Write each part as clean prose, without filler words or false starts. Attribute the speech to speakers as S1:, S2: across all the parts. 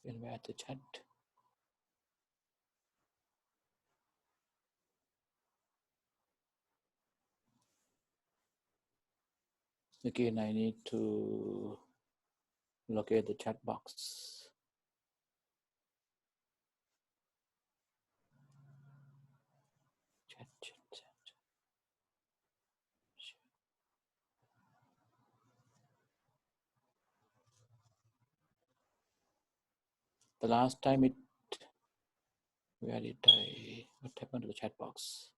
S1: Invite the chat. Again, I need to locate the chat box. Chat. The last time what happened to the chat box?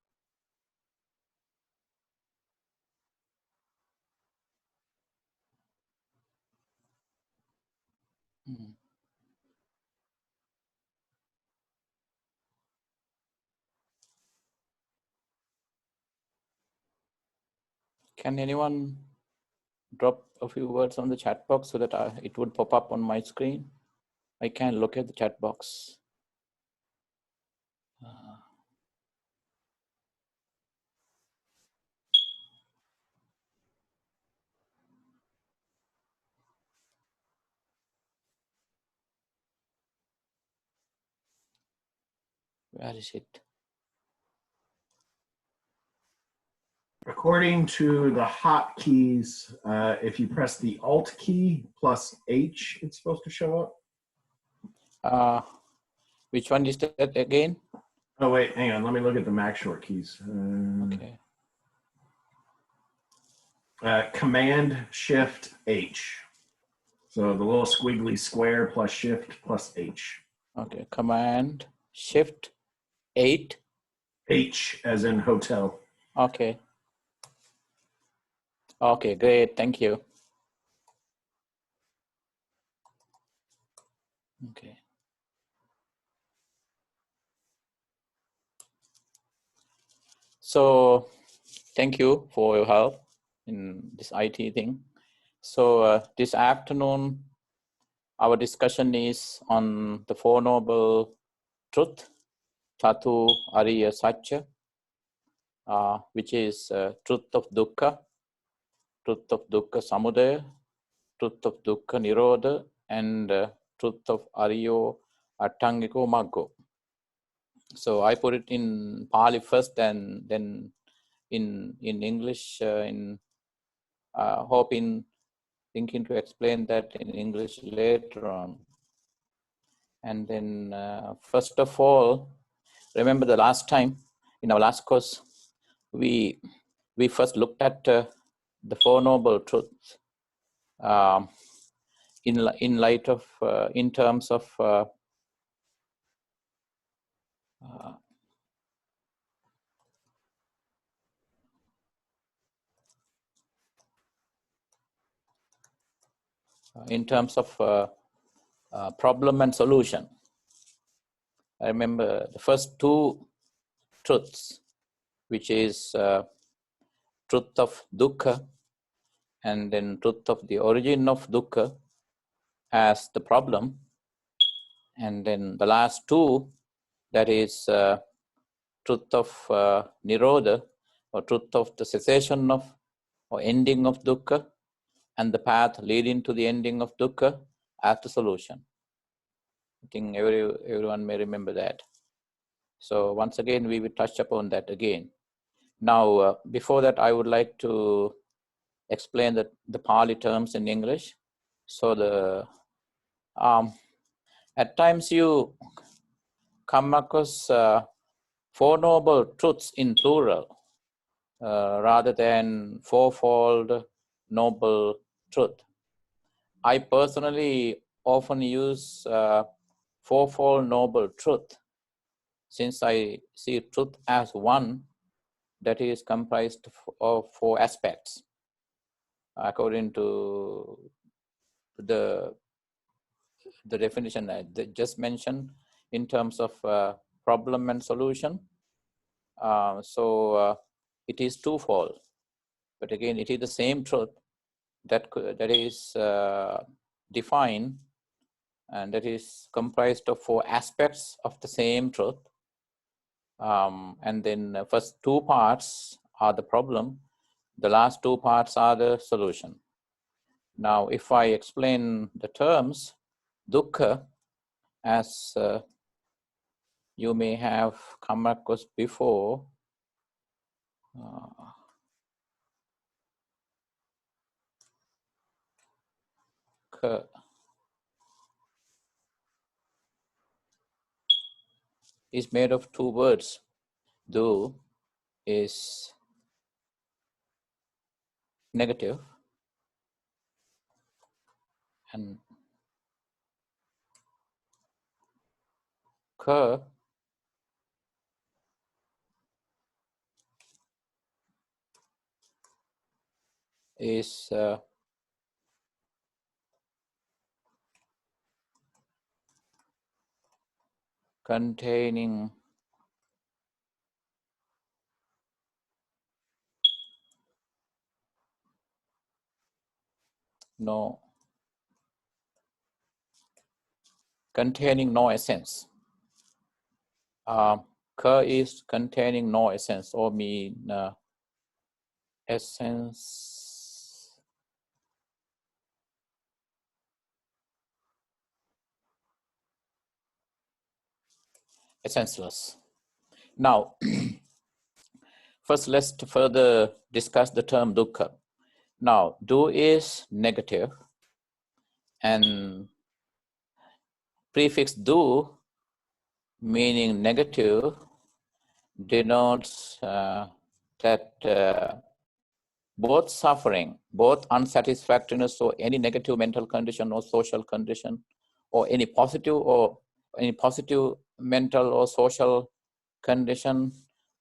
S1: Can anyone drop a few words on the chat box so that it would pop up on my screen? I can look at the chat box. Where is it?
S2: According to the hotkeys, if you press the Alt key plus H, it's supposed to show
S1: up. Which one is that again?
S2: Oh, wait, hang on. Let me look at the Mac short keys.
S1: Okay.
S2: Command Shift H. So the little squiggly square plus Shift plus H.
S1: Okay. Command Shift 8.
S2: H as in hotel.
S1: Okay. Okay, great. Thank you. Okay. So thank you for your help in this IT thing. So this afternoon, our discussion is on the Four Noble Truth, Chatu Ariya Satya, which is truth of Dukkha, truth of Dukkha Samudaya, truth of Dukkha Nirodha, and truth of Ariyo Attangiko Maggo. So I put it in Pali first and then in English, thinking to explain that in English later on. And then first of all, remember the last time in our last course, we first looked at the Four Noble Truths in light of, in terms of problem and solution. I remember the first two truths, which is truth of Dukkha and then truth of the origin of Dukkha as the problem. And then the last two, that is truth of Nirodha, or truth of the cessation of or ending of Dukkha, and the path leading to the ending of Dukkha as the solution. I think everyone may remember that. So once again, we will touch upon that again. Now, before that, I would like to explain the Pali terms in English. So at times you come across Four Noble Truths in plural rather than Fourfold Noble Truth. I personally often use Fourfold Noble Truth, since I see truth as one that is comprised of four aspects, according to the definition I just mentioned in terms of problem and solution. So it is twofold, but again, it is the same truth that is defined, and that is comprised of four aspects of the same truth. And then the first two parts are the problem. The last two parts are the solution. Now, if I explain the terms, Dukkha as you may have come across before, is made of two words. Do is negative and ka is containing no essence. Ka is containing no essence, or mean essence, essenceless. Now, first let's further discuss the term dukkha. Now, do is negative, and prefix do, meaning negative, denotes that both suffering, both unsatisfactoriness, or any negative mental condition or social condition, or any positive mental or social condition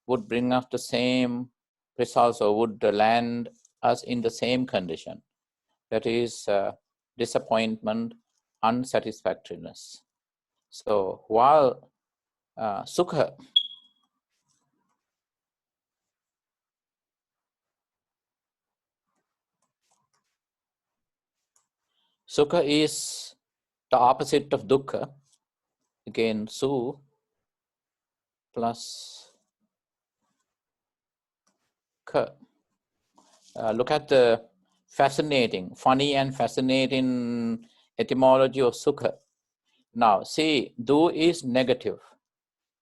S1: would bring us the same results, or would land us in the same condition. That is disappointment, unsatisfactoriness. So while sukha is the opposite of dukkha. Again, su plus ka. Look at the funny and fascinating etymology of sukha. Now, see, do is negative,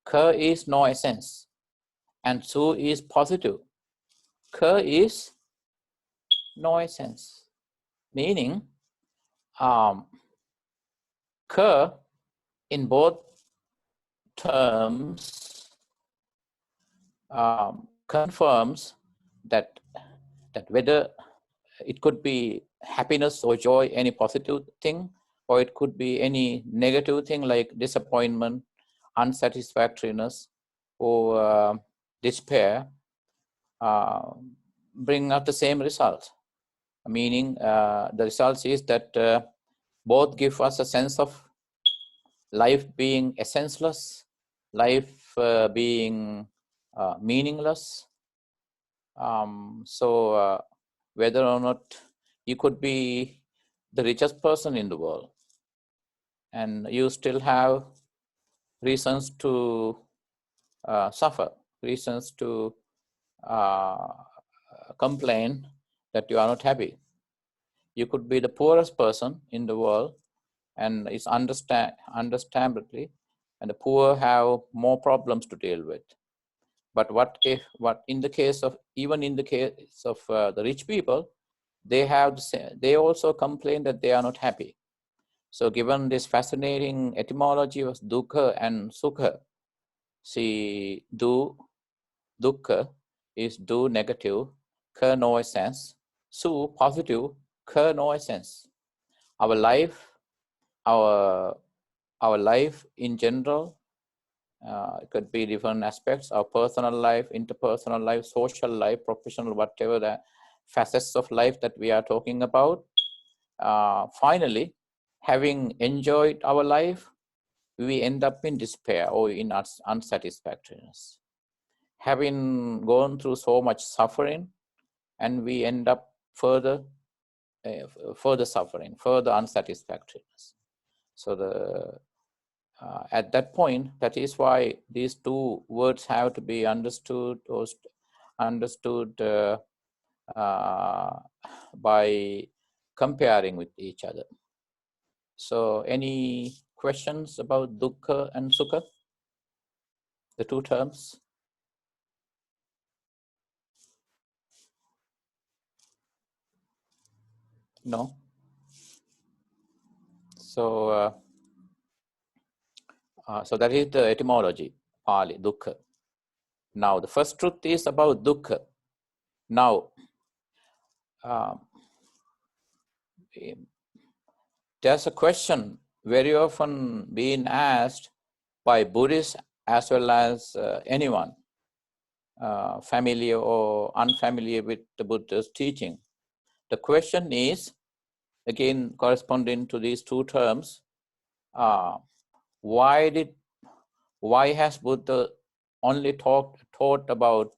S1: ka is no essence, and su is positive. Ka is no essence, meaning ka in both terms confirms that whether it could be happiness or joy, any positive thing, or it could be any negative thing like disappointment, unsatisfactoriness, or despair, bring out the same result. Meaning the result is that both give us a sense of life being essenceless, life being meaningless. So whether or not you could be the richest person in the world, and you still have reasons to suffer, reasons to complain that you are not happy. You could be the poorest person in the world, and it's understandably, and the poor have more problems to deal with. But in the case of the rich people, they also complain that they are not happy. So given this fascinating etymology of dukkha and sukha, see, dukkha is do negative, ka no essence, su positive, ka no essence. Our life in general, it could be different aspects, our personal life, interpersonal life, social life, professional, whatever the facets of life that we are talking about. Finally, having enjoyed our life, we end up in despair or in unsatisfactoriness. Having gone through so much suffering, and we end up further suffering, further unsatisfactoriness. So at that point, that is why these two words have to be understood by comparing with each other. So any questions about dukkha and sukha, the two terms? No? So, so that is the etymology, Pali, dukkha. Now, the first truth is about dukkha. Now, there's a question very often being asked by Buddhists as well as anyone familiar or unfamiliar with the Buddha's teaching. The question is, again, corresponding to these two terms, why has Buddha only talked about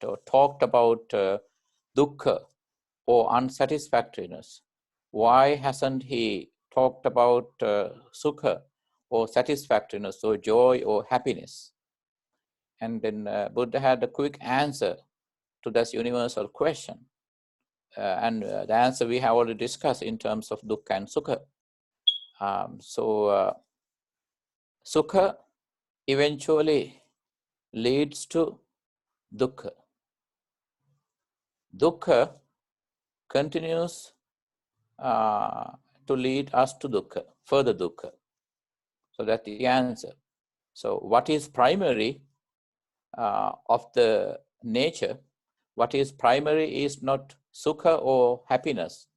S1: dukkha or unsatisfactoriness? Why hasn't he talked about sukha or satisfactoriness or joy or happiness? And then Buddha had a quick answer to this universal question. And the answer we have already discussed in terms of dukkha and sukha. Sukha eventually leads to dukkha. Dukkha continues to lead us to dukkha, further dukkha. So that's the answer. So what is primary of the nature? What is primary is not sukha or happiness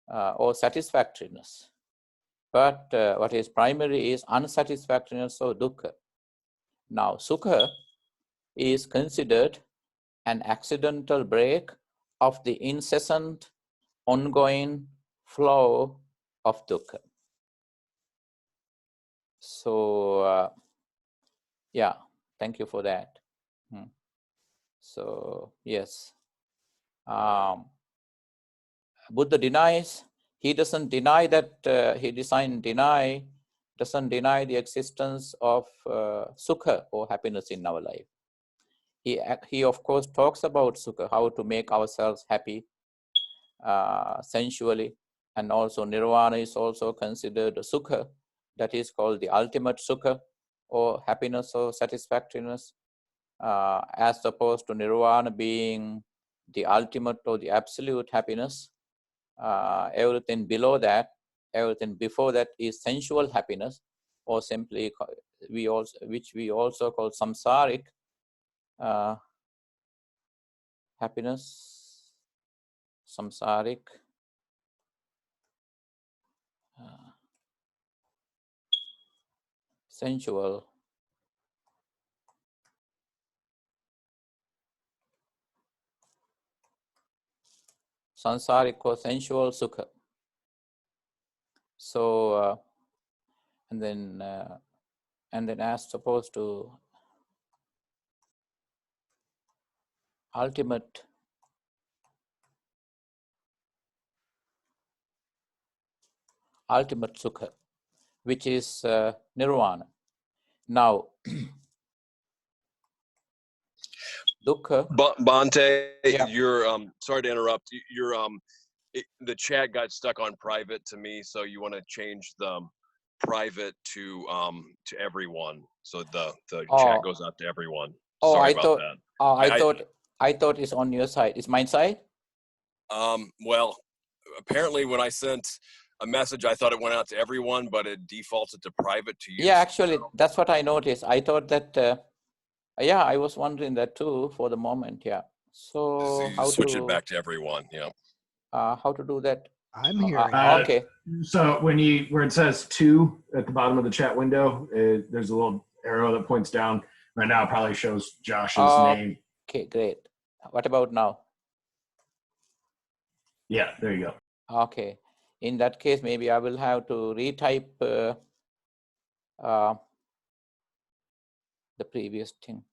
S1: or satisfactoriness, but what is primary is unsatisfactoriness or dukkha. Now, sukha is considered an accidental break of the incessant, ongoing flow of dukkha. So, yeah, thank you for that. So, yes, Buddha denies, he doesn't deny that, doesn't deny the existence of sukha or happiness in our life. He of course talks about sukha, how to make ourselves happy sensually, and also nirvana is also considered sukha, that is called the ultimate sukha or happiness or satisfactoriness, as opposed to nirvana being the ultimate or the absolute happiness. Everything below that, everything before that is sensual happiness, or simply which we also call samsaric happiness, samsaric sensual sansaric or sensual sukha. So and then as opposed to ultimate sukha, which is nirvana. Now, dukkha.
S3: Bante,
S1: Yeah.
S3: you're sorry to interrupt. The chat got stuck on private to me, so you want to change the private to everyone, so the chat goes out to everyone.
S1: Oh,
S3: sorry
S1: I
S3: about
S1: thought.
S3: that.
S1: Oh, I thought it's on your side. It's my side.
S3: Well, apparently when I sent a message, I thought it went out to everyone, but it defaults it to private to you.
S1: Yeah, actually, that's what I noticed. I thought that. Yeah, I was wondering that too for the moment. Yeah. So
S3: you switch it back to everyone. Yeah.
S1: How to do that?
S4: I'm hearing.
S1: Okay.
S2: So where it says 2 at the bottom of the chat window, there's a little arrow that points down. Right now, it probably shows Josh's name.
S1: Okay, great. What about now?
S2: Yeah, there you go.
S1: Okay. In that case, maybe I will have to retype the previous thing.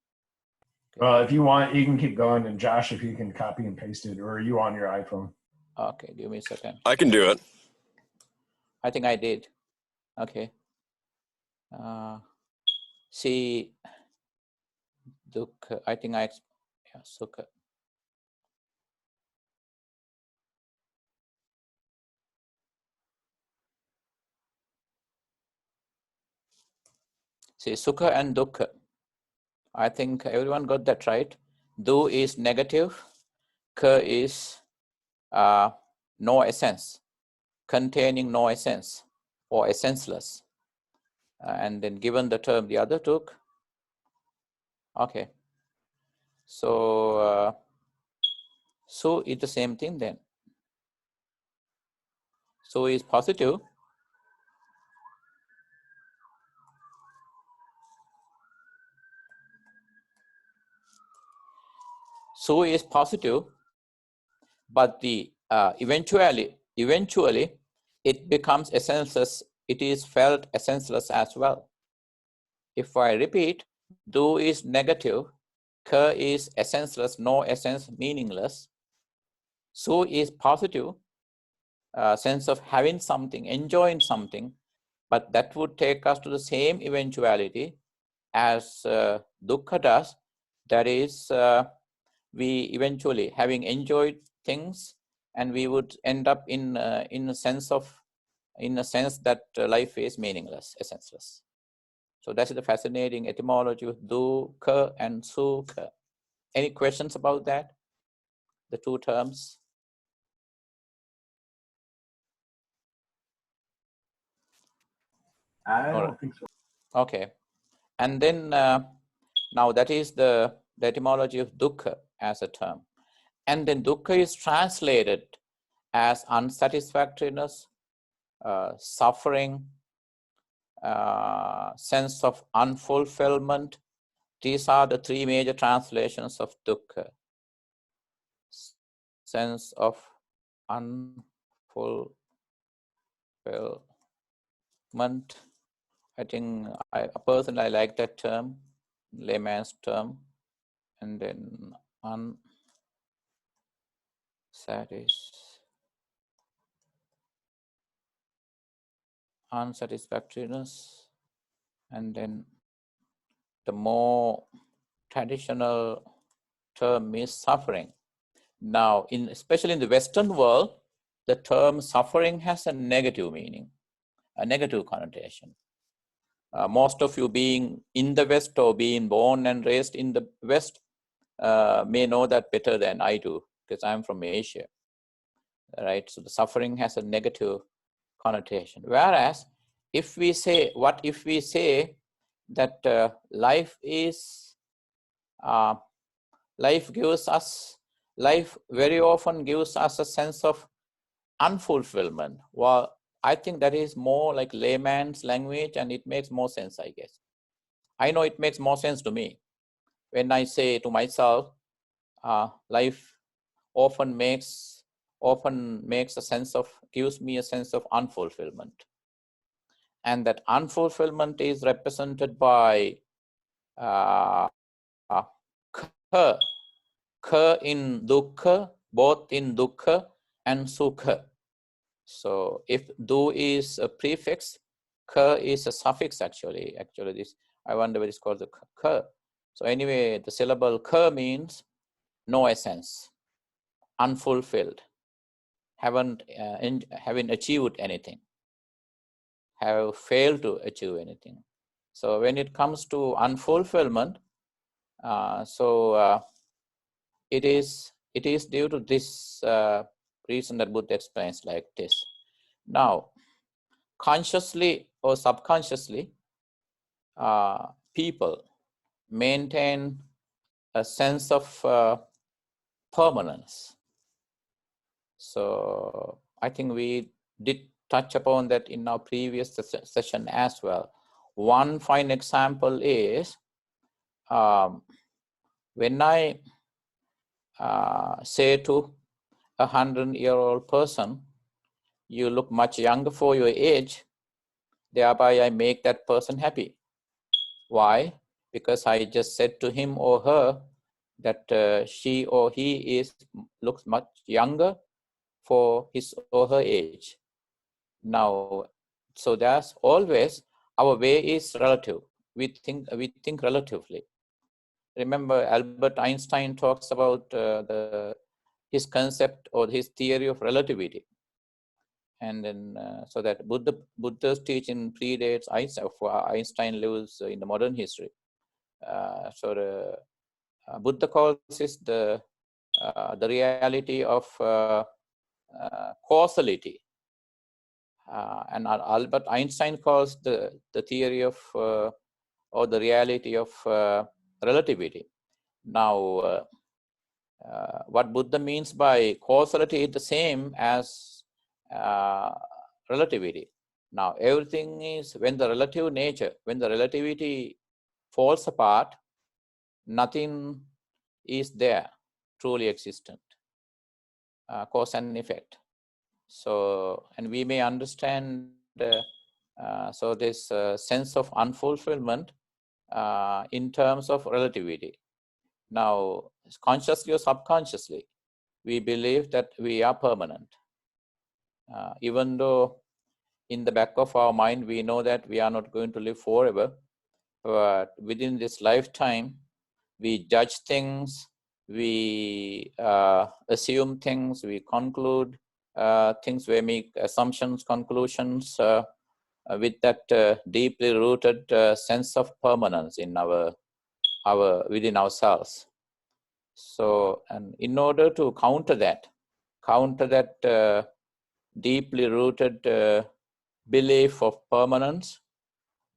S2: Okay. If you want, you can keep going, and Josh, if you can copy and paste it, or are you on your iPhone?
S1: Okay, give me a second.
S3: I can do it.
S1: I think I did. Okay. See, dukkha. I think sukha. See, sukha and dukkha. I think everyone got that right. Du is negative, ka is no essence, containing no essence or essenceless. And then given the term the other took, okay. So, so is the same thing then. So is positive. So is positive, but the eventually it becomes essenceless. It is felt essenceless as well. If I repeat, do is negative, ka is essenceless, no essence, meaningless. So is positive, sense of having something, enjoying something, but that would take us to the same eventuality as dukkha does. That is, we eventually having enjoyed things, and we would end up in a sense that life is meaningless, essenceless. So that's the fascinating etymology of dukkha and sukha. Any questions about that? The two terms?
S2: I don't think so.
S1: Okay. And then now that is the etymology of dukkha as a term. And then dukkha is translated as unsatisfactoriness, suffering, sense of unfulfillment. These are the three major translations of dukkha. Sense of unfulfillment. I think personally I like that term, layman's term. And then unsatisfactoriness, and then the more traditional term is suffering. Now, especially in the Western world, the term suffering has a negative meaning, a negative connotation. Most of you being in the West or being born and raised in the West may know that better than I do, because I'm from Asia, right? So the suffering has a negative connotation. Whereas if we say that life very often gives us a sense of unfulfillment. Well, I think that is more like layman's language, and it makes more sense, I guess. I know it makes more sense to me when I say to myself, life often gives me a sense of unfulfillment. And that unfulfillment is represented by ka in dukkha, both in dukkha and sukha. So if du is a prefix, ka is a suffix actually. This, I wonder what it's called, the ka. So anyway, the syllable ka means no essence, unfulfilled, haven't achieved anything, have failed to achieve anything. So when it comes to unfulfillment, it is due to this reason that Buddha explains like this. Now, consciously or subconsciously, people maintain a sense of permanence. So I think we did touch upon that in our previous session as well. One fine example is when I say to 100-year-old person, you look much younger for your age, thereby I make that person happy. Why? Because I just said to him or her that she or he looks much younger for his or her age. Now, so that's always, our way is relative. We think relatively. Remember, Albert Einstein talks about his concept or his theory of relativity. And then, so that Buddha's teaching predates Einstein. Einstein lives in the modern history. So the Buddha calls this the reality of causality. And Albert Einstein calls the theory of or the reality of relativity. Now, what Buddha means by causality is the same as relativity. Now, everything is, when the relative nature, when the relativity falls apart, nothing is there truly existent, cause and effect. So, and we may understand, so this sense of unfulfillment in terms of relativity. Now, consciously or subconsciously, we believe that we are permanent. Even though in the back of our mind, we know that we are not going to live forever, but within this lifetime, we judge things, we assume things, we conclude things, we make assumptions, conclusions with that deeply rooted sense of permanence in our within ourselves. So, and in order to counter that deeply rooted belief of permanence,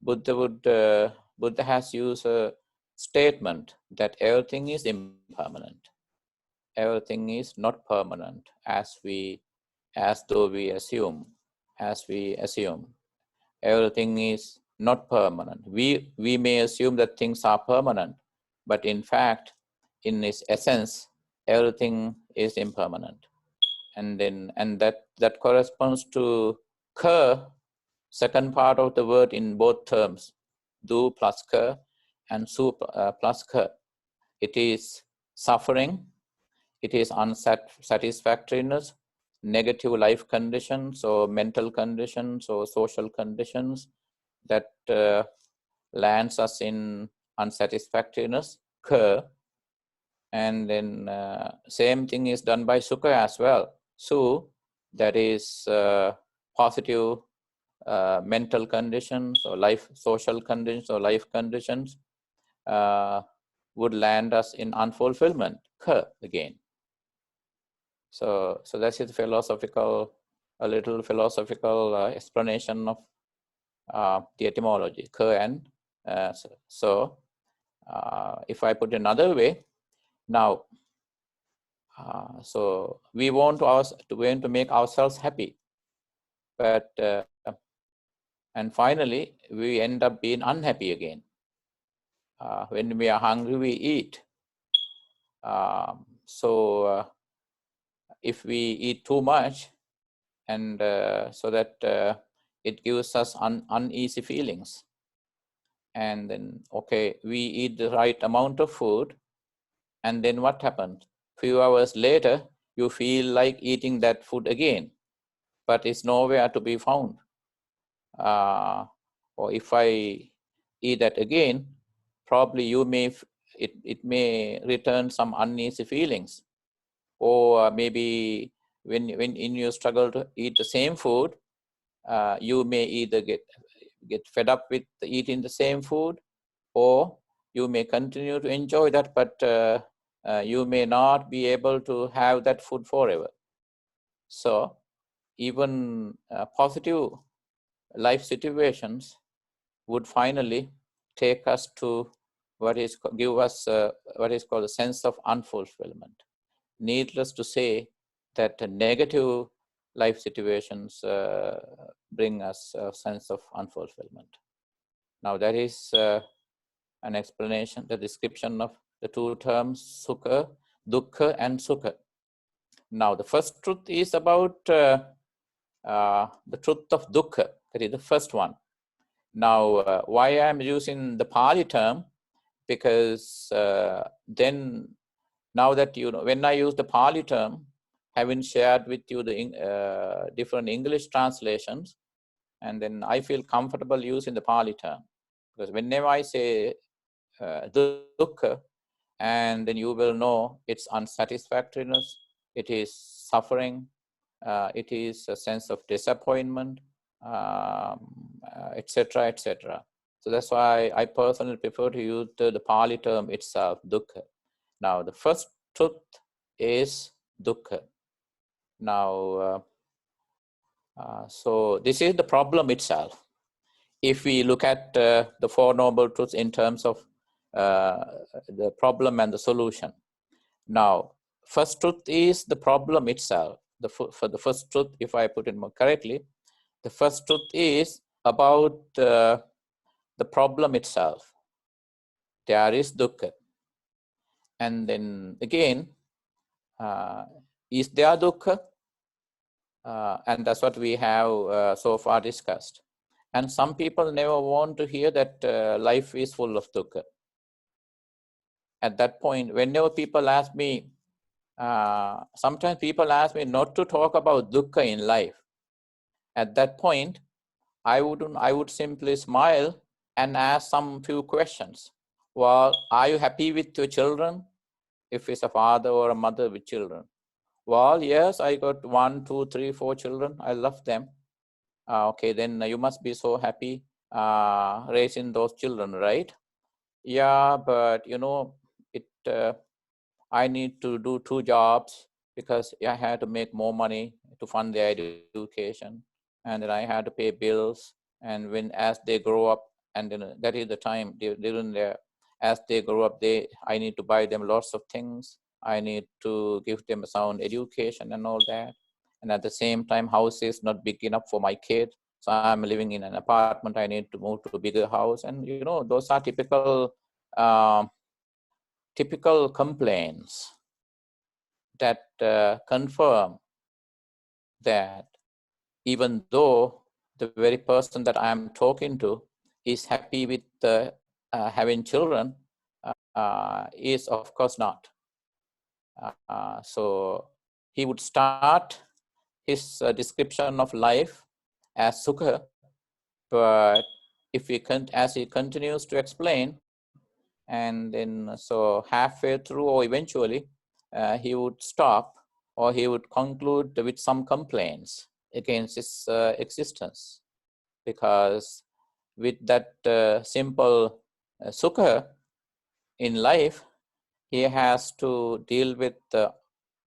S1: Buddha has used a statement that everything is impermanent. Everything is not permanent as though we assume, Everything is not permanent. We may assume that things are permanent, but in fact, in its essence, everything is impermanent. And that corresponds to ka, second part of the word in both terms, du plus ka and su plus ka. It is suffering, it is unsatisfactoriness, negative life conditions or mental conditions or social conditions that lands us in unsatisfactoriness, ka. And then same thing is done by sukha as well. Su, that is positive mental conditions or social conditions or life conditions would land us in unfulfillment, ka again. So that's a little philosophical explanation of the etymology, ka and so. If I put another way, now, so we want to make ourselves happy, but and finally we end up being unhappy again. When we are hungry, we eat. So if we eat too much, and so that it gives us uneasy feelings, and then okay, we eat the right amount of food, and then what happens? Few hours later, you feel like eating that food again, but it's nowhere to be found. Or if I eat that again, probably it may return some uneasy feelings. Or maybe when you struggle to eat the same food, you may either get fed up with eating the same food, or you may continue to enjoy that, but you may not be able to have that food forever. So even positive life situations would finally take us to give us what is called a sense of unfulfillment. Needless to say that negative life situations bring us a sense of unfulfillment. Now that is an explanation, the description of the two terms, sukha, dukkha, and sukha. Now the first truth is about the truth of dukkha. That is the first one. Now, why I'm using the Pali term? Because then, now that you know, when I use the Pali term, having shared with you the different English translations, and then I feel comfortable using the Pali term, because whenever I say dukkha, and then you will know it's unsatisfactoriness, it is suffering, it is a sense of disappointment, etc., etc. So that's why I personally prefer to use the Pali term itself, dukkha. Now, the first truth is dukkha. Now, so this is the problem itself. If we look at the Four Noble Truths in terms of the problem and the solution. Now, first truth is the problem itself. For the first truth, if I put it more correctly, the first truth is about the problem itself. There is dukkha. And then again, is there dukkha? And that's what we have so far discussed. And some people never want to hear that life is full of dukkha. At that point, whenever people ask me, sometimes people ask me not to talk about dukkha in life. At that point, I would simply smile and ask some few questions. Well, are you happy with your children? If it's a father or a mother with children. Well, yes, I got 1, 2, 3, 4 children. I love them. Okay, then you must be so happy raising those children, right? Yeah, but you know, I need to do 2 jobs because I had to make more money to fund their education, and then I had to pay bills. And as they grow up, and then that is the time as they grow up, I need to buy them lots of things. I need to give them a sound education and all that. And at the same time, house is not big enough for my kid, so I'm living in an apartment. I need to move to a bigger house, and you know, those are typical complaints that confirm that even though the very person that I'm talking to is happy with having children, is of course not. So he would start his description of life as sukha, but as he continues to explain, and then so halfway through or eventually he would stop, or he would conclude with some complaints against his existence, because with that simple sukha in life, he has to deal with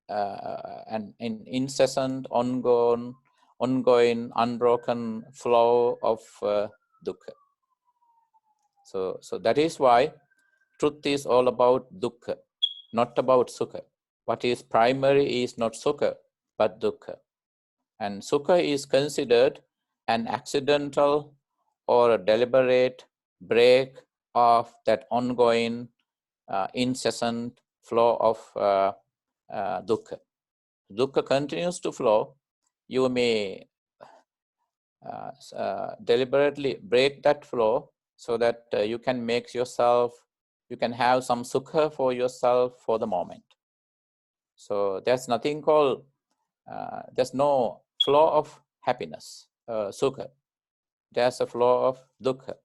S1: an incessant, ongoing, unbroken flow of dukkha. So that is why truth is all about dukkha, not about sukha. What is primary is not sukha, but dukkha. And sukha is considered an accidental or a deliberate break of that ongoing, incessant flow of dukkha. Dukkha continues to flow. You may deliberately break that flow so that you can have some sukha for yourself for the moment. So there's nothing called, there's no flow of happiness, sukha. There's a flow of dukkha.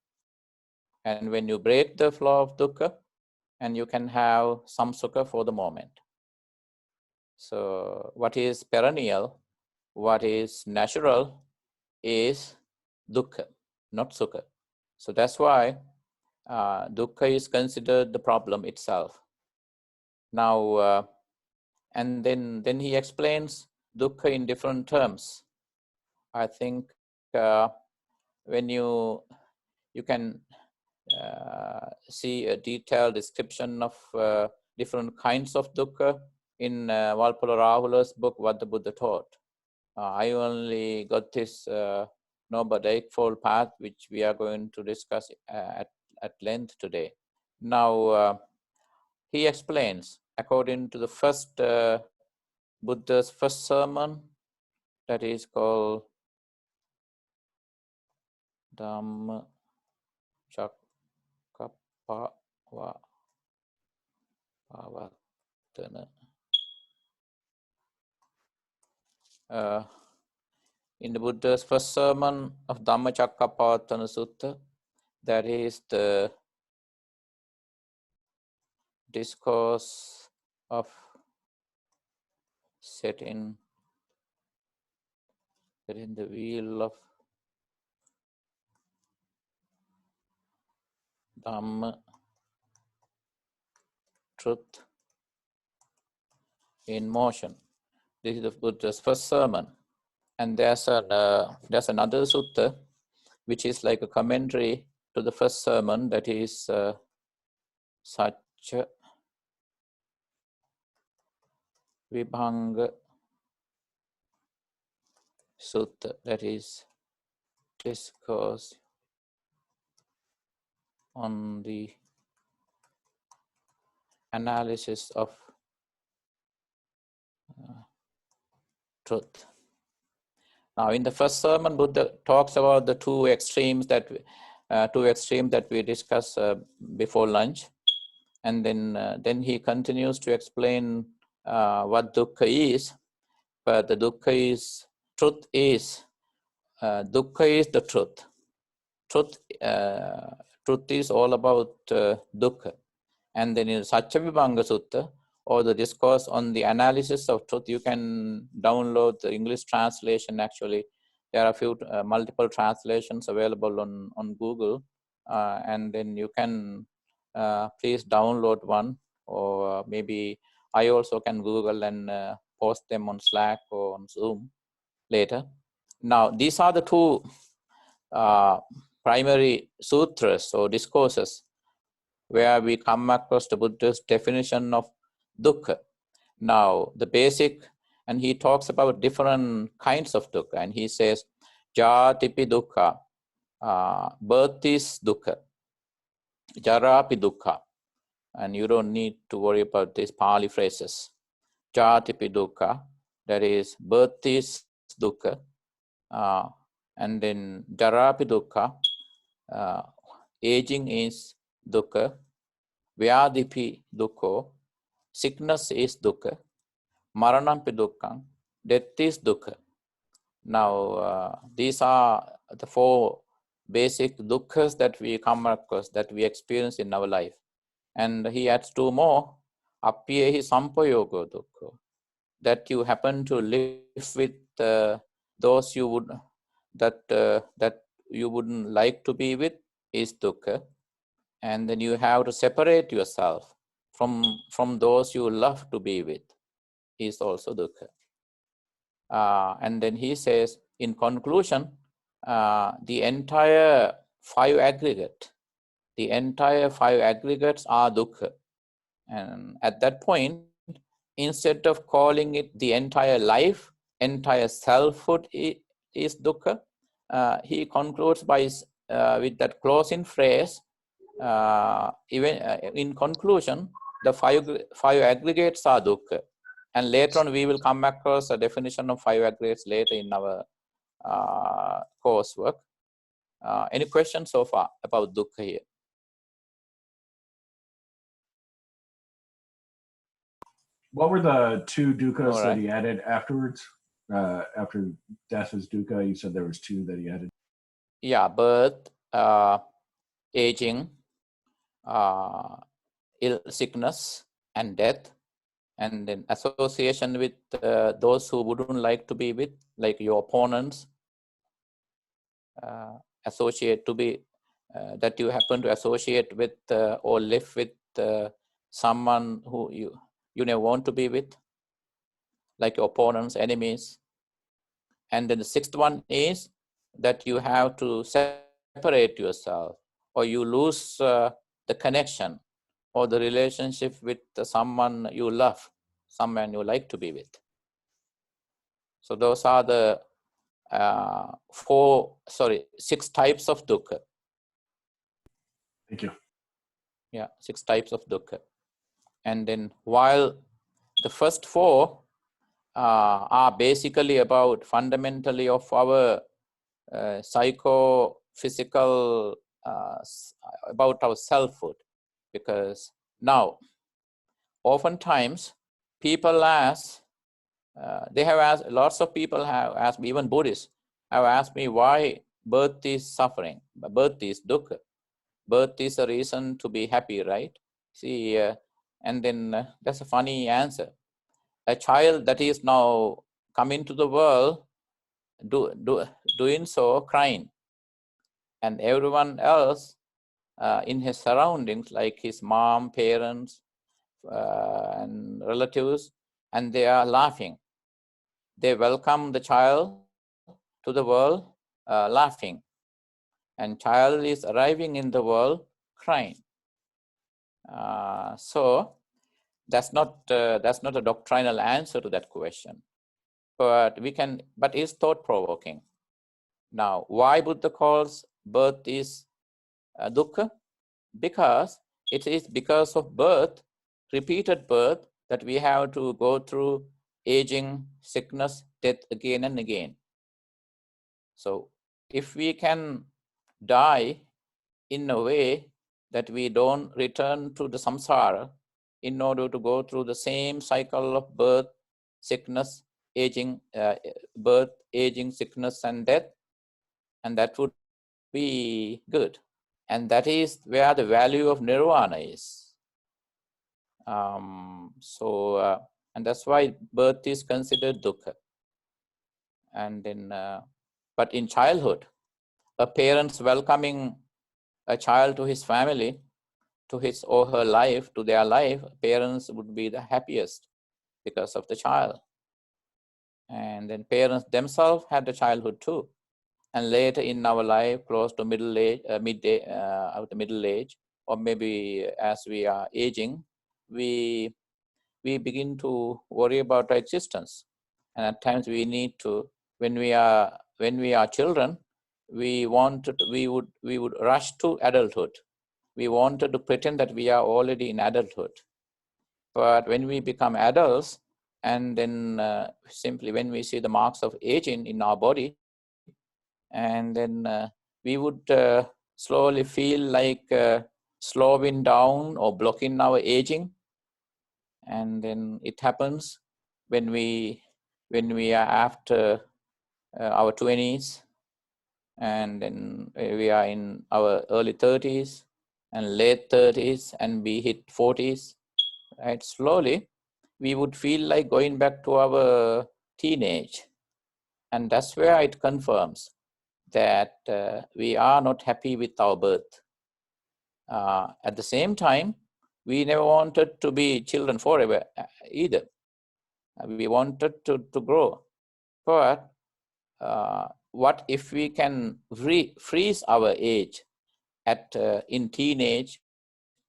S1: And when you break the flow of dukkha, and you can have some sukha for the moment. So what is perennial, what is natural is dukkha, not sukha. So that's why dukkha is considered the problem itself. Now, and then he explains dukkha in different terms. I think when you can see a detailed description of different kinds of dukkha in Walpola Rahula's book, What the Buddha Taught. I only got this Noble Eightfold Path, which we are going to discuss at length today. Now, he explains, according to the first Buddha's first sermon, that is called Dhamma Chakkappavattana. In the Buddha's first sermon of Dhamma Chakkappavattana Sutta, that is the discourse of setting in the wheel of Dhamma, truth in motion. This is the Buddha's first sermon. And there's another sutta, which is like a commentary to the first sermon, that is Satcha Vibhanga Sutta, that is Discourse on the analysis of truth. Now, in the first sermon, Buddha talks about the two extremes that we discussed before lunch, and then he continues to explain what dukkha is. But the dukkha is truth is dukkha is the truth. Truth is all about dukkha. And then in Satchavibhanga Sutta, or the discourse on the analysis of truth, you can download the English translation. Actually, there are a few multiple translations available on Google, and then you can please download one, or maybe I also can Google and post them on Slack or on Zoom later. Now, these are the two primary sutras or discourses where we come across the Buddha's definition of dukkha. Now, the basic, and he talks about different kinds of dukkha, and he says, jatipi dukkha, birth is dukkha, jarapi dukkha, and you don't need to worry about these Pali phrases. Jatipi dukkha, that is, birth is dukkha, and then jarapi dukkha, aging is dukkha, vyadhipi dukkha, sickness is dukkha, maranampi dukkha, death is dukkha. Now, these are the four basic dukkhas that we come across, that we experience in our life. And he adds two more, appiyehi sampayogo dukkha, that you happen to live with those you would that you wouldn't like to be with is dukkha, and then you have to separate yourself from those you love to be with is also dukkha. And then he says, in conclusion, the entire five aggregates are dukkha. And at that point, instead of calling it the entire life, entire selfhood is dukkha, he concludes by with that closing phrase, even in conclusion, the five aggregates are dukkha. And later on, we will come across a definition of five aggregates later in our coursework. Any questions so far about dukkha here?
S2: What were the two dukkhas
S1: All
S2: that
S1: right.
S2: he added afterwards? After death is dukkha, you said there was two that he added.
S1: Yeah, birth, aging, sickness, and death, and then association with those who wouldn't like to be with, like your opponents, associate to be that you happen to associate with or live with someone who you never want to be with, like your opponents, enemies. And then the sixth one is that you have to separate yourself, or you lose the connection or the relationship with someone you love, someone you like to be with. So those are the 6 types of dukkha.
S2: Thank you.
S1: Yeah, 6 types of dukkha. And then while the first 4 are basically about fundamentally of our psycho-physical, about our selfhood. Because now, oftentimes, people ask, they have asked, lots of people have asked me, even Buddhists have asked me why birth is suffering, birth is dukkha. Birth is a reason to be happy, right? See, and then that's a funny answer. A child that is now come into the world doing so crying, and everyone else in his surroundings, like his mom, parents, and relatives, and they are laughing. They welcome the child to the world laughing, and child is arriving in the world crying. So that's not a doctrinal answer to that question, but it's thought provoking. Now, why Buddha calls birth is dukkha? Because it is because of birth, repeated birth, that we have to go through aging, sickness, death again and again. So if we can die in a way that we don't return to the samsara in order to go through the same cycle of birth, sickness, aging, birth, aging, sickness, and death, and that would be good. And that is where the value of nirvana is. And that's why birth is considered dukkha. And then, but in childhood, a parent's welcoming a child to his family, to his or her life, to their life, parents would be the happiest because of the child. And then parents themselves had the childhood too. And later in our life, close to middle age, middle age, or maybe as we are aging, we begin to worry about our existence. And at times we need to, when we are children, we would rush to adulthood. We wanted to pretend that we are already in adulthood. But when we become adults, and then simply when we see the marks of aging in our body, and then we would slowly feel like slowing down or blocking our aging. And then it happens when we are after our 20s, and then we are in our early 30s and late 30s, and we hit 40s, right? Slowly we would feel like going back to our teenage, and that's where it confirms that we are not happy with our birth. At the same time, we never wanted to be children forever either. We wanted to grow. But what if we can freeze our age in teenage,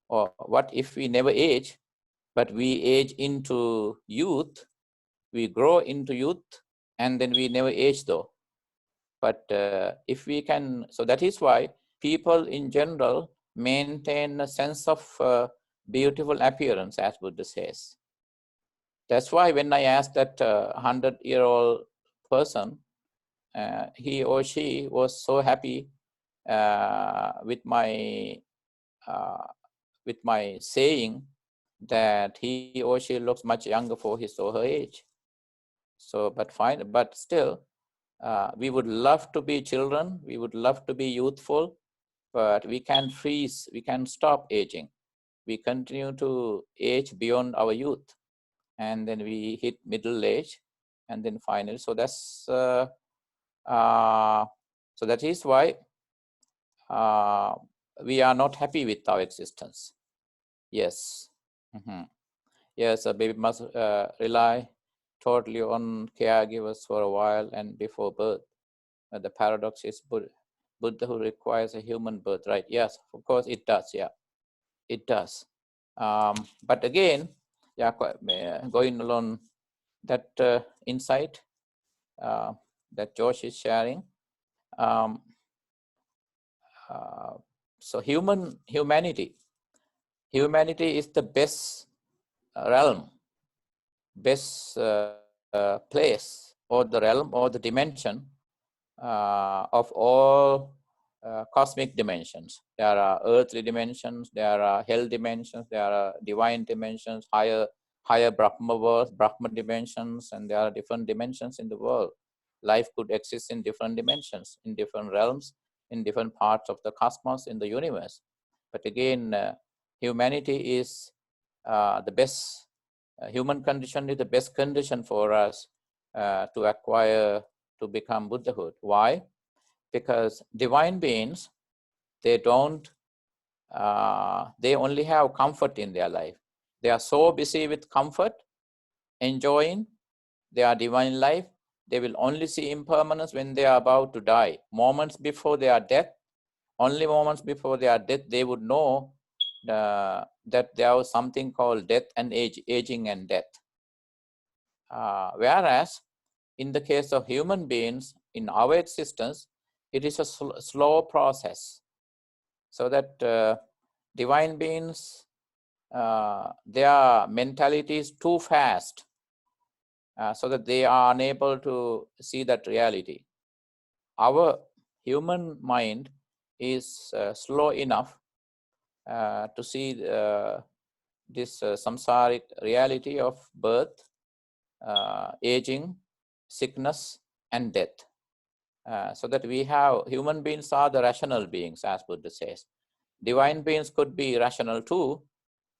S1: or what if we never age, but we age into youth, we grow into youth, and then we never age though. But if we can, so that is why people in general maintain a sense of beautiful appearance, as Buddha says. That's why when I asked that 100-year-old person, he or she was so happy with my saying that he or she looks much younger for his or her age. So, but still, we would love to be children. We would love to be youthful, but we can't freeze. We can't stop aging. We continue to age beyond our youth, and then we hit middle age, and then finally. So that's so that is why we are not happy with our existence. Yes. Mm-hmm. Yes, a baby must rely totally on caregivers for a while and before birth. The paradox is Buddha who requires a human birth, right? Yes, of course it does. Yeah, it does. But again, yeah, going along that insight that Josh is sharing. So humanity is the best realm, best place, or the realm, or the dimension of all cosmic dimensions. There are earthly dimensions, there are hell dimensions, there are divine dimensions, higher Brahma worlds, Brahma dimensions, and there are different dimensions in the world. Life could exist in different dimensions, in different realms, in different parts of the cosmos, in the universe. But again, humanity is the best. Human condition is the best condition for us to acquire to become Buddhahood. Why? Because divine beings, they don't, they only have comfort in their life. They are so busy with comfort, enjoying their divine life. They will only see impermanence when they are about to die. Moments before their death, only moments before their death, they would know that there was something called death and aging and death. Whereas in the case of human beings, in our existence, it is a slow process. So that divine beings, their mentality is too fast, so that they are unable to see that reality. Our human mind is slow enough to see this samsaric reality of birth, aging, sickness, and death. So that we have, human beings are the rational beings, as Buddha says. Divine beings could be rational too,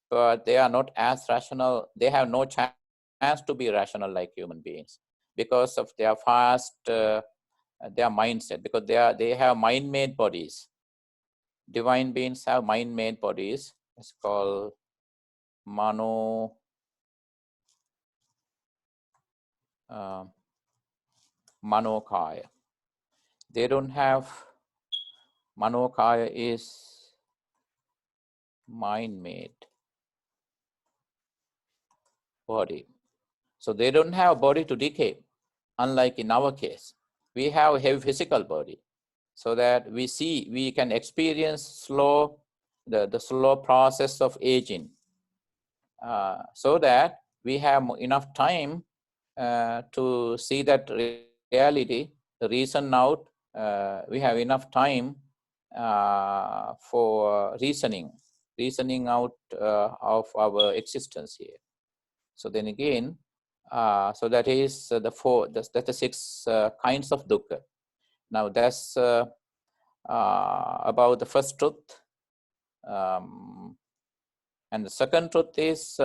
S1: but they are not as rational. They have no chance to be rational like human beings because of their fast, their mindset, because they have mind-made bodies. Divine beings have mind-made bodies. It's called manokaya. They don't have, manokaya is mind-made body. So they don't have a body to decay, unlike in our case. We have a heavy physical body, so that we can experience the slow process of aging, so that we have enough time to see that reality, reason out. We have enough time for reasoning out of our existence here. So then again, so that is that's the 6 kinds of dukkha. Now that's about the first truth. And the second truth is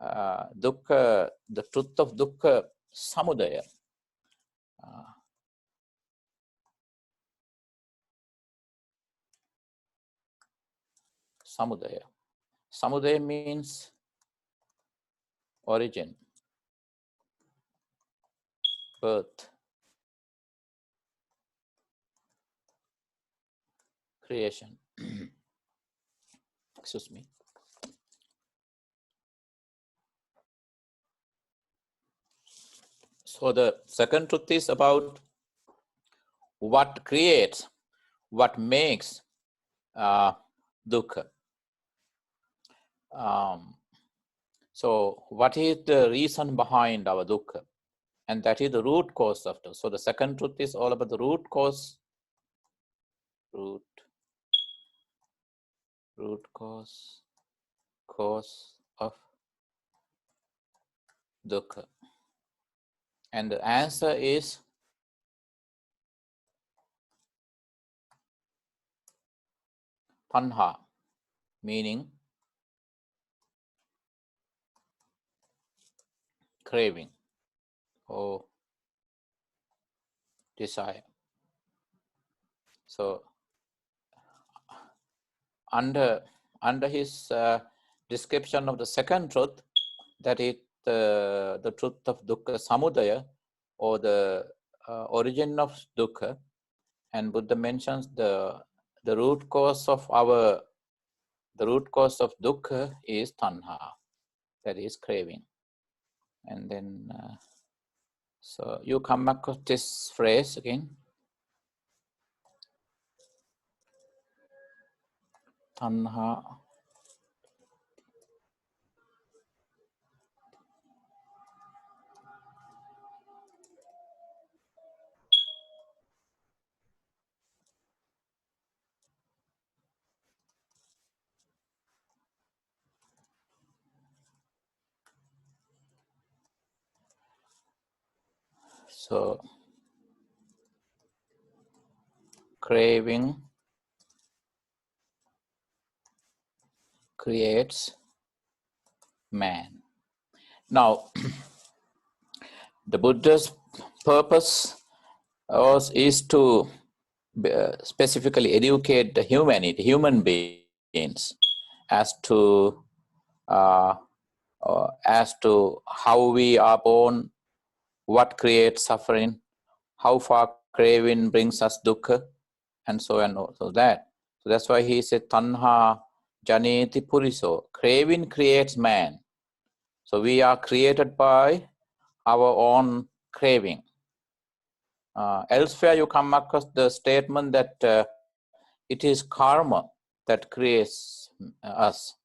S1: dukkha, the truth of dukkha samudaya. Samudaya. Samudaya means origin, birth, creation. Excuse me. So the second truth is about what creates, what makes dukkha. So what is the reason behind our dukkha? And that is the root cause of it. So the second truth is all about the root cause, cause of dukkha. And the answer is tanha, meaning craving or desire. So under his description of the second truth, that is the truth of dukkha samudaya, or the origin of dukkha, and Buddha mentions the root cause of dukkha is tanha, that is craving. And then so you come across this phrase again, tanha. So craving creates man. Now the Buddha's purpose is to specifically educate the human beings, as to how we are born, what creates suffering, how far craving brings us dukkha, and so on. So that's why he said tanha janeti puriso. Craving creates man. So we are created by our own craving. Elsewhere you come across the statement that it is karma that creates us.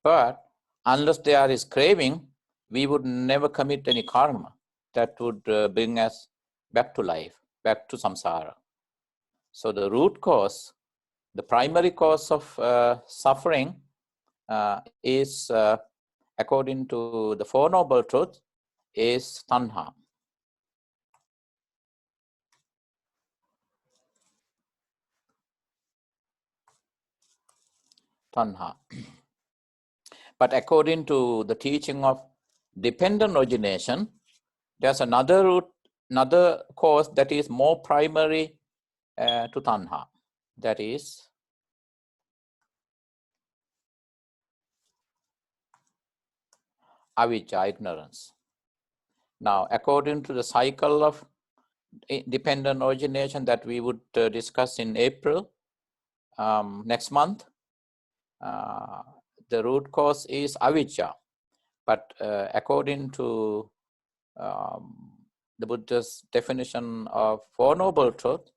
S1: But unless there is craving, we would never commit any karma that would bring us back to life, back to samsara. So the root cause, the primary cause of suffering is, according to the Four Noble Truths, is tanha. Tanha. But according to the teaching of dependent origination, there's another cause that is more primary to tanha. That is avijja, ignorance. Now, according to the cycle of dependent origination that we would discuss in April next month, the root cause is avijja. But according to the Buddha's definition of Four Noble Truths,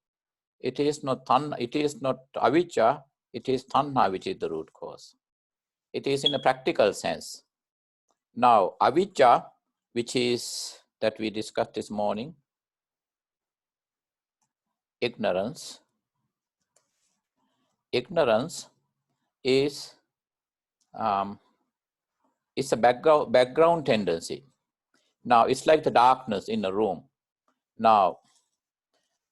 S1: it is not avijja, it is tanha which is the root cause. It is in a practical sense. Now, avijja, which is that we discussed this morning, ignorance. Ignorance is it's a background tendency. Now, it's like the darkness in a room. Now,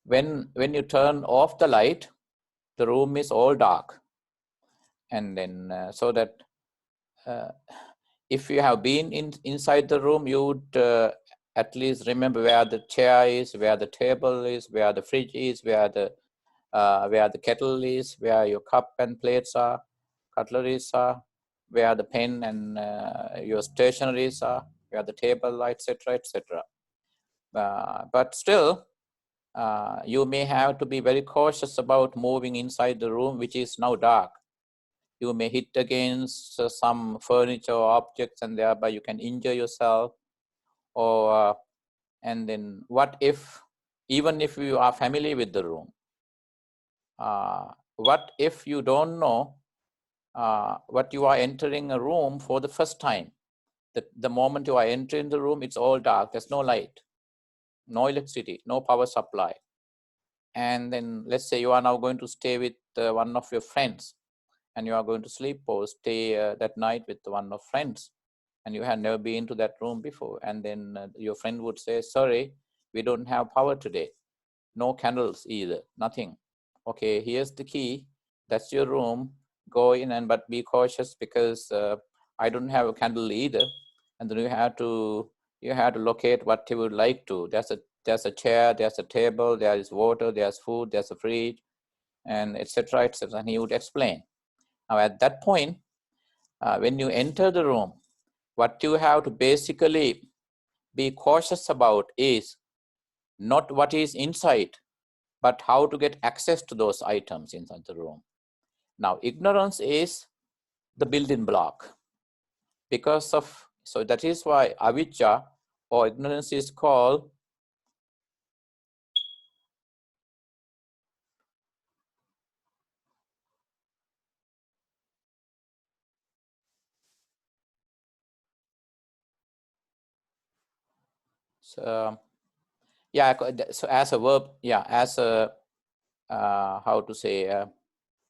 S1: when you turn off the light, the room is all dark. And then so that if you have been inside the room, you would at least remember where the chair is, where the table is, where the fridge is, where the kettle is, where your cup and plates are, cutleries are, where the pen and your stationaries are, where the table, etc., etc. But still, you may have to be very cautious about moving inside the room, which is now dark. You may hit against some furniture or objects, and thereby you can injure yourself. Or and then what if, even if you are familiar with the room, what if you don't know what you are entering a room for the first time? The moment you are entering the room, it's all dark. There's no light, no electricity, no power supply. And then let's say you are now going to stay with one of your friends, and you are going to sleep or stay that night with one of friends, and you have never been to that room before. And then your friend would say, sorry, we don't have power today. No candles either, nothing. Okay, here's the key. That's your room. Go in, but be cautious, because I don't have a candle either. And then you have to locate what you would like to. There's a chair, there's a table, there is water, there's food, there's a fridge, and etc., etc. And he would explain. Now, at that point, when you enter the room, what you have to basically be cautious about is not what is inside, but how to get access to those items inside the room. Now, ignorance is the building block. So that is why avijja, or ignorance, is called so as a verb, as a how to say,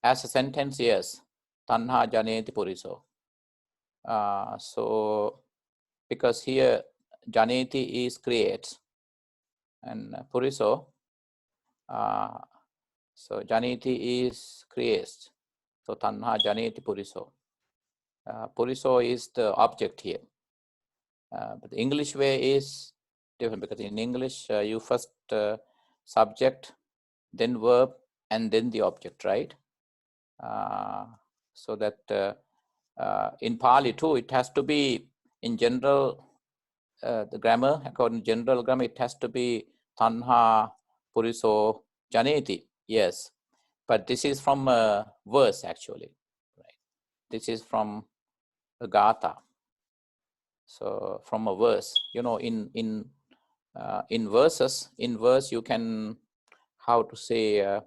S1: as a sentence, yes, tanha janeti puriso. So because here janeti is creates, and puriso, so janeti is creates, so tanha janeti puriso. Puriso is the object here, but the English way is different, because in English, you first subject, then verb, and then the object, right? So that in Pali too, it has to be in general, the grammar, according to general grammar, it has to be tanha puriso janeti. Yes, but this is from a verse actually, right? This is from a gatha. So from a verse, in verses, in verse you can, how to say,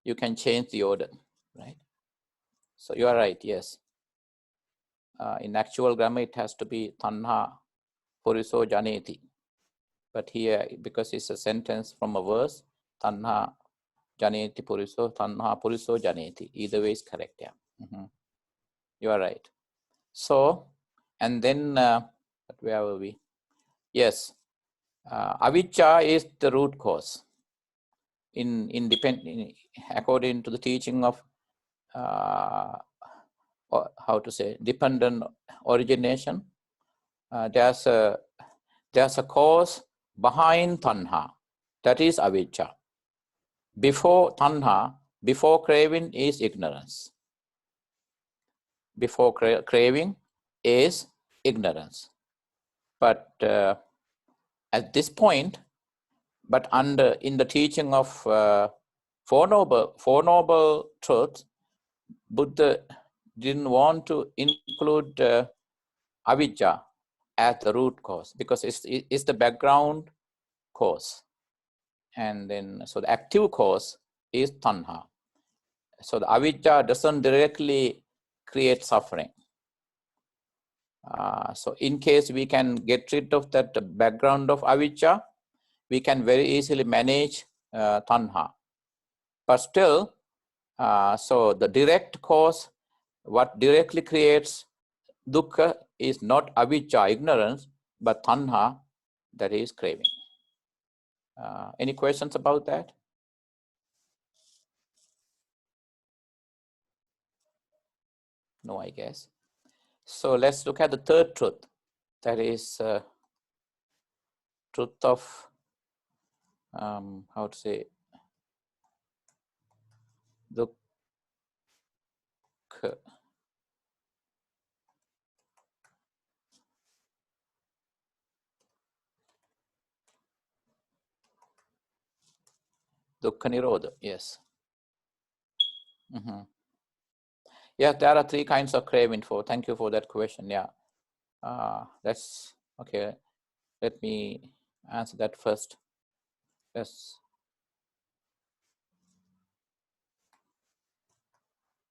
S1: you can change the order, right? So you are right, yes. In actual grammar, it has to be tanha puriso janeti. But here, because it's a sentence from a verse, tanha janeti puriso, tanha puriso janeti. Either way is correct, yeah. You are right. So, and then, where were we? Yes, avijja is the root cause. According to the teaching of, how to say, dependent origination, there's a cause behind tanha, that is avijja. Before tanha, before craving is ignorance. Before craving is ignorance. But at this point, but in the teaching of Four Noble Truths, Buddha didn't want to include avijja as the root cause, because it's the background cause. And then, so the active cause is tanha. So the avijja doesn't directly create suffering. So in case we can get rid of that background of avijja, we can very easily manage tanha. But still, so the direct cause, what directly creates dukkha is not avijja, ignorance, but tanha, that is craving. Any questions about that? No, I guess. So let's look at the third truth. That is truth of, how to say, dukkha. Dukkha nirodha, yes. Yeah, there are three kinds of craving. Thank you for that question. Yeah, that's okay. Let me answer that first. Yes.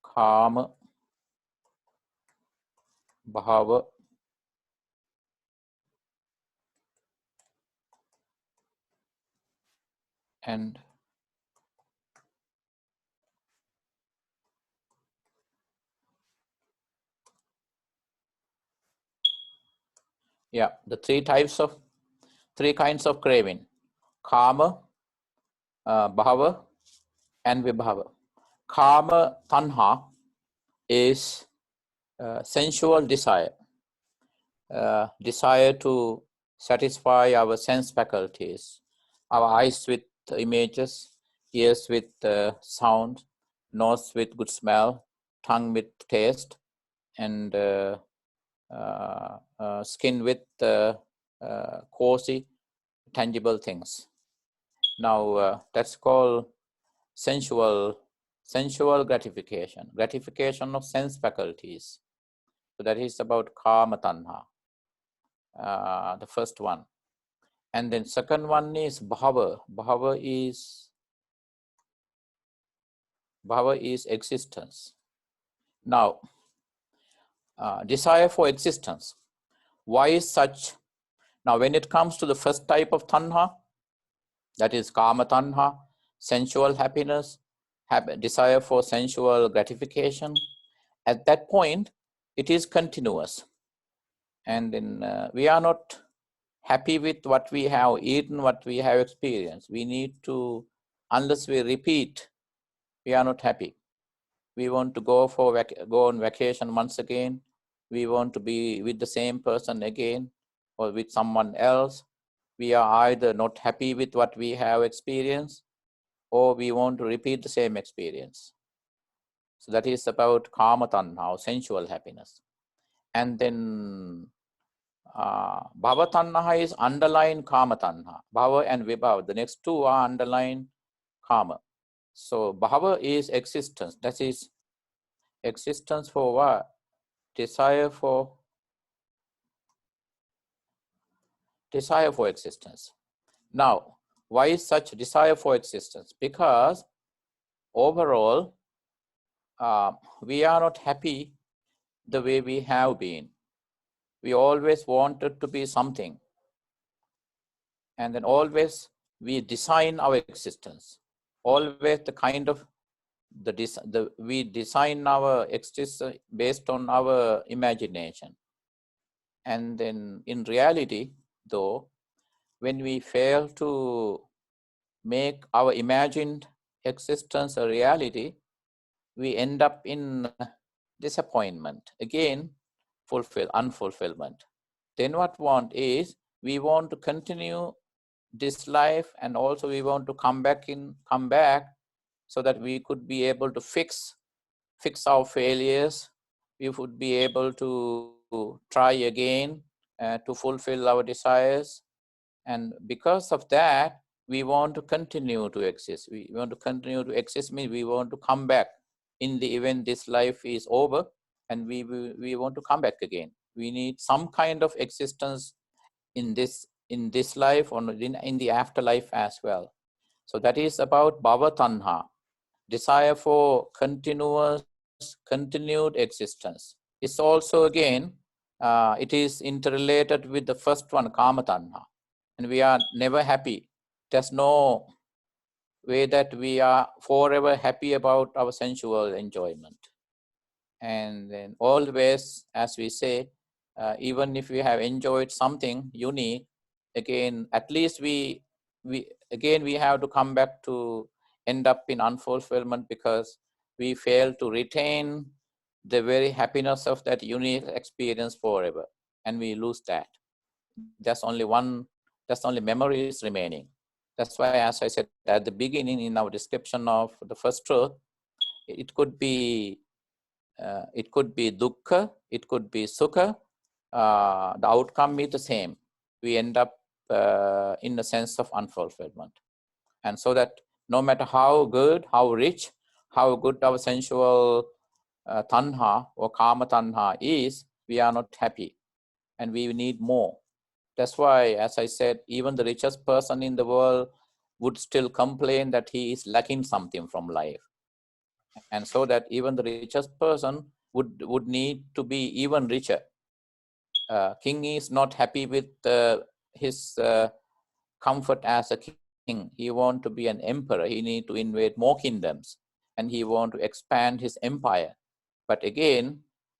S1: Kama, bhava, and yeah, the three kinds of craving: kama, bhava, and vibhava. Kama tanha is sensual desire, desire to satisfy our sense faculties, our eyes with images, ears with sound, nose with good smell, tongue with taste, and skin with cozy, tangible things. Now that's called sensual gratification of sense faculties. So that is about kama tanha, the first one. And then second one is bhava. Bhava is existence. Now, desire for existence. Why is such? Now, when it comes to the first type of tanha, that is kama tanha, sensual happiness, desire for sensual gratification, at that point, it is continuous. And then we are not happy with what we have eaten, what we have experienced. We need to, unless we repeat, we are not happy. We want to go on vacation once again. We want to be with the same person again or with someone else. we are either not happy with what we have experienced, or we want to repeat the same experience. So that is about kama tanha, or sensual happiness. And then bhava tanha is underlying kama tanha. Bhava and vibhava, the next two are underlying kama. So bhava is existence. That is existence for what? Desire for existence. Now, why is such desire for existence? Because overall, we are not happy the way we have been. We always wanted to be something. And then always we design our existence. Always the kind of, we design our existence based on our imagination. And then in reality, though, when we fail to make our imagined existence a reality, we end up in disappointment. Again, unfulfillment. Then what we want is, we want to continue this life, and also we want to come back so that we could be able to fix our failures. We would be able to try again to fulfill our desires. And because of that, we want to continue to exist. We want to continue to exist means we want to come back in the event this life is over, and we want to come back again. We need some kind of existence in this life, or in the afterlife as well. So that is about bhava tanha, desire for continued existence. It's also again, it is interrelated with the first one, kama tanha. And we are never happy. There's no way that we are forever happy about our sensual enjoyment. And then always, as we say, even if we have enjoyed something unique, again, at least we have to come back to end up in unfulfillment, because we fail to retain the very happiness of that unique experience forever, and we lose that. That's only memories remaining. That's why, as I said at the beginning in our description of the first truth, it could be dukkha, it could be sukha. The outcome is the same. We end up in a sense of unfulfillment. And so that no matter how good, how rich, how good our sensual tanha or kama tanha is, we are not happy, and we need more. That's why, as I said, even the richest person in the world would still complain that he is lacking something from life. And so that even the richest person would need to be even richer. King is not happy with his comfort as a king. He wants to be an emperor. He needs to invade more kingdoms, and he wants to expand his empire. But again,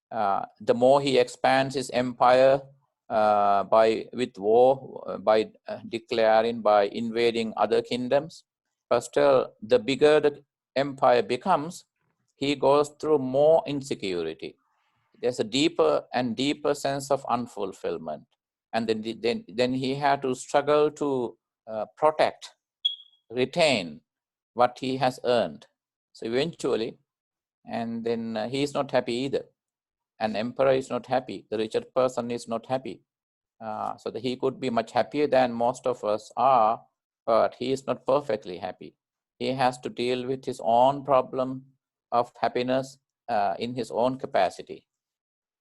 S1: the more he expands his empire with war, by declaring, by invading other kingdoms, but still the bigger the empire becomes, he goes through more insecurity. There's a deeper and deeper sense of unfulfillment. And then he had to struggle to protect, retain what he has earned. So eventually, and then he is not happy either. An emperor is not happy. The richer person is not happy. So that he could be much happier than most of us are, but he is not perfectly happy. He has to deal with his own problem of happiness in his own capacity.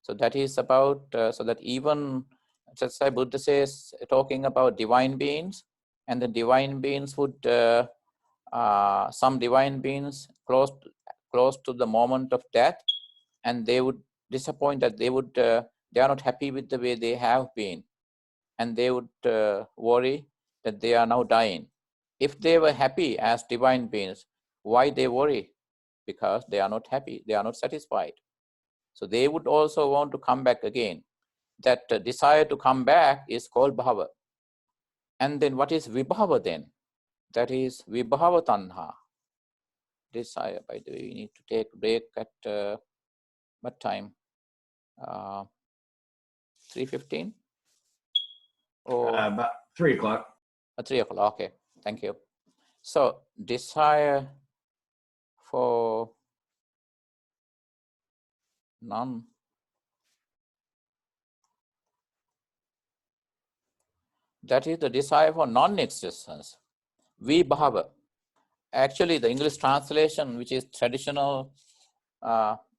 S1: So that is about, so that even, just like Buddha says, talking about divine beings, and the divine beings would, some divine beings close to the moment of death, and they would disappoint that they are not happy with the way they have been, and they would worry that they are now dying. If they were happy as divine beings, why they worry? Because they are not happy, they are not satisfied. So they would also want to come back again. That desire to come back is called bhava. And then what is vibhava then? That is vibhava tanha. Desire, by the way, we need to take a break at what time? 3:15? Or
S2: About 3 o'clock.
S1: 3 o'clock. Okay, thank you. So desire for none. That is the desire for non-existence. Vibhava. Actually, the English translation, which is traditional,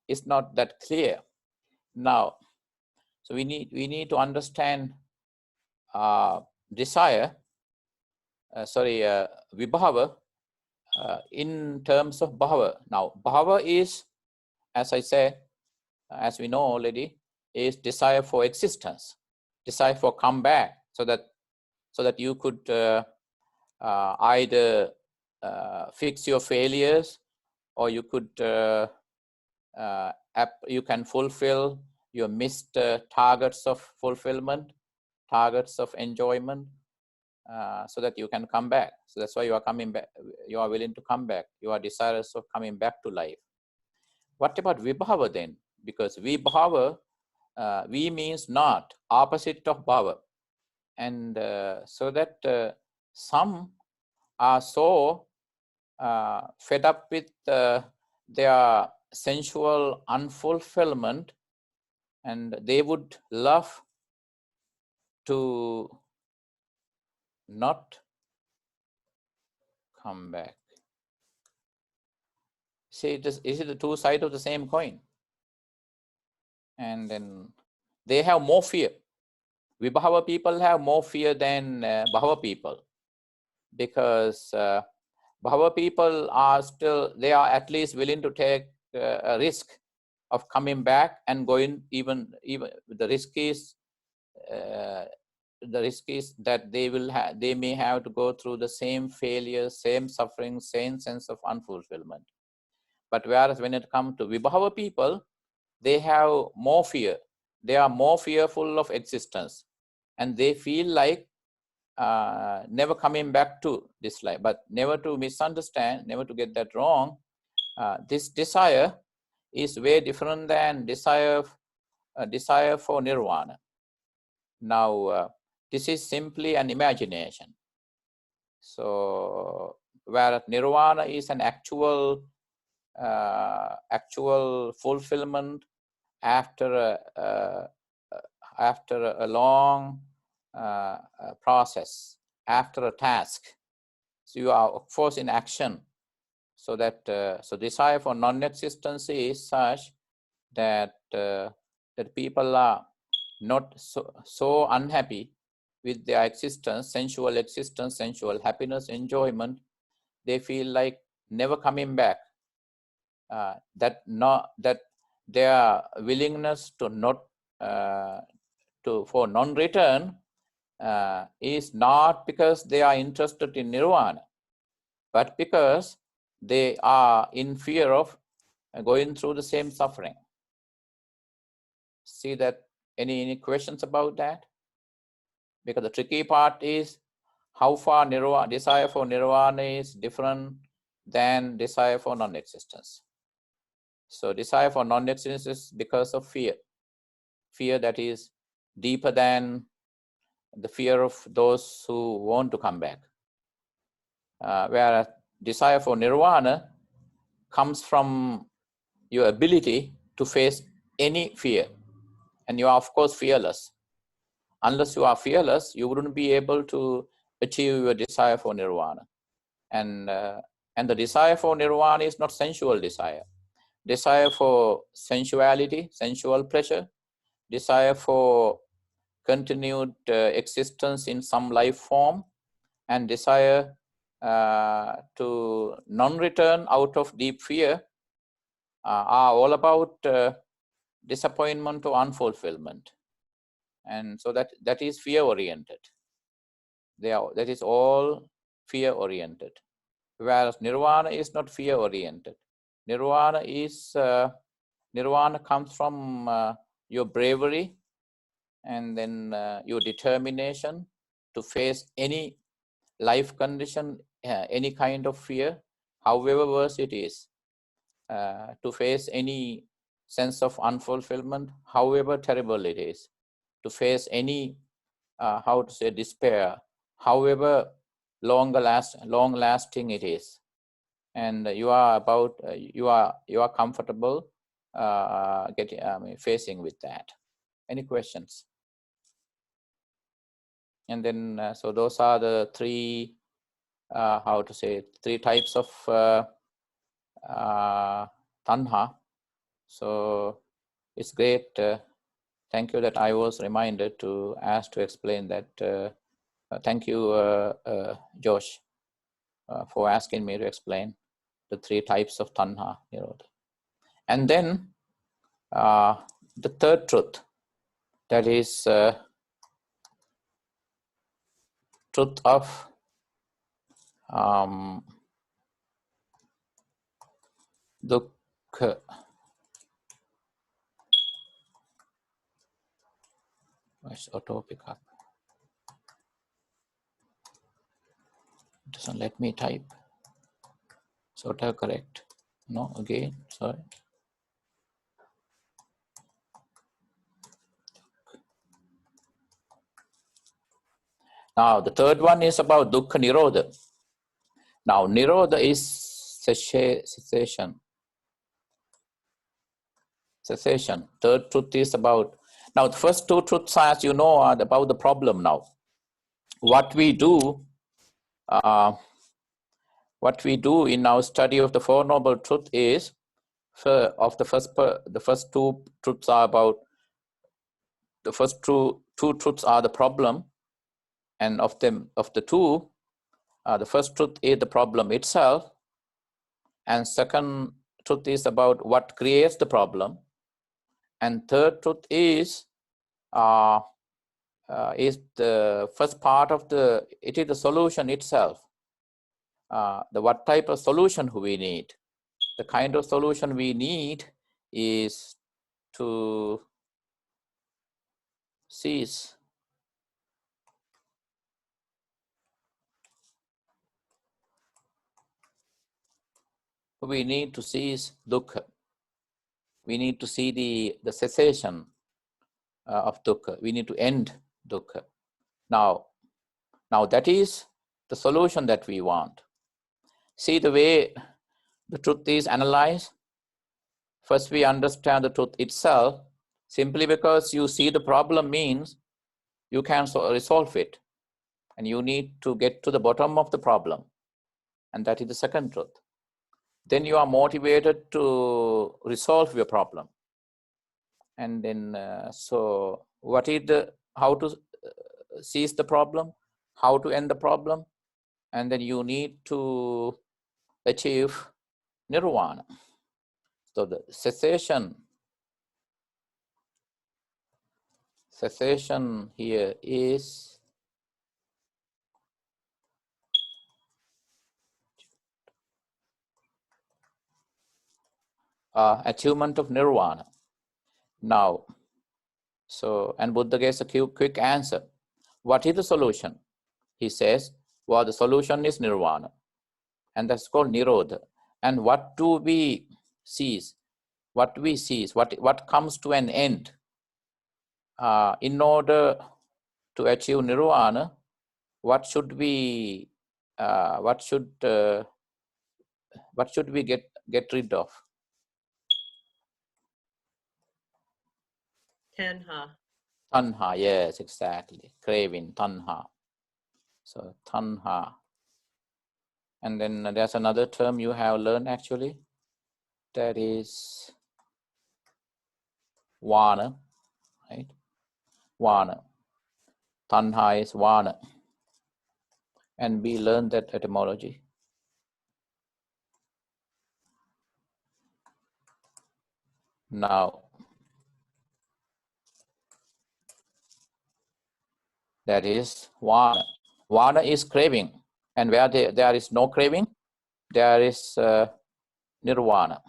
S1: is not that clear. Now, so we need to understand desire. Vibhava in terms of bhava. Now, bhava is, as I said, as we know already, is desire for existence, desire for comeback, so that you could either fix your failures, or you could you can fulfill your missed targets of fulfillment, targets of enjoyment, so that you can come back. So that's why you are coming back. You are willing to come back. You are desirous of coming back to life. What about vibhava then? Because vibhava, vi means not, opposite of bhava. And so that some are so fed up with their sensual unfulfillment, and they would love to not come back. See, is it the two sides of the same coin? And then they have more fear. Vibhava people have more fear than bhava people, because bhava people are still, they are at least willing to take a risk of coming back and going, even the risk is that they may have to go through the same failure, same suffering, same sense of unfulfillment. But whereas when it comes to vibhava people, they have more fear. They are more fearful of existence, and they feel like never coming back to this life. But never to misunderstand, never to get that wrong, this desire is way different than desire for nirvana. Now, this is simply an imagination. So, whereas nirvana is an actual fulfillment after a long process, after a task. So you are of course in action. So that so desire for non-existence is such that that people are not so unhappy with their existence, sensual happiness, enjoyment. They feel like never coming back. That their willingness to not for non-return is not because they are interested in nirvana, but because they are in fear of going through the same suffering. See that? Any questions about that? Because the tricky part is how far desire for nirvana is different than desire for non-existence. So desire for non-existence is because of fear that is deeper than the fear of those who want to come back. Whereas desire for nirvana comes from your ability to face any fear. And you are, of course, fearless. Unless you are fearless, you wouldn't be able to achieve your desire for nirvana. And the desire for nirvana is not sensual desire. Desire for sensuality, sensual pleasure, desire for continued existence in some life form, and desire to non-return out of deep fear are all about disappointment or unfulfillment. And so that is fear-oriented. That is all fear-oriented. Whereas nirvana is not fear-oriented. Nirvana comes from your bravery, and then your determination to face any life condition, any kind of fear, however worse it is, to face any sense of unfulfillment, however terrible it is, to face any, despair, however long lasting it is, and you are comfortable facing with that. Any questions? And then so those are the three three types of tanha. So it's great. Thank you that I was reminded to ask to explain that. Thank you, Josh, for asking me to explain the three types of tanha. And then the third truth, that is truth of dukkha. Let's auto pick up. It doesn't let me type. So auto correct. No, again, sorry. Now the third one is about dukkha nirodha. Now nirodha is cessation. Cessation. Third truth is about. Now the first two truths, as you know, are about the problem. Now, what we do in our study of the Four Noble Truths is, the first two truths are about. The first two truths are the problem, and of the two, the first truth is the problem itself, and second truth is about what creates the problem, and third truth is the first part of it is the solution itself. The what type of solution we need. The kind of solution we need is to cease. We need to cease dukkha. We need to see the cessation of dukkha. We need to end dukkha. Now that is the solution that we want. See the way the truth is analyzed. First, we understand the truth itself. Simply because you see the problem means you can resolve it, and you need to get to the bottom of the problem, and that is the second truth. Then you are motivated to resolve your problem, and then so what is how to seize the problem, how to end the problem, and then you need to achieve nirvana. So the cessation here is achievement of nirvana. Now, so, and Buddha gives a quick answer. What is the solution? He says, well, the solution is nirvana, and that's called nirodha. And what do we seize? What we seize? What comes to an end? In order to achieve nirvana, what should we get rid of? Tanha, yes, exactly. Craving, tanha. So tanha. And then there's another term you have learned actually. That is vana, right? Vana. Tanha is vana. And we learned that etymology. Now, that is vana. Vana is craving. And where there is no craving, there is nirvana.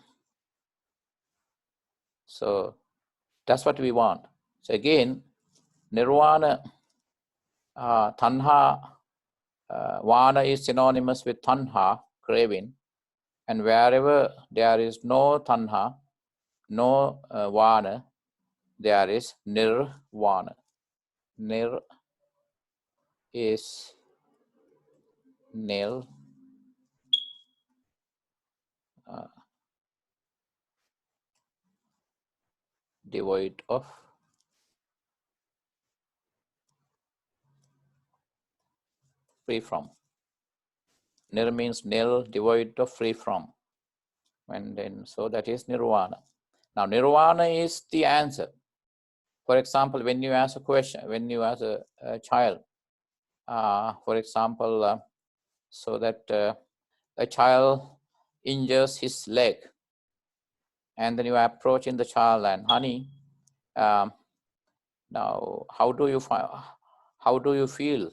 S1: So that's what we want. So again, nirvana, tanha, vana is synonymous with tanha, craving. And wherever there is no tanha, no vana, there is nirvana. Nir is nil, devoid of free from. Nir means nil, devoid of, free from. And then, so that is nirvana. Now, nirvana is the answer. For example, when you ask a question, when you ask a child, for example, so that a child injures his leg, and then you are approaching the child and, honey, now how do you feel?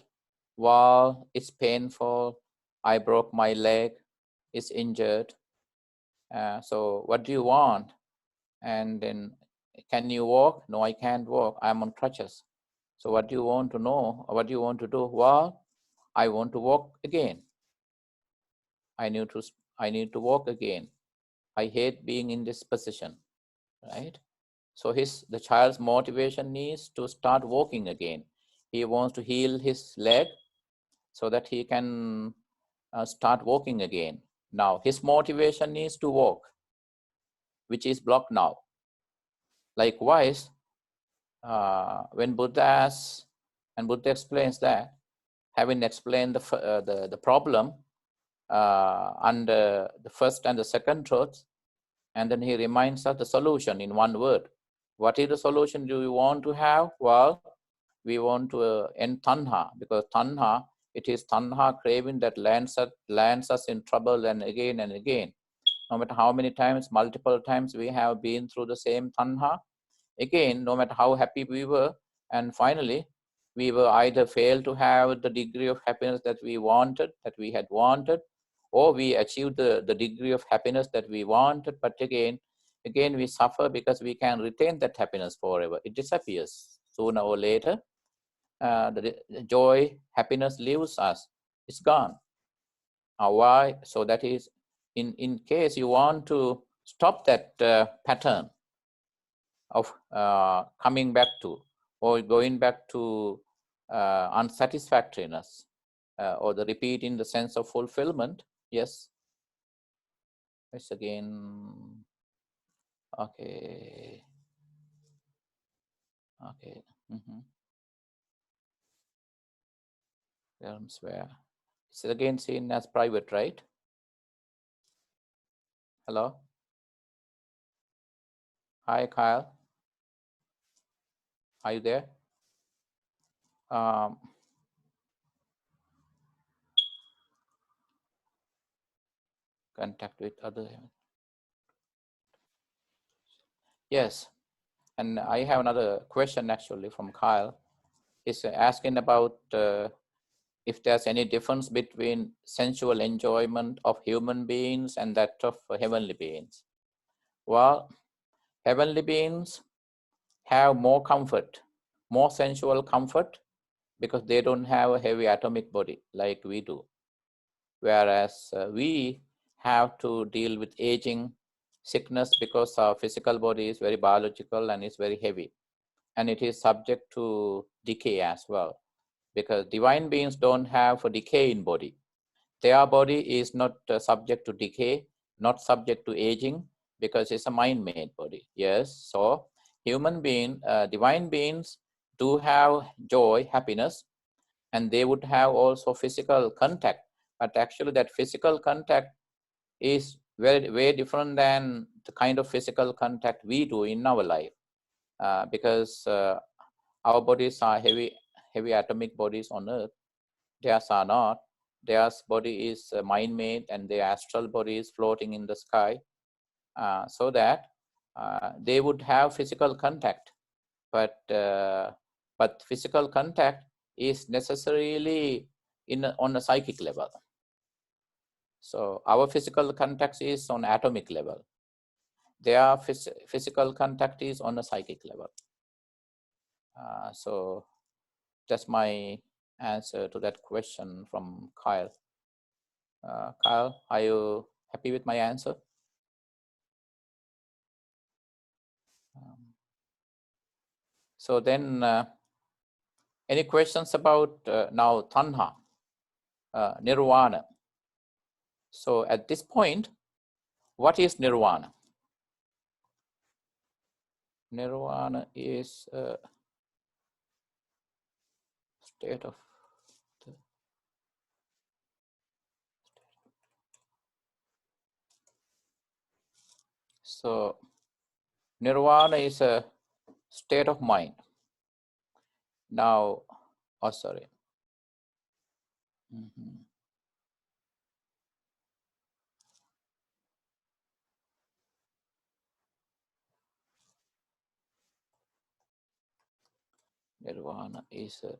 S1: Well, it's painful. I broke my leg. It's injured. So what do you want? And then, can you walk? No, I can't walk. I'm on crutches. So what do you want to know? What do you want to do? Well, I want to walk again. I need to walk again. I hate being in this position, right? So the child's motivation is to start walking again. He wants to heal his leg so that he can start walking again. Now, his motivation is to walk, which is blocked now. Likewise, when Buddha explains that, having explained the problem under the first and the second truth, and then he reminds us the solution in one word. What is the solution do we want to have? Well, we want to end tanha, because tanha, it is tanha craving that lands us in trouble and again. No matter how many times, multiple times we have been through the same tanha, again, no matter how happy we were, and finally, we were either failed to have the degree of happiness that we had wanted, or we achieved the degree of happiness that we wanted, but again we suffer because we can retain that happiness forever. It disappears sooner or later. The joy, happiness leaves us. It's gone. Why? So that is, in case you want to stop that pattern of coming back to or going back to unsatisfactoriness, or the repeat in the sense of fulfillment. Yes. It's again. Okay. Realms where it's again seen as private, right? Hello. Hi, Kyle. Are you there? Contact with other. Yes. And I have another question actually from Kyle. He's asking about if there's any difference between sensual enjoyment of human beings and that of heavenly beings. Well, heavenly beings have more comfort, more sensual comfort, because they don't have a heavy atomic body like we do. Whereas we have to deal with aging, sickness, because our physical body is very biological and it's very heavy. And it is subject to decay as well, because divine beings don't have a decay in body. Their body is not subject to decay, not subject to aging, because it's a mind-made body. Yes, so divine beings do have joy, happiness, and they would have also physical contact. But actually that physical contact is very different than the kind of physical contact we do in our life, because our bodies are heavy atomic bodies on earth. Theirs are not. Theirs body is mind-made, and their astral body is floating in the sky, so that they would have physical contact. But physical contact is necessarily on a psychic level. So our physical contact is on atomic level. Their physical contact is on a psychic level. So that's my answer to that question from Kyle. Kyle, are you happy with my answer? So then, any questions about now tanha? nirvana. So at this point, what is nirvana? Nirvana is a state of the, so nirvana is a state of mind. Now, oh sorry. Nirvana is a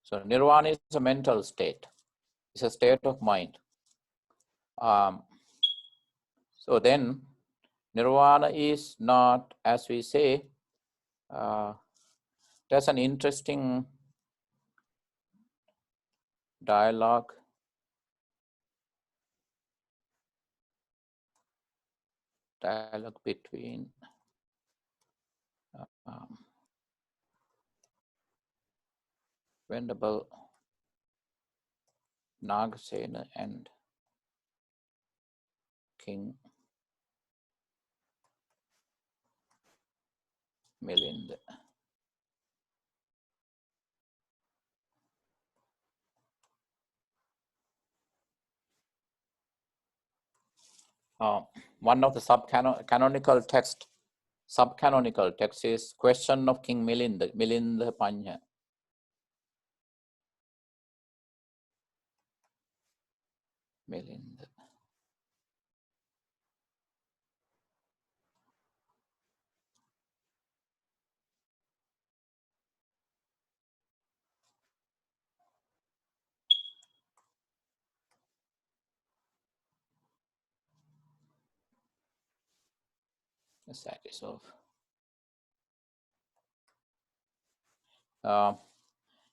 S1: so nirvana is a mental state. It's a state of mind. So then nirvana is not, as we say, there's an interesting dialogue between Venerable Nagasena and King Milinda. One of the subcanonical text is Question of King Milinda, Milinda Panya. Milinda. That is of.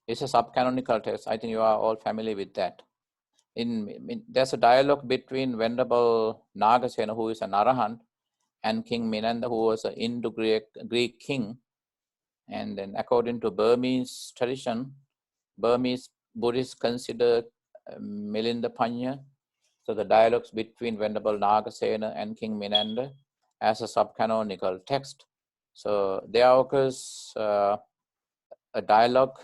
S1: It's a subcanonical text. I think you are all familiar with that. There's a dialogue between Venerable Nagasena, who is an Arahant, and King Minanda, who was an Indo-Greek king. And then according to Burmese tradition, Burmese Buddhists consider Milinda Panya, so the dialogues between Venerable Nagasena and King Minanda, as a subcanonical text. So there occurs a dialogue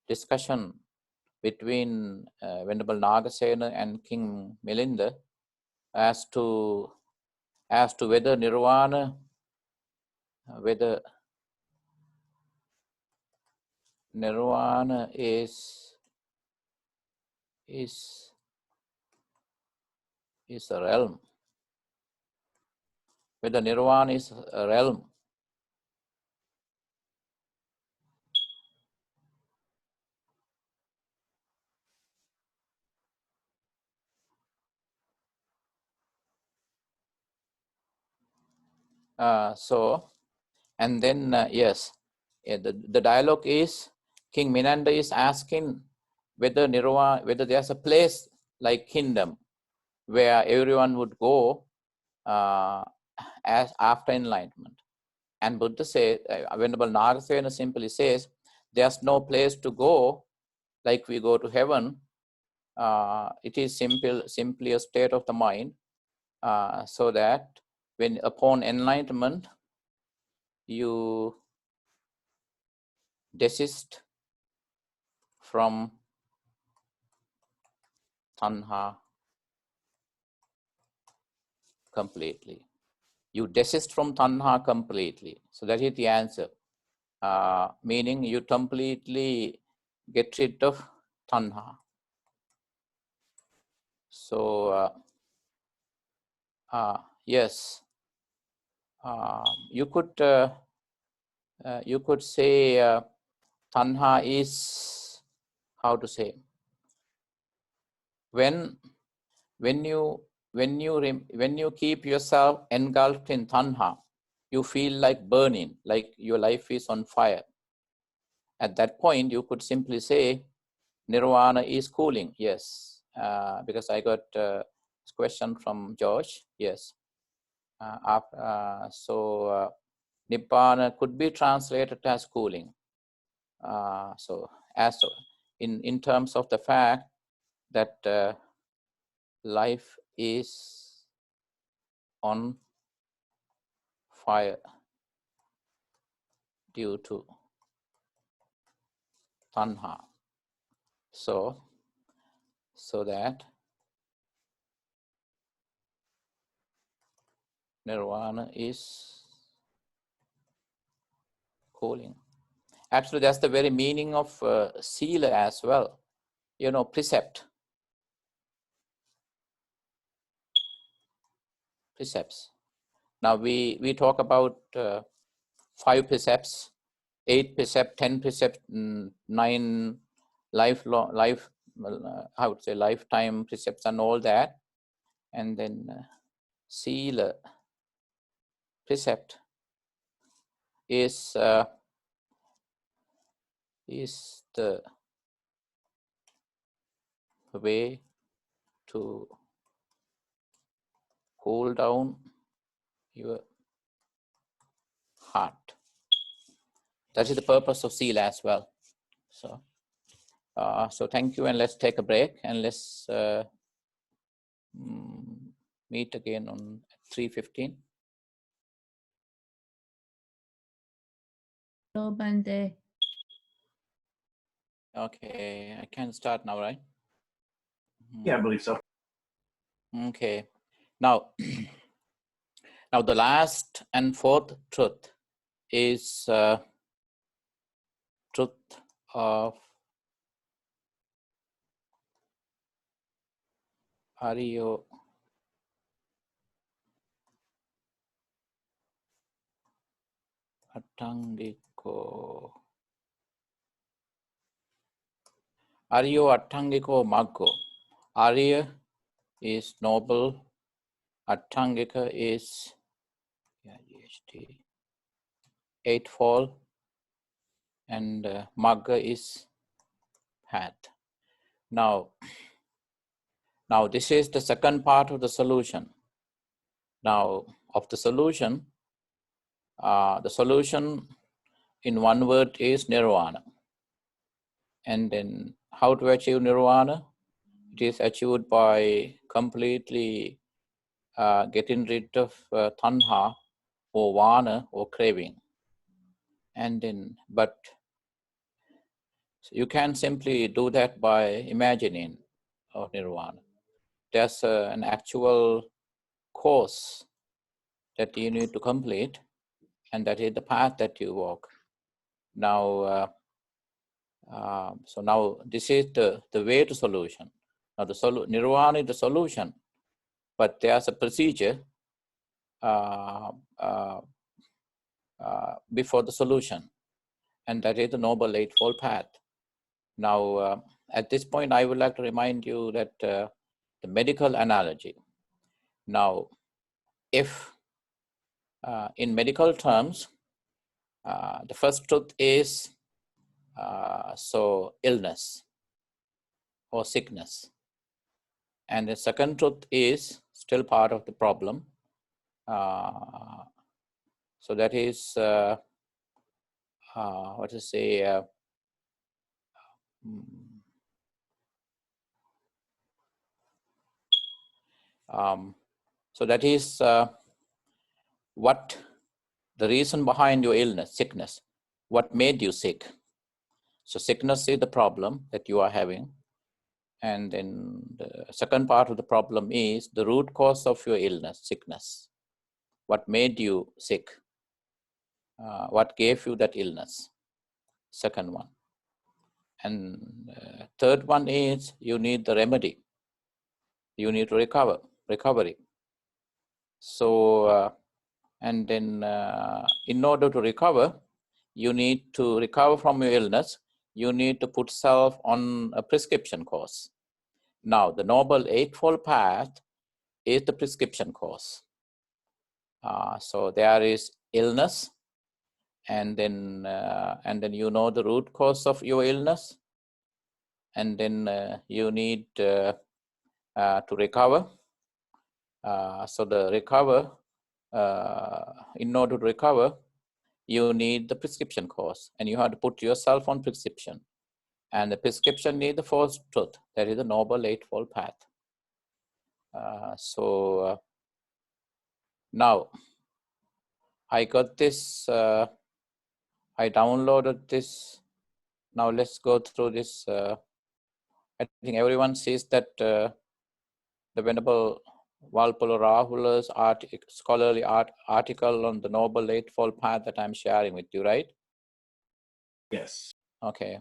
S1: discussion between Venerable Nagasena and King Milinda as to whether nirvana, is a realm. Whether nirvana is a realm. And then yes, the dialogue is King Minanda is asking whether nirvana, whether there's a place like kingdom where everyone would go as after enlightenment. And Buddha said, Venerable Nagasena simply says, there's no place to go like we go to heaven. It is simply a state of the mind, so that when upon enlightenment, you desist from tanha completely. You desist from tanha completely. So that is the answer. Meaning you completely get rid of tanha. So yes, you could say tanha is, how to say, when you keep yourself engulfed in tanha, you feel like burning, like your life is on fire. At that point, you could simply say nirvana is cooling. Yes, because I got a question from George. Yes, Nibbana could be translated as cooling. So as in terms of the fact that life is on fire due to tanha. So that nirvana is cooling. Actually, that's the very meaning of sila as well. You know, precepts. Now we talk about 5 precepts, 8 precepts, 10 precepts, 9 lifetime precepts and all that. And then sila precept is the way to cool down your heart. That is the purpose of sila as well. So thank you, and let's take a break, and let's meet again on 3:15.
S4: Bande.
S1: Okay, I can start now, right?
S2: Yeah, I believe so.
S1: Okay. Now, now the last and fourth truth is truth of Ariyo Attangiko. Ariyo Attangiko Maggo. Arya is noble. Attangika is eightfold, and Magga is path. Now this is the second part of the solution. Now of the solution in one word is nirvana. And then how to achieve nirvana? It is achieved by completely getting rid of tanha or vana or craving. And then, but you can simply do that by imagining of nirvana. There's an actual course that you need to complete, and that is the path that you walk. Now, so now this is the way to solution. Now the nirvana is the solution, but there's a procedure before the solution, and that is the Noble Eightfold Path. Now, at this point, I would like to remind you that the medical analogy. Now, if in medical terms, the first truth is illness or sickness, and the second truth is still part of the problem. So that is what to say. So that is what the reason behind your illness, sickness, what made you sick. So sickness is the problem that you are having. And then the second part of the problem is the root cause of your illness, sickness. What made you sick? What gave you that illness? Second one. And third one is you need the remedy. You need to recovery. So, and then in order to recover, you need to recover from your illness. You need to put self on a prescription course. Now, the Noble Eightfold Path is the prescription course. So there is illness, and then you know the root cause of your illness, and then you need to recover. So the recover in order to recover, you need the prescription course, and you have to put yourself on prescription. And the prescription need the fourth truth, that is the Noble Eightfold Path. Now, I got this, I downloaded this. Now let's go through this. I think everyone sees that the Venerable Valpola Rahula's scholarly article on the Noble Eightfold Path that I'm sharing with you, right?
S2: Yes.
S1: Okay.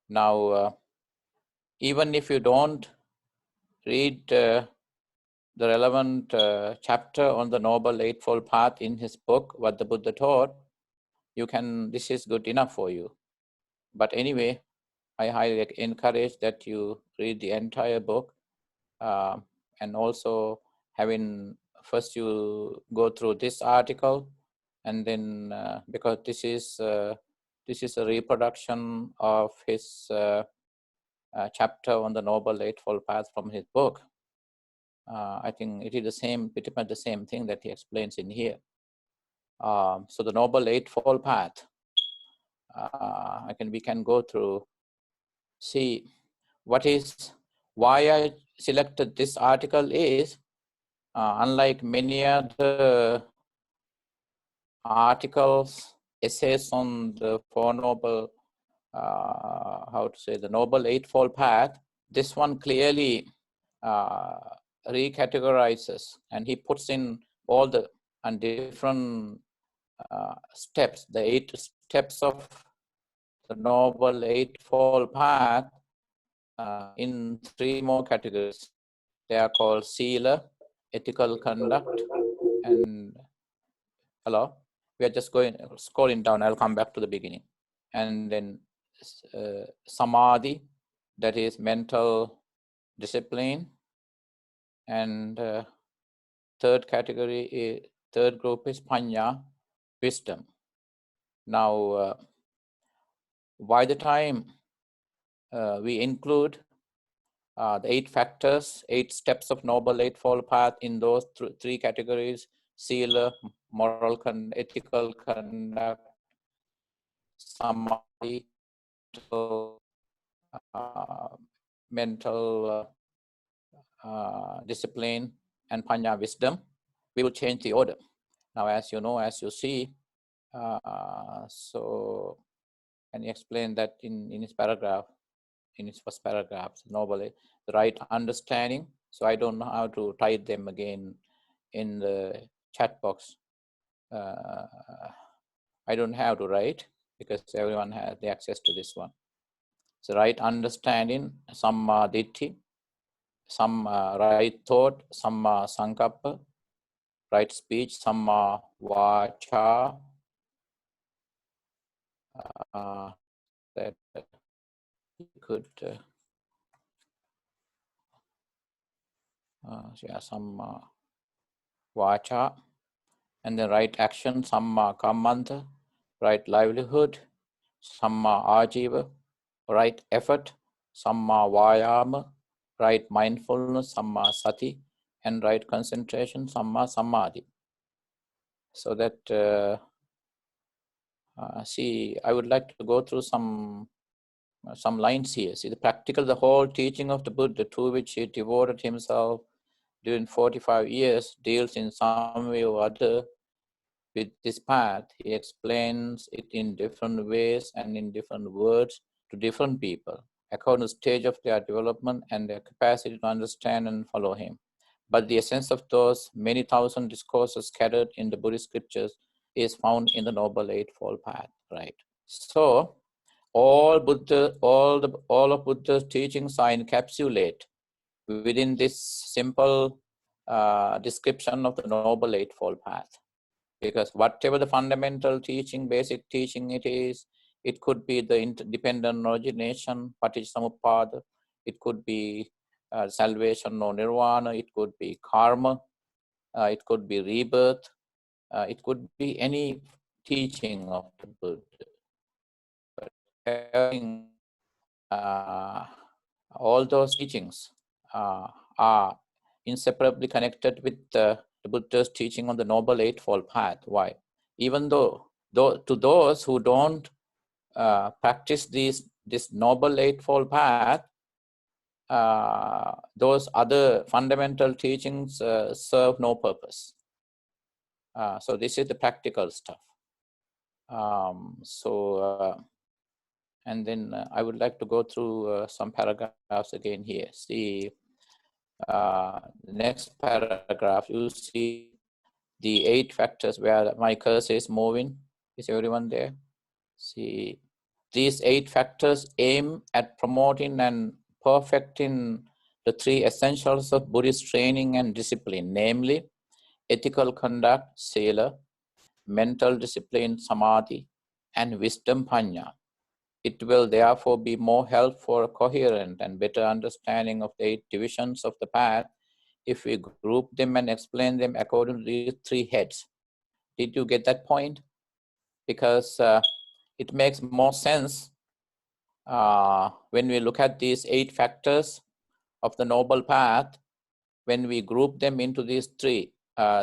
S1: Now, even if you don't read the relevant chapter on the Noble Eightfold Path in his book, What the Buddha Taught, this is good enough for you. But anyway, I highly encourage that you read the entire book, and also first you go through this article, and then because this is a reproduction of his chapter on the Noble Eightfold Path from his book. I think it is pretty much the same thing that he explains in here. So the Noble Eightfold Path, we can go through, see why I selected this article is, unlike many other articles, essays on the Four Noble, the Noble Eightfold Path, this one clearly recategorizes, and he puts in all the different steps, the 8 steps of the Noble Eightfold Path, in 3 more categories. They are called Sila, ethical conduct, and hello, we are just scrolling down. I'll come back to the beginning. And then Samadhi, that is mental discipline. And third group is Panya, wisdom. Now, by the time we include the 8 factors, 8 steps of Noble Eightfold Path in those 3 categories: Sila, moral ethical conduct, Samadhi, mental discipline, and Panya, wisdom, we will change the order. Now, as you see, so can you explain that in his paragraph, in his first paragraph, Noble, the right understanding. So I don't know how to type them again in the chat box. I don't have to write because everyone has the access to this one. So right understanding, Samma Ditti, right thought, Samma Sankappa, right speech, Samma Vacha, that you could Samma Vacha, and then right action, Samma Kammanta, right livelihood, Samma Ajiva, right effort, Samma Vayama, right mindfulness, Samma Sati, and right concentration, Samma Samadhi. So that, see, I would like to go through some lines here. See, the whole teaching of the Buddha, to which he devoted himself during 45 years, deals in some way or other with this path. He explains it in different ways and in different words to different people, according to the stage of their development and their capacity to understand and follow him. But the essence of those many thousand discourses scattered in the Buddhist scriptures is found in the Noble Eightfold Path, right? So all of Buddha's teachings are encapsulated within this simple description of the Noble Eightfold Path. Because whatever the fundamental teaching, basic teaching it is, it could be the interdependent origination, paticcasamuppada, it could be salvation or nirvana, it could be karma, it could be rebirth, it could be any teaching of the Buddha. But all those teachings are inseparably connected with the Buddha's teaching on the Noble Eightfold Path. Why? Even though to those who don't practice this Noble Eightfold Path, those other fundamental teachings serve no purpose. So this is the practical stuff. And then I would like to go through some paragraphs again here. See, next paragraph, you see the 8 factors where my cursor is moving. Is everyone there? See, these 8 factors aim at promoting and perfecting the 3 essentials of Buddhist training and discipline, namely ethical conduct, sila, mental discipline, samadhi, and wisdom, panya. It will therefore be more helpful for a coherent and better understanding of the 8 divisions of the path if we group them and explain them according to these 3 heads. Did you get that point? Because it makes more sense when we look at these 8 factors of the Noble Path, when we group them into these 3,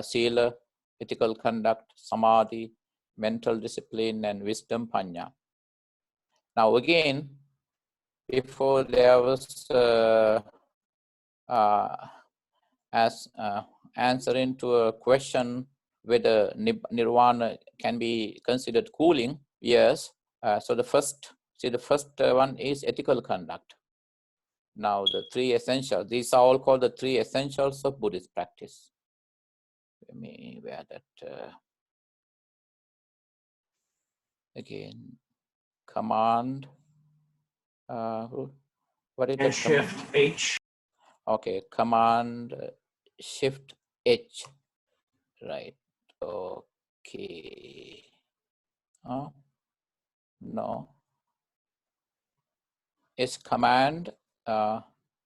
S1: sila, ethical conduct, samadhi, mental discipline, and wisdom, panya. Now again, before there was answering to a question whether nirvana can be considered cooling, yes. So the first one is ethical conduct. Now the 3 essentials, these are all called the 3 essentials of Buddhist practice. Let me wear that again. Command. What is
S2: And
S1: that?
S2: shift
S1: Command?
S2: H.
S1: Okay, command shift H. Right. Okay. No. It's command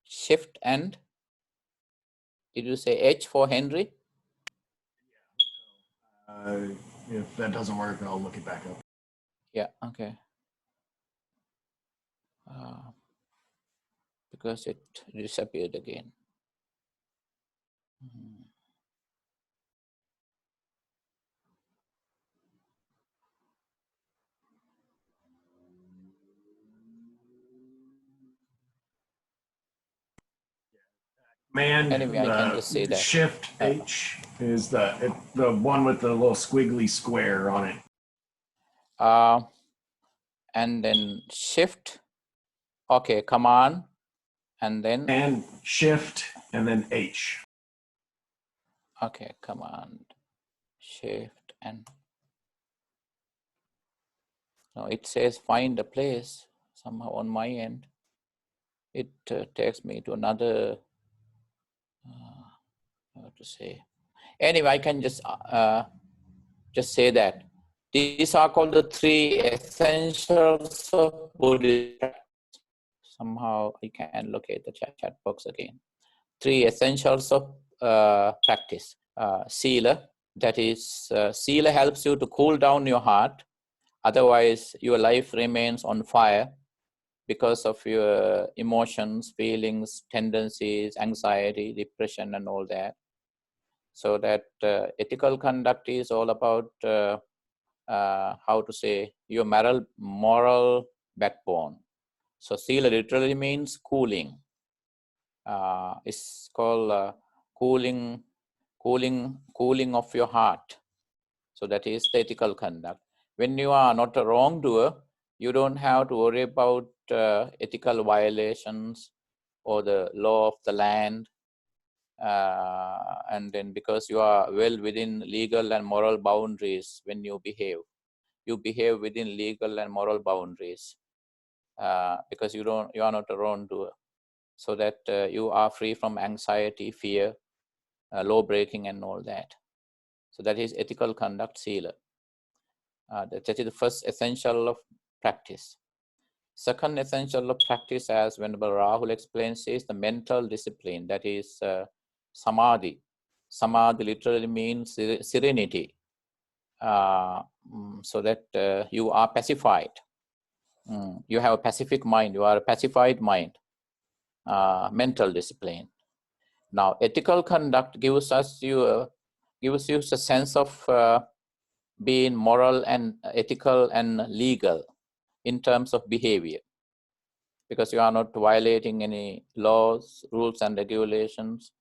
S1: shift and did you say H for Henry?
S2: If that doesn't work, I'll look it back up.
S1: Yeah, okay. Because it disappeared again.
S2: Command,
S1: Anyway, I can just say that.
S2: shift H is the one with the little squiggly square on it.
S1: And then shift. Okay, command, and then.
S2: And shift, and then H.
S1: Okay, command, shift, and. No, it says find a place somehow on my end. It takes me to another. How to say? Anyway, I can just say that these are called the 3 essentials of Buddhism. Somehow I can locate the chat box again. 3 essentials of practice. Sila, that is, sila helps you to cool down your heart. Otherwise, your life remains on fire because of your emotions, feelings, tendencies, anxiety, depression, and all that. So that ethical conduct is all about how to say your moral backbone. So sila literally means cooling. It's called cooling of your heart. So that is the ethical conduct. When you are not a wrongdoer, you don't have to worry about ethical violations or the law of the land. And then because you are well within legal and moral boundaries when you behave within legal and moral boundaries because you are not a wrongdoer, so that you are free from anxiety, fear, law breaking, and all that. So that is ethical conduct, sila. That is the first essential of practice. Second essential of practice, as Venerable Rahul explains, is the mental discipline. That is samadhi. Samadhi literally means serenity. So that you are pacified. You have a pacific mind. You are a pacified mind. Mental discipline. Now, ethical conduct gives you a sense of being moral and ethical and legal in terms of behavior, because you are not violating any laws, rules, and regulations,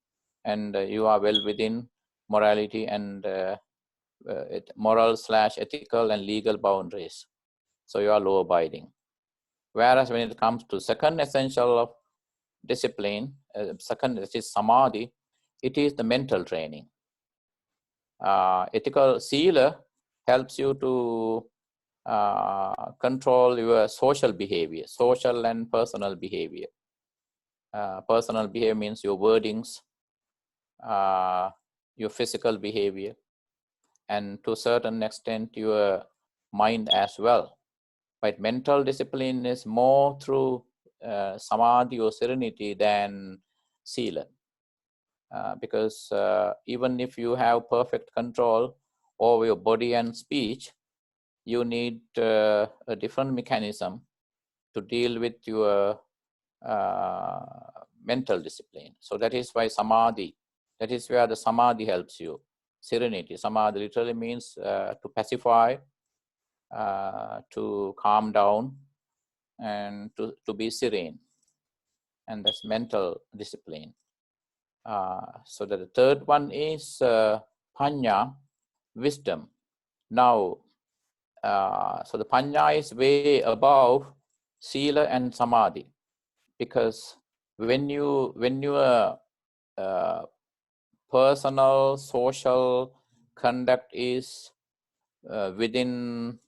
S1: and you are well within morality and moral/ethical and legal boundaries. So you are law-abiding. Whereas when it comes to second essential of discipline, second, which is Samadhi, it is the mental training. Ethical sila helps you to control your social behavior, social and personal behavior. Personal behavior means your wordings, your physical behavior, and to a certain extent your mind as well. But mental discipline is more through samadhi or serenity than sila. Because even if you have perfect control over your body and speech, you need a different mechanism to deal with your mental discipline. So that is why samadhi, that is where the samadhi helps you. Serenity, samadhi literally means to pacify, to calm down, and to be serene. And that's mental discipline. So that the third one is panya, wisdom. Now, so the panya is way above sila and samadhi, because when your personal social conduct is within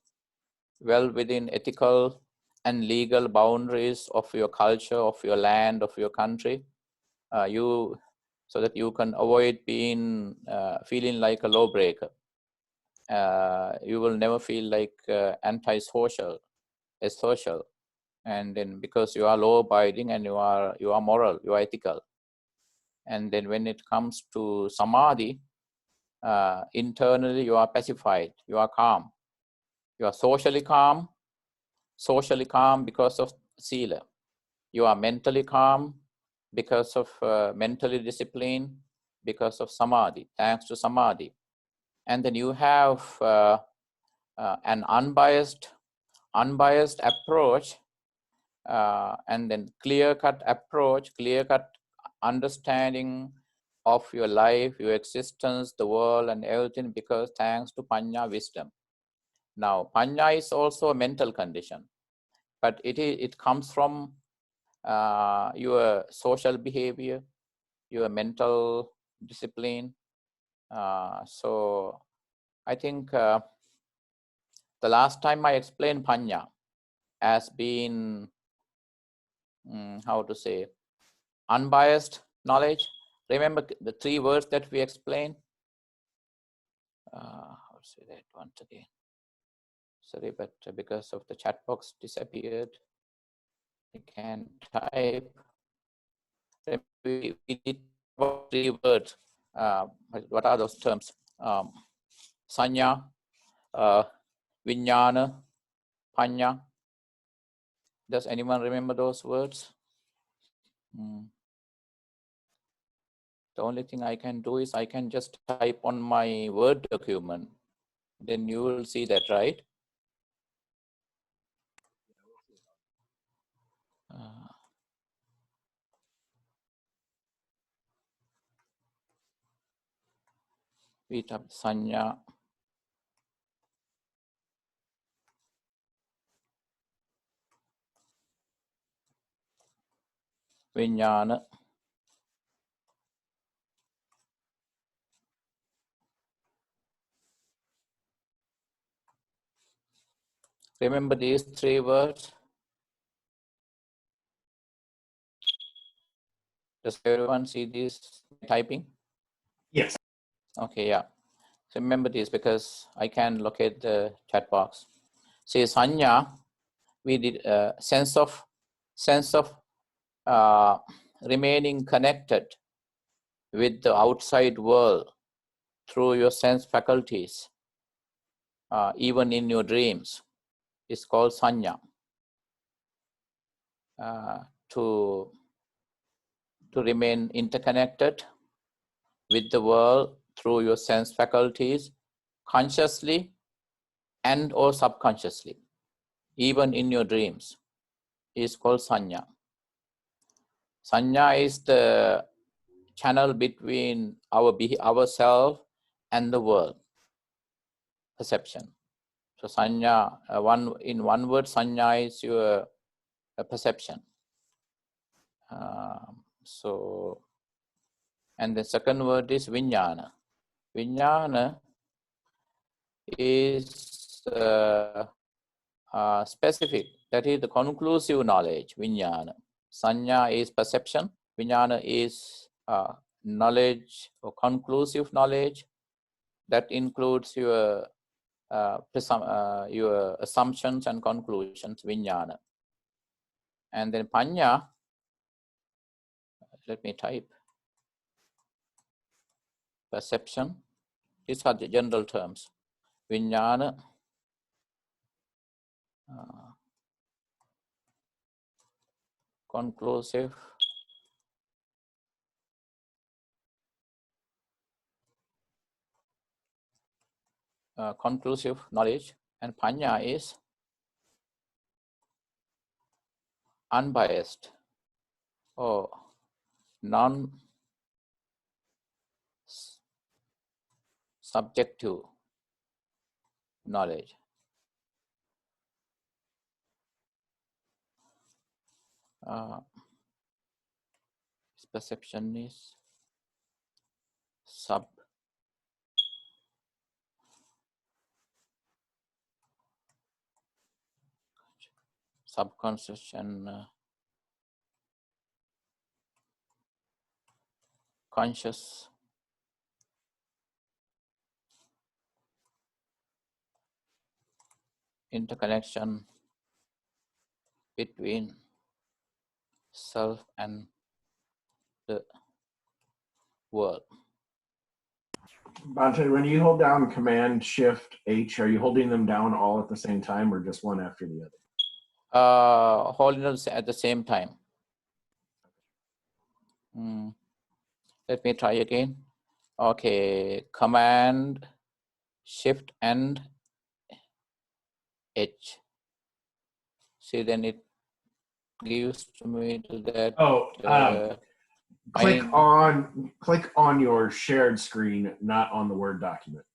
S1: ethical and legal boundaries of your culture, of your land, of your country, so that you can avoid being feeling like a lawbreaker. You will never feel like anti-social, social, and then because you are law-abiding and you are moral, you are ethical. And then when it comes to samadhi, internally you are pacified, you are calm, you are socially calm because of sila. You are mentally calm because of mentally disciplined, because of samadhi, thanks to samadhi. And then you have an unbiased approach, and then clear-cut approach, clear-cut understanding of your life, your existence, the world, and everything, because thanks to panya, wisdom. Now, panya is also a mental condition, but it comes from your social behavior, your mental discipline. So I think the last time I explained panya as being, how to say, unbiased knowledge. Remember the three words that we explained? How to say that once again? Sorry, but because of the chat box disappeared, I can type. We did three words. What are those terms? Sanya, vijnana, panya. Does anyone remember those words? The only thing I can do is I can just type on my Word document. Then you will see that, right? Vita sanya, vijnana, remember these three words? Does everyone see this typing?
S2: Yes.
S1: Okay, yeah. So remember this because I can locate the chat box. See, sanya, we did sense of remaining connected with the outside world through your sense faculties, even in your dreams, is called sanya. To remain interconnected with the world through your sense faculties, consciously and or subconsciously, even in your dreams, is called sanya. Sanya is the channel between ourself and the world, perception. So sanya, in one word, sanya is your perception. And the second word is vijnana. Vijnana is specific, that is the conclusive knowledge, vijnana. Sanya is perception, vijnana is knowledge or conclusive knowledge that includes your assumptions and conclusions, vijnana. And then panya, let me type, perception, these are the general terms. Vijnana, conclusive, conclusive knowledge, and panya is unbiased or non-subjective knowledge. Perception is subconscious and conscious interconnection between self and the world.
S2: Bante, when you hold down Command Shift H, are you holding them down all at the same time or just one after the other?
S1: Holding them at the same time. Let me try again. Okay, Command Shift and H. See, then it gives to me to that.
S2: Click on your shared screen, not on the Word document.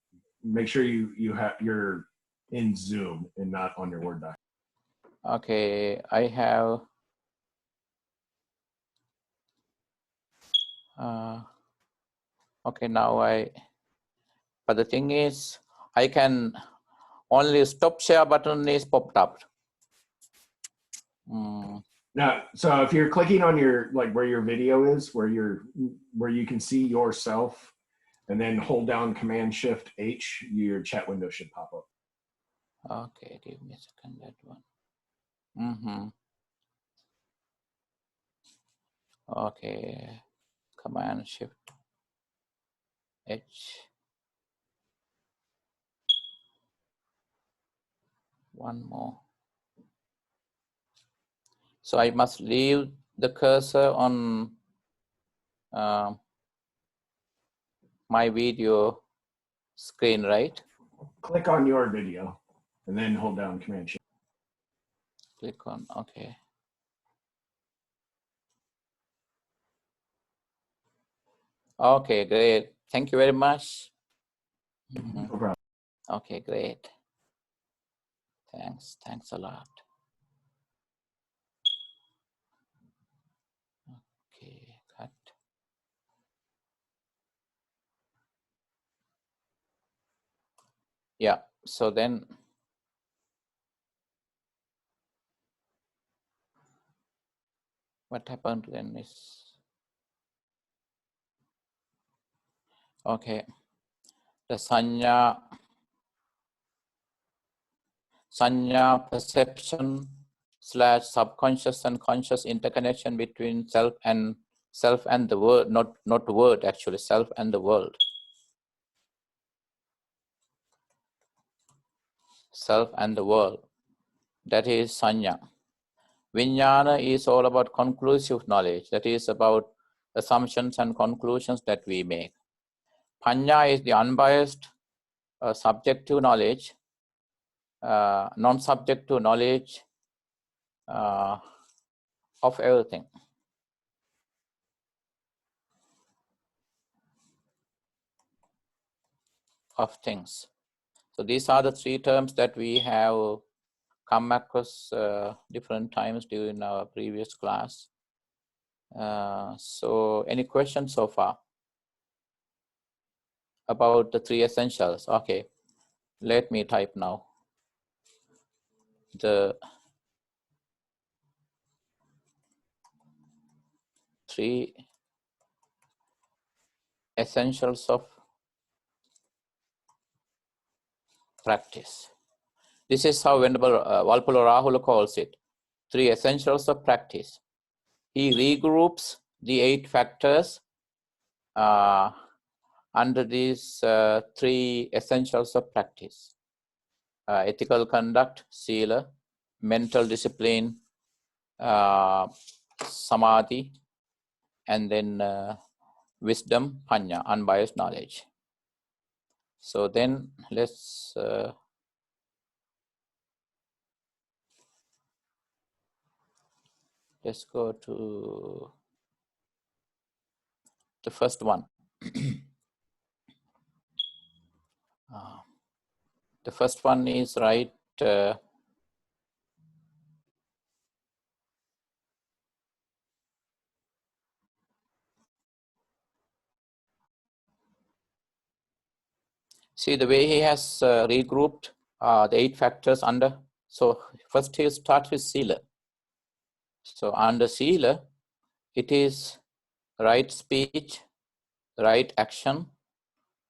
S2: Make sure you're in Zoom and not on your Word document.
S1: Okay, I have okay, now but the thing is, I can only stop share button is popped up.
S2: Now, so if you're clicking on your, like where your video is, where you can see yourself, and then hold down Command Shift H, your chat window should pop up.
S1: Okay, give me a second, that one. Okay, Command Shift H. One more. So I must leave the cursor on my video screen, right?
S2: Click on your video and then hold down Command Shift.
S1: Click on, okay. Okay, great. Thank you very much.
S2: No problem.
S1: Okay, great. Thanks a lot. Okay, cut. Yeah, so then what happened then is, okay, the sanya perception / subconscious and conscious interconnection between self and the world, not word actually, self and the world. Self and the world, that is sanya. Vijnana is all about conclusive knowledge, that is about assumptions and conclusions that we make. Panya is the unbiased subjective knowledge, non-subjective knowledge of everything. Of things. So these are the three terms that we have come across different times during our previous class. So any questions so far about the three essentials? Okay, let me type now. The three essentials of practice. This is how Venerable Valpula Rahula calls it. Three essentials of practice. He regroups the 8 factors under these three essentials of practice. Ethical conduct, sila, mental discipline, samadhi, and then wisdom, panya, unbiased knowledge. So then let's go to the first one. The first one is right. See the way he has regrouped the 8 factors under. So first he starts with sila. So under sila, it is right speech, right action,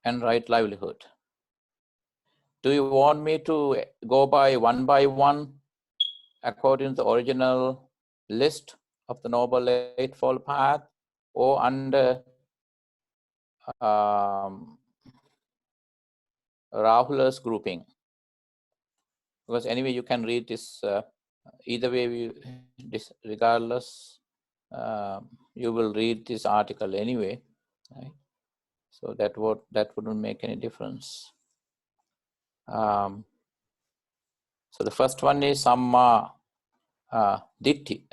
S1: and right livelihood. Do you want me to go by one according to the original list of the Noble Eightfold Path, or under Rahula's grouping? Because anyway, you can read this either way. Regardless, you will read this article anyway, right? So that wouldn't make any difference. So the first one is samma ditti.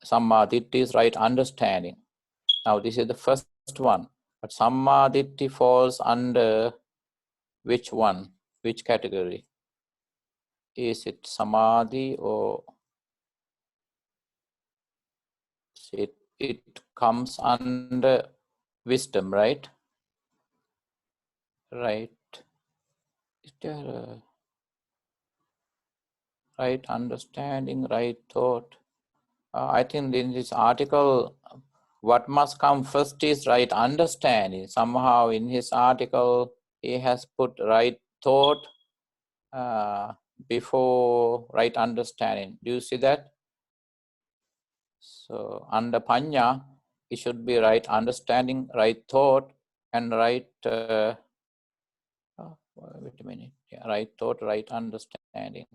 S1: Samma ditti is right understanding. Now this is the first one, but samma ditti falls under which one? Which category? Is it samadhi, or it comes under wisdom, right? Right. Is there a right understanding, right thought? I think in this article, what must come first is right understanding. Somehow in his article, he has put right thought before right understanding. Do you see that? So under panya, it should be right understanding, right thought, and right, wait a minute, yeah, right thought, right understanding.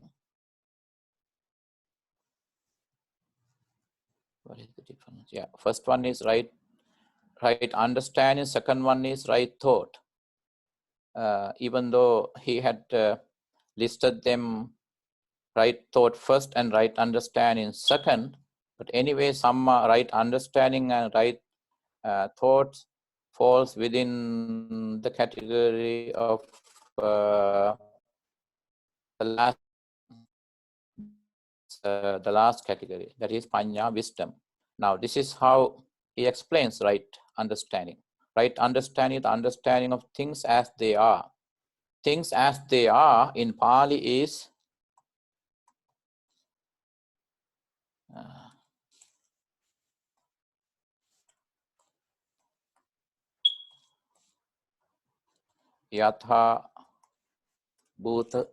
S1: What is the difference? Yeah, first one is right understanding, second one is right thought. Even though he had listed them right thought first and right understanding second, but anyway, some right understanding and right thoughts falls within the category of the last category, that is panya, wisdom. Now this is how he explains right understanding. Right understanding, the understanding of things as they are. Things as they are in Pali is yatha bhuta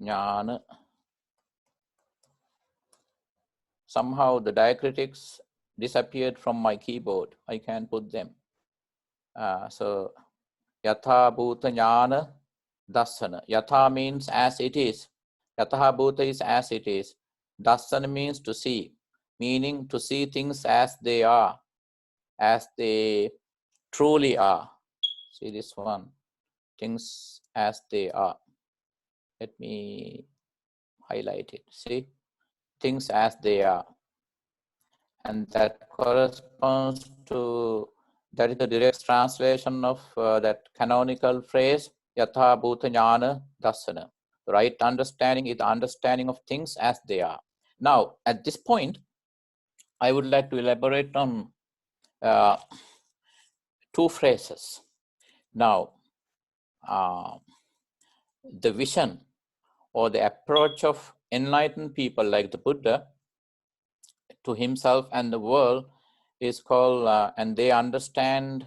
S1: jnana. Somehow the diacritics disappeared from my keyboard. I can put them. So yatha bhuta jnana dassana. Yatha means as it is. Yatha bhuta is as it is. Dassana means to see. meaning to see things as they are, as they truly are. See this one, things as they are. Let me highlight it. See, things as they are. And that corresponds to, that is the direct translation of that canonical phrase, Yatha Bhuta Jnana Dassana. The right understanding is the understanding of things as they are. Now, at this point, I would like to elaborate on two phrases. Now, the vision or the approach of enlightened people like the Buddha to himself and the world is called, and they understand,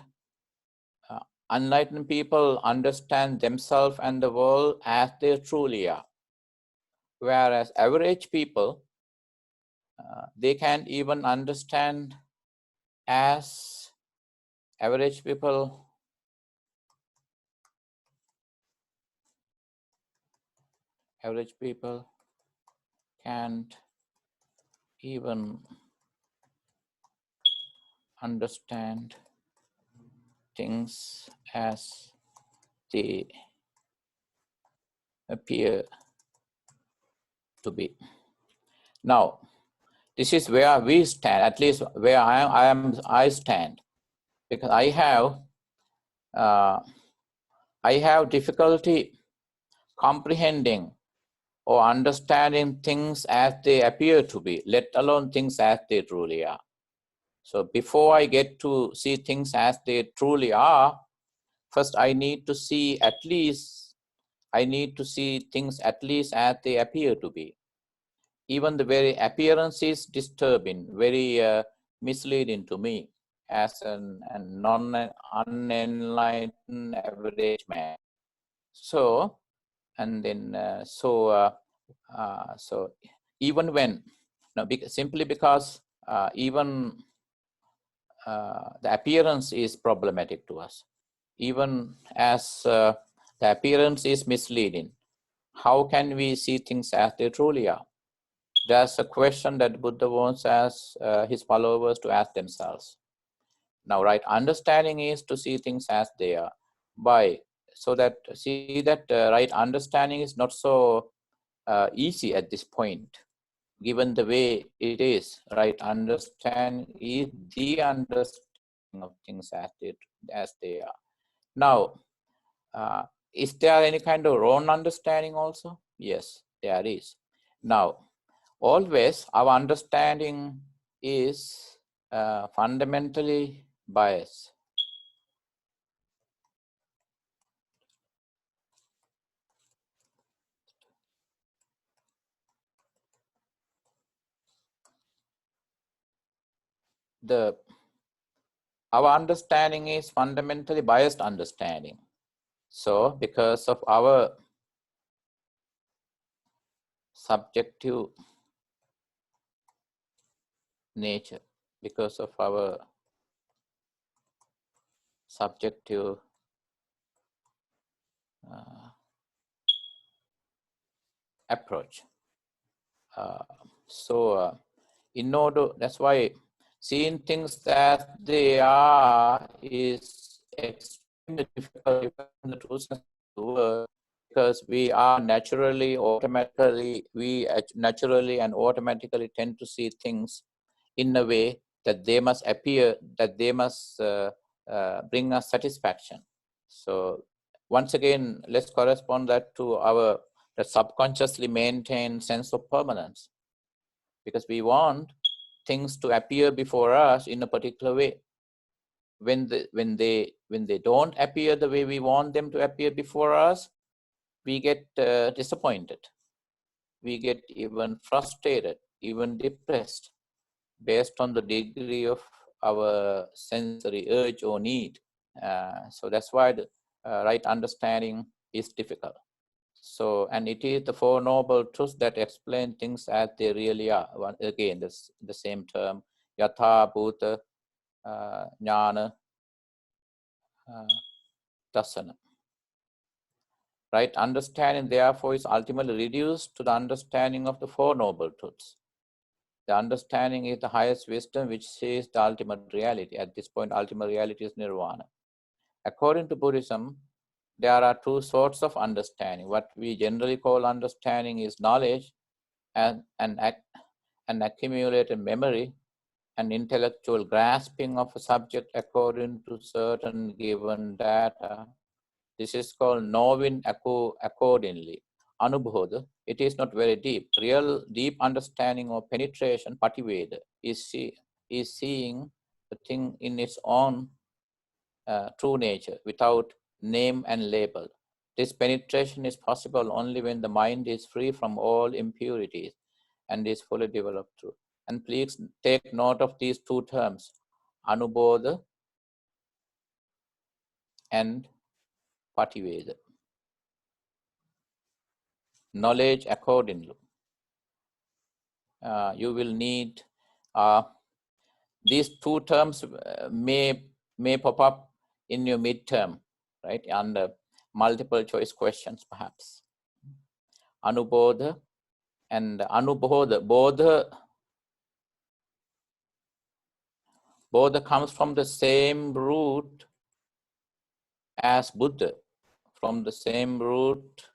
S1: enlightened people understand themselves and the world as they truly are. Whereas average people, they can't even understand as average people can't even understand things as they appear to be. Now, this is where we stand, at least where I stand, because I have difficulty comprehending or understanding things as they appear to be, let alone things as they truly are. So before I get to see things as they truly are, first I need to see things at least as they appear to be. Even the very appearance is disturbing, very misleading to me as a non-unenlightened average man. So, and then so even when, no, simply because even the appearance is problematic to us, even as the appearance is misleading, how can we see things as they truly are? That's a question that Buddha wants his followers to ask themselves. Now, right understanding is to see things as they are. Right understanding is not so easy at this point, given the way it is. Right understanding is the understanding of things as they are. Now, is there any kind of wrong understanding also? Yes, there is. Now, always our understanding is fundamentally biased. Our understanding is fundamentally biased understanding. So because of our subjective nature, because of our subjective approach. In order, that's why seeing things that they are is extremely difficult in the true sense of the word, because we naturally and automatically tend to see things in a way that they must appear, that they must bring us satisfaction. So once again, let's correspond that to the subconsciously maintained sense of permanence, because we want things to appear before us in a particular way. When they don't appear the way we want them to appear before us, we get disappointed. We get even frustrated, even depressed, based on the degree of our sensory urge or need. So that's why the right understanding is difficult. So, and it is the Four Noble Truths that explain things as they really are. Again, the same term, Yatha Bhuta Jnana Dassana. Right understanding, therefore, is ultimately reduced to the understanding of the Four Noble Truths. The understanding is the highest wisdom which sees the ultimate reality. At this point, ultimate reality is nirvana. According to Buddhism, there are two sorts of understanding. What we generally call understanding is knowledge and an accumulated memory and intellectual grasping of a subject according to certain given data. This is called knowing accordingly. Anubodha, it is not very deep. Real deep understanding or penetration, pativeda, is seeing the thing in its own true nature without name and label. This penetration is possible only when the mind is free from all impurities and is fully developed through. And please take note of these two terms, Anubodha and Pativeda. Knowledge accordingly. You will need, these two terms may pop up in your midterm, right? Under multiple choice questions, perhaps. Anubodha and Anubodha. Bodha comes from the same root as Buddha, from the same root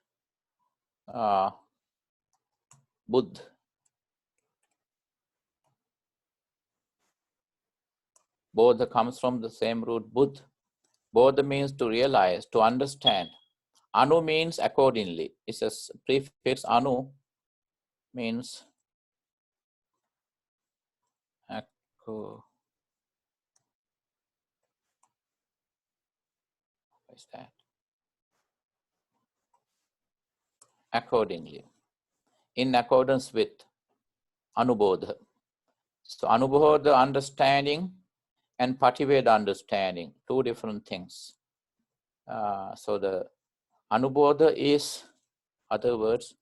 S1: Buddha. Bodha comes from the same root Buddha. Bodha means to realize, to understand. Anu means accordingly. It's a prefix. Anu means what is that? Accordingly. In accordance with. Anubodha. So Anubodha understanding and Pativeda understanding, two different things. So the Anubodha is, other words,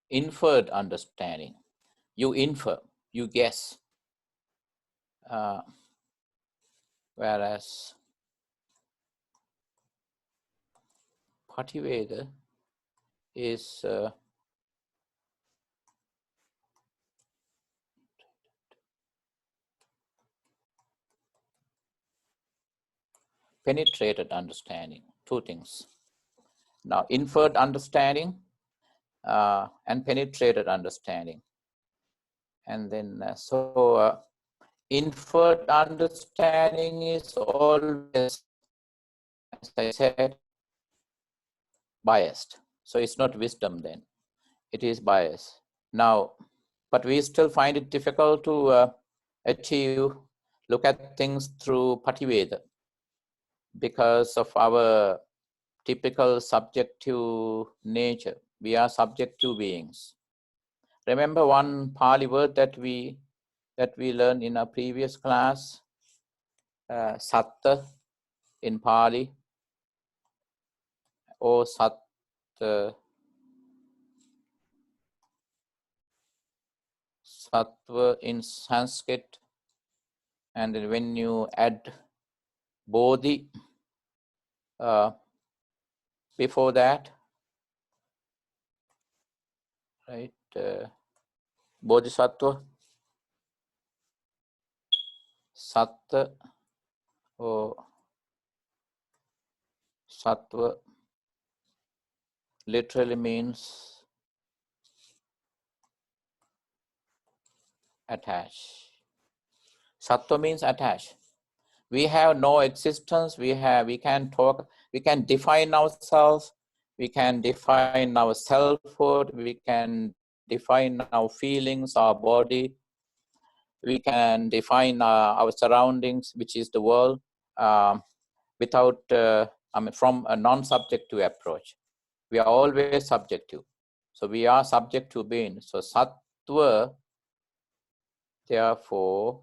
S1: inferred understanding. You infer, you guess. Whereas Pativeda is penetrated understanding, two things. Now, inferred understanding and penetrated understanding. And then, inferred understanding is always, as I said, biased. So it's not wisdom then, it is bias. Now, but we still find it difficult to achieve, look at things through Pativeda because of our typical subjective nature. We are subjective beings. Remember one Pali word that we learned in our previous class, satta in Pali, or sattva in Sanskrit, and then when you add bodhi before that, right? Bodhisattva, sattva, or sattva literally means attach. Sattva means attach. We have no existence. We can talk. We can define ourselves. We can define our selfhood. We can define our feelings, our body. We can define our surroundings, which is the world, without, from a non-subjective approach. We are always subjective. So we are subjective beings. So sattva, therefore,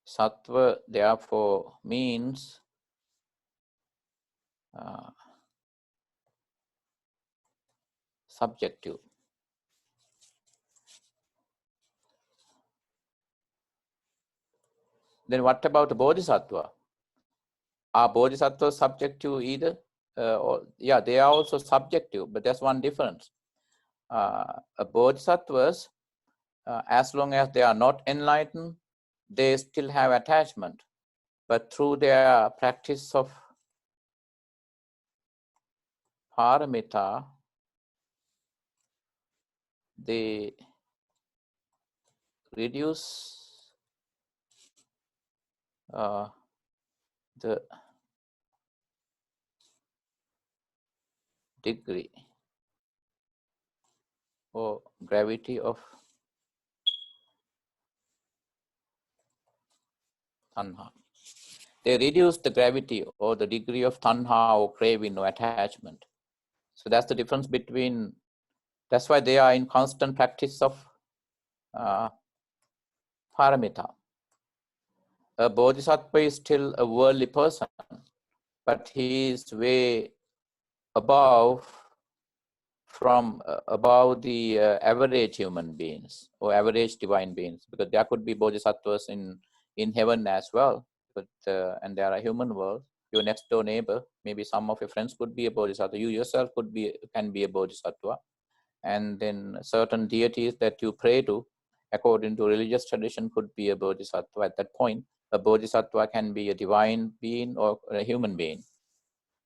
S1: sattva, therefore, means subjective. Then what about the bodhisattva? Are bodhisattvas subjective either? Yeah, they are also subjective, but there's one difference. Bodhisattvas, as long as they are not enlightened, they still have attachment. But through their practice of paramita, they reduce the degree or gravity of tanha. They reduce the gravity or the degree of tanha or craving or attachment. So that's the difference between, that's why they are in constant practice of paramita. A bodhisattva is still a worldly person, but he is way above above the average human beings or average divine beings, because there could be bodhisattvas in heaven as well, but and there are human worlds. Your next door neighbor, maybe some of your friends could be a bodhisattva. You yourself can be a bodhisattva, and then certain deities that you pray to, according to religious tradition, could be a bodhisattva. At that point, a bodhisattva can be a divine being or a human being.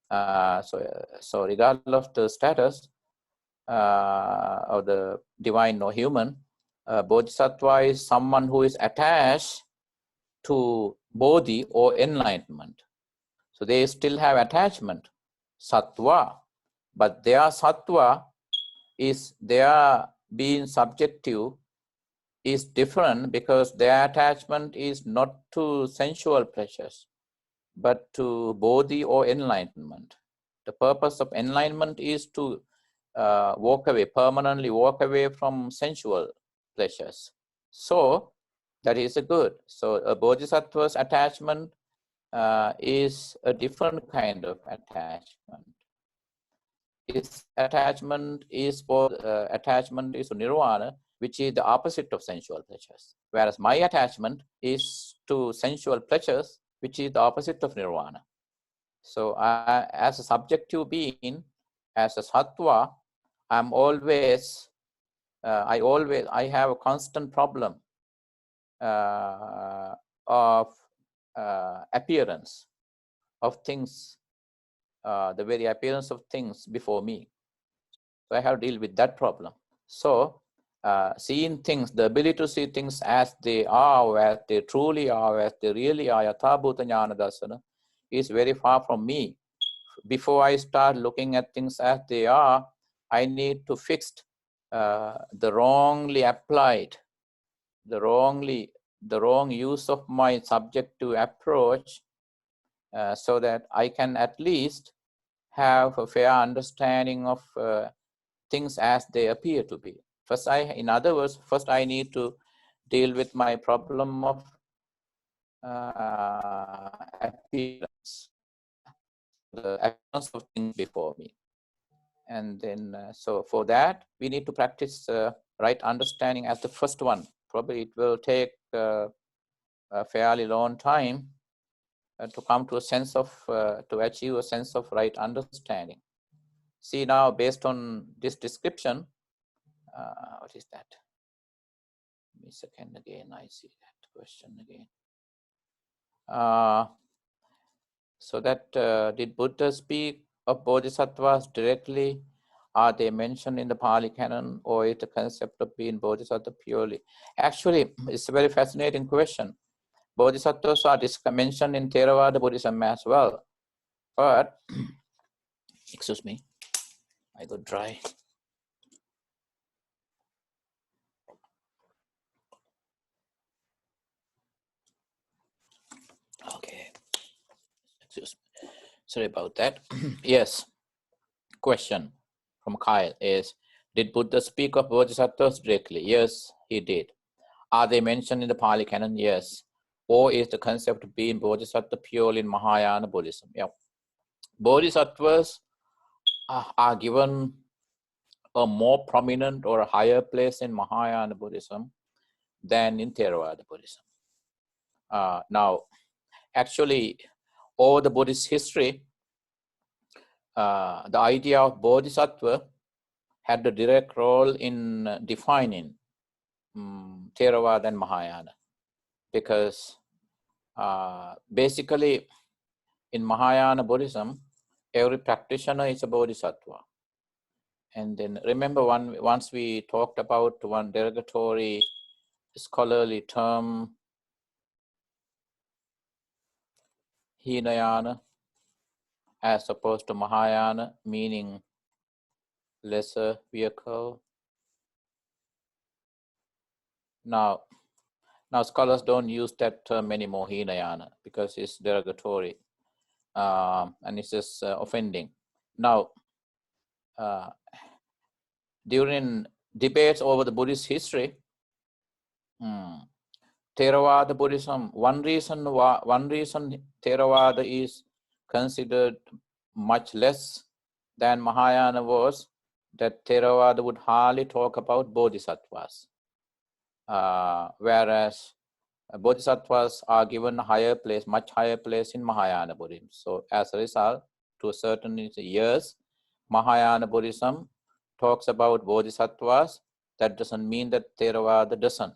S1: So regardless of the status of the divine or human, bodhisattva is someone who is attached to bodhi or enlightenment. So they still have attachment, sattva, but their sattva is, their being subjective is different, because their attachment is not to sensual pleasures, but to bodhi or enlightenment. The purpose of enlightenment is to walk away, permanently walk away from sensual pleasures. So that is a good. So a bodhisattva's attachment is a different kind of attachment. Its attachment is for attachment is to nirvana, which is the opposite of sensual pleasures. Whereas my attachment is to sensual pleasures, which is the opposite of nirvana. So as a subjective being, as a sattva, I have a constant problem of appearance of things, the very appearance of things before me. So I have to deal with that problem. So seeing things, the ability to see things as they are, as they truly are, as they really are, yatha bhuta jnana darsana, is very far from me. Before I start looking at things as they are, I need to fix the wrongly applied, the wrong use of my subjective approach, so that I can at least have a fair understanding of things as they appear to be. In other words, first I need to deal with my problem of appearance, the appearance of things before me. And then, so for that, we need to practice right understanding as the first one. Probably it will take a fairly long time to come to a sense of, to achieve a sense of right understanding. See now, based on this description, what is that? Give me a second again, I see that question again. So that, did Buddha speak of bodhisattvas directly? Are they mentioned in the Pali Canon, or is the concept of being bodhisattva purely? Actually, it's a very fascinating question. Bodhisattvas are mentioned in Theravada Buddhism as well. But, excuse me, I got dry. Okay, excuse me. Sorry about that. Yes, question from Kyle is, did Buddha speak of bodhisattvas directly? Yes, he did. Are they mentioned in the Pali Canon? Yes. Or is the concept of being bodhisattva purely in Mahayana Buddhism? Yeah. Bodhisattvas are given a more prominent or a higher place in Mahayana Buddhism than in Theravada Buddhism. Now, actually, over the Buddhist history, the idea of bodhisattva had a direct role in defining Theravada and Mahayana, because basically in Mahayana Buddhism, every practitioner is a bodhisattva. And then remember, once we talked about one derogatory scholarly term, Hinayana, as opposed to Mahayana, meaning lesser vehicle. Now scholars don't use that term anymore, Hinayana, because it's derogatory and it's just offending. Now, during debates over the Buddhist history, Theravada Buddhism, one reason Theravada is considered much less than Mahayana was that Theravada would hardly talk about bodhisattvas, whereas bodhisattvas are given a higher place, much higher place in Mahayana Buddhism. So as a result, to a certain years, Mahayana Buddhism talks about bodhisattvas. That doesn't mean that Theravada doesn't.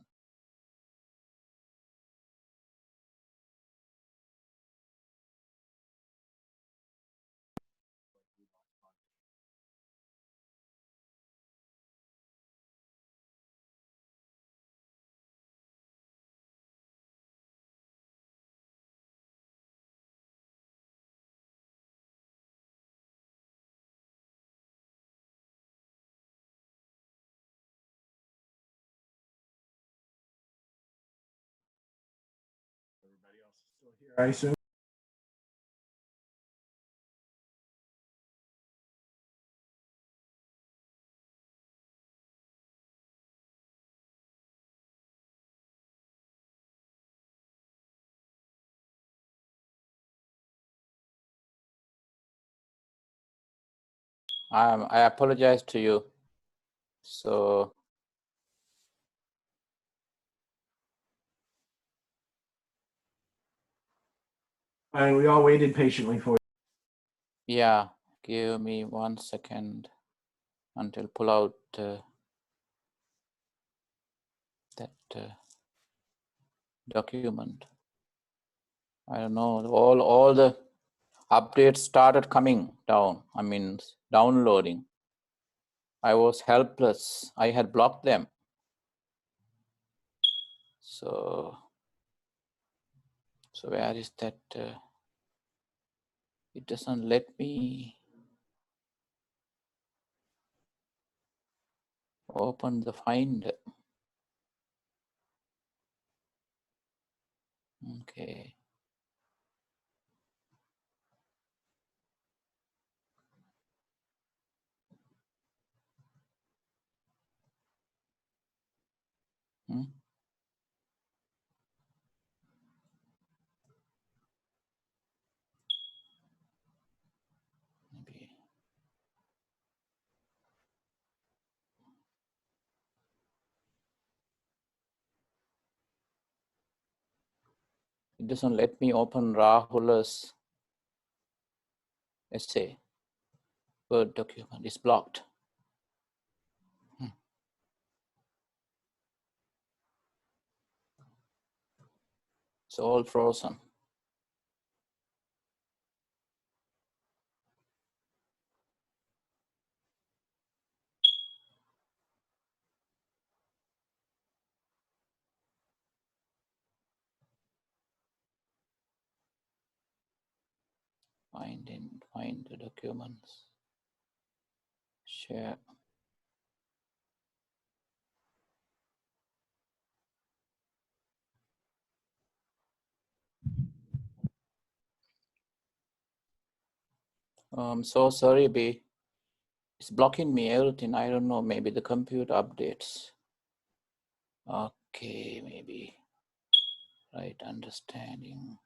S2: Everybody else is still here, I assume.
S1: I apologize to you. So
S2: And we all waited patiently for you.
S1: yeah, give me 1 second until pull out that document. I don't know, all the updates started coming down. I mean, downloading. I was helpless. I had blocked them. So where is that? It doesn't let me open the Finder. Okay. Maybe. It doesn't let me open Rahula's essay. Word document is blocked. It's all frozen. Find the documents. Share. I'm so sorry, B. It's blocking me everything. I don't know. Maybe the computer updates. Okay, maybe. Right understanding.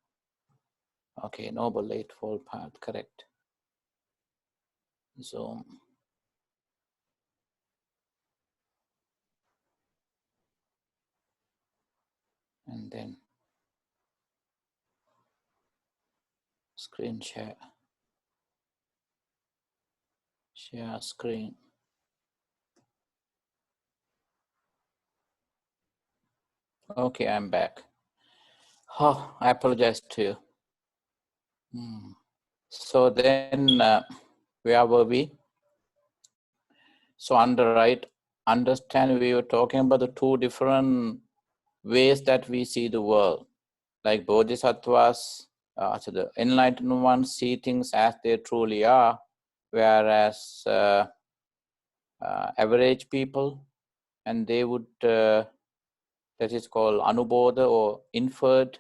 S1: Okay, Noble Eightfold Path, correct. Zoom. And then Screen share. Share screen. Okay, I'm back. Oh, I apologize to you. So then, where were we? So under right understanding, we were talking about the two different ways that we see the world. Like bodhisattvas, so the enlightened ones see things as they truly are, whereas average people, and they would, that is called anubodha or inferred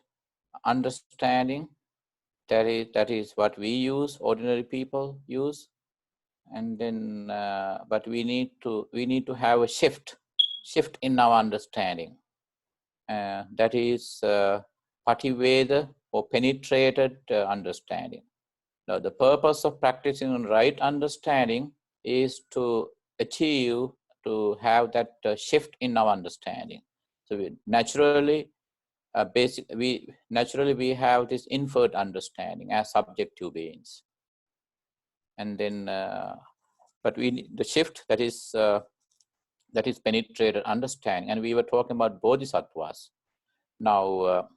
S1: understanding. That is what we use, ordinary people use. And then, but we need to have a shift in our understanding. That is pativeda or penetrated understanding. Now, the purpose of practicing right understanding is to achieve, to have that shift in our understanding. So we naturally, we have this inferred understanding as subjective beings, and then, but we need the shift that is penetrated understanding, and we were talking about bodhisattvas. Now,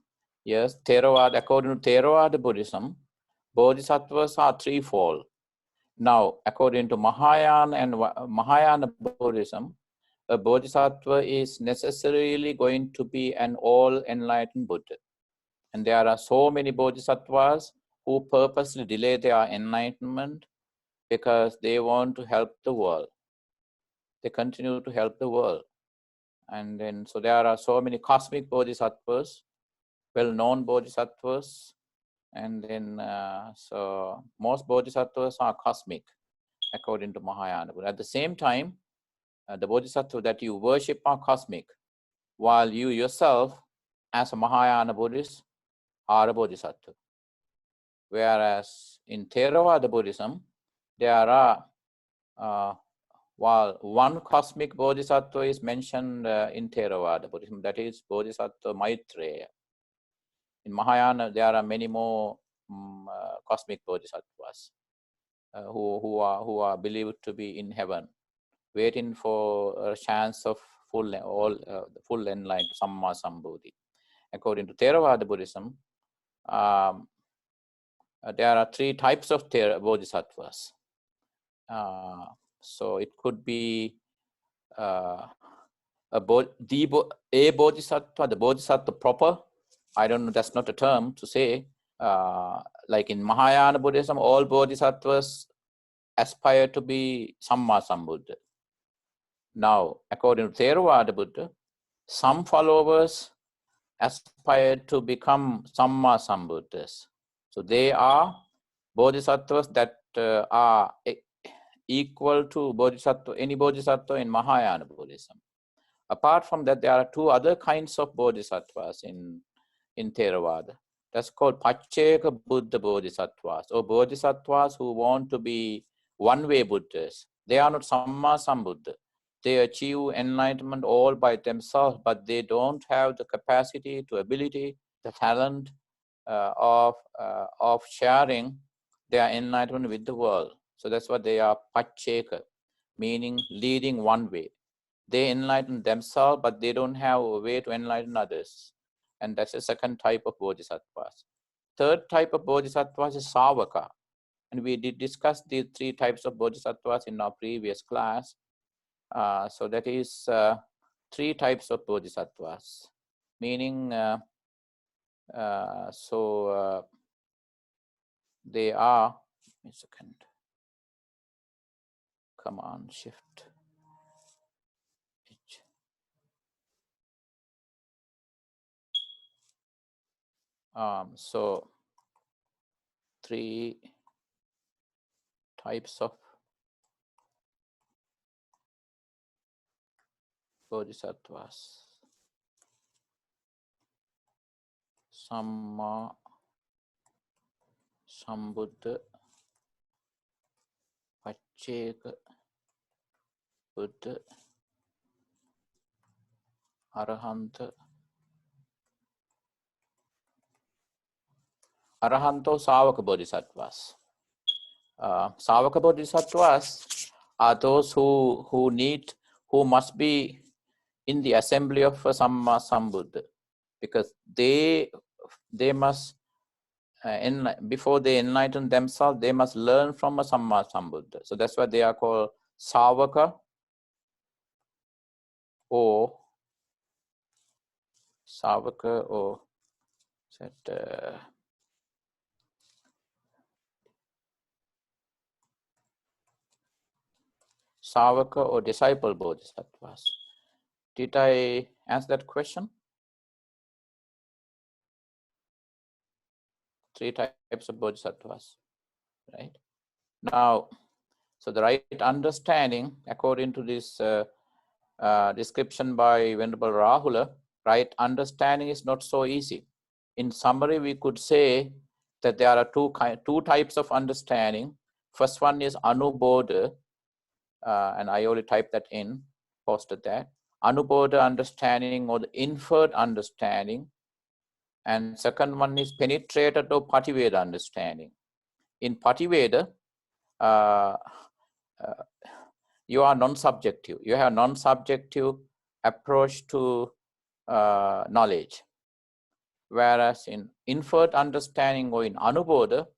S1: yes, Theravada, according to Theravada Buddhism, bodhisattvas are threefold. Now, according to Mahayana and Mahayana Buddhism, a bodhisattva is necessarily going to be an all-enlightened Buddha. And there are so many bodhisattvas who purposely delay their enlightenment because they want to help the world. They continue to help the world. And then, so there are so many cosmic bodhisattvas, well-known bodhisattvas. And then, so most bodhisattvas are cosmic, according to Mahayana. But at the same time, the bodhisattva that you worship are cosmic, while you yourself, as a Mahayana Buddhist, are a bodhisattva. Whereas in Theravada Buddhism, there are, while one cosmic bodhisattva is mentioned in Theravada Buddhism, that is Bodhisattva Maitreya. In Mahayana, there are many more cosmic bodhisattvas who are believed to be in heaven, waiting for a chance of full enlightenment, Samma Sambodhi. According to Theravada Buddhism, there are three types of bodhisattvas. So it could be a bodhisattva, the bodhisattva proper. I don't know, that's not a term to say. Like in Mahayana Buddhism, all bodhisattvas aspire to be Samma Sambuddha. Now, according to Theravada Buddha, some followers aspire to become Samma Sambuddhas. So they are bodhisattvas that are equal to bodhisattva, any bodhisattva in Mahayana Buddhism. Apart from that, there are two other kinds of bodhisattvas in Theravada. That's called Pacceka Buddha Bodhisattvas, or bodhisattvas who want to be one-way Buddhas. They are not Samma Sambuddha. They achieve enlightenment all by themselves, but they don't have the capacity, the ability, the talent of sharing their enlightenment with the world. So that's what they are, Pacceka, meaning leading one way. They enlighten themselves, but they don't have a way to enlighten others. And that's the second type of bodhisattvas. Third type of bodhisattvas is Savaka. And we did discuss these three types of bodhisattvas in our previous class. So that is three types of bodhisattvas, meaning they are, a second, Command Shift H. So three types of bodhisattvas. Samma Sambuddha, Pacceka Buddha, Arahanta, Arahanto Savaka Bodhisattvas. Savaka Bodhisattvas are those who must be in the assembly of Samma Sambuddha, because they must, before they enlighten themselves, they must learn from a Samma Sambuddha. So that's why they are called Savaka or Savaka or disciple Bodhisattvas. Did I answer that question? 3 types of Bodhisattvas, right? Now, so the right understanding, according to this description by Venerable Rahula, right understanding is not so easy. In summary, we could say that there are two types of understanding. First one is Anubodha, and I already typed that in, posted that. Anubodha understanding or the inferred understanding. And second one is penetrated or Pativeda understanding. In Pativeda, you are non-subjective. You have non-subjective approach to knowledge. Whereas in inferred understanding or in Anubodha,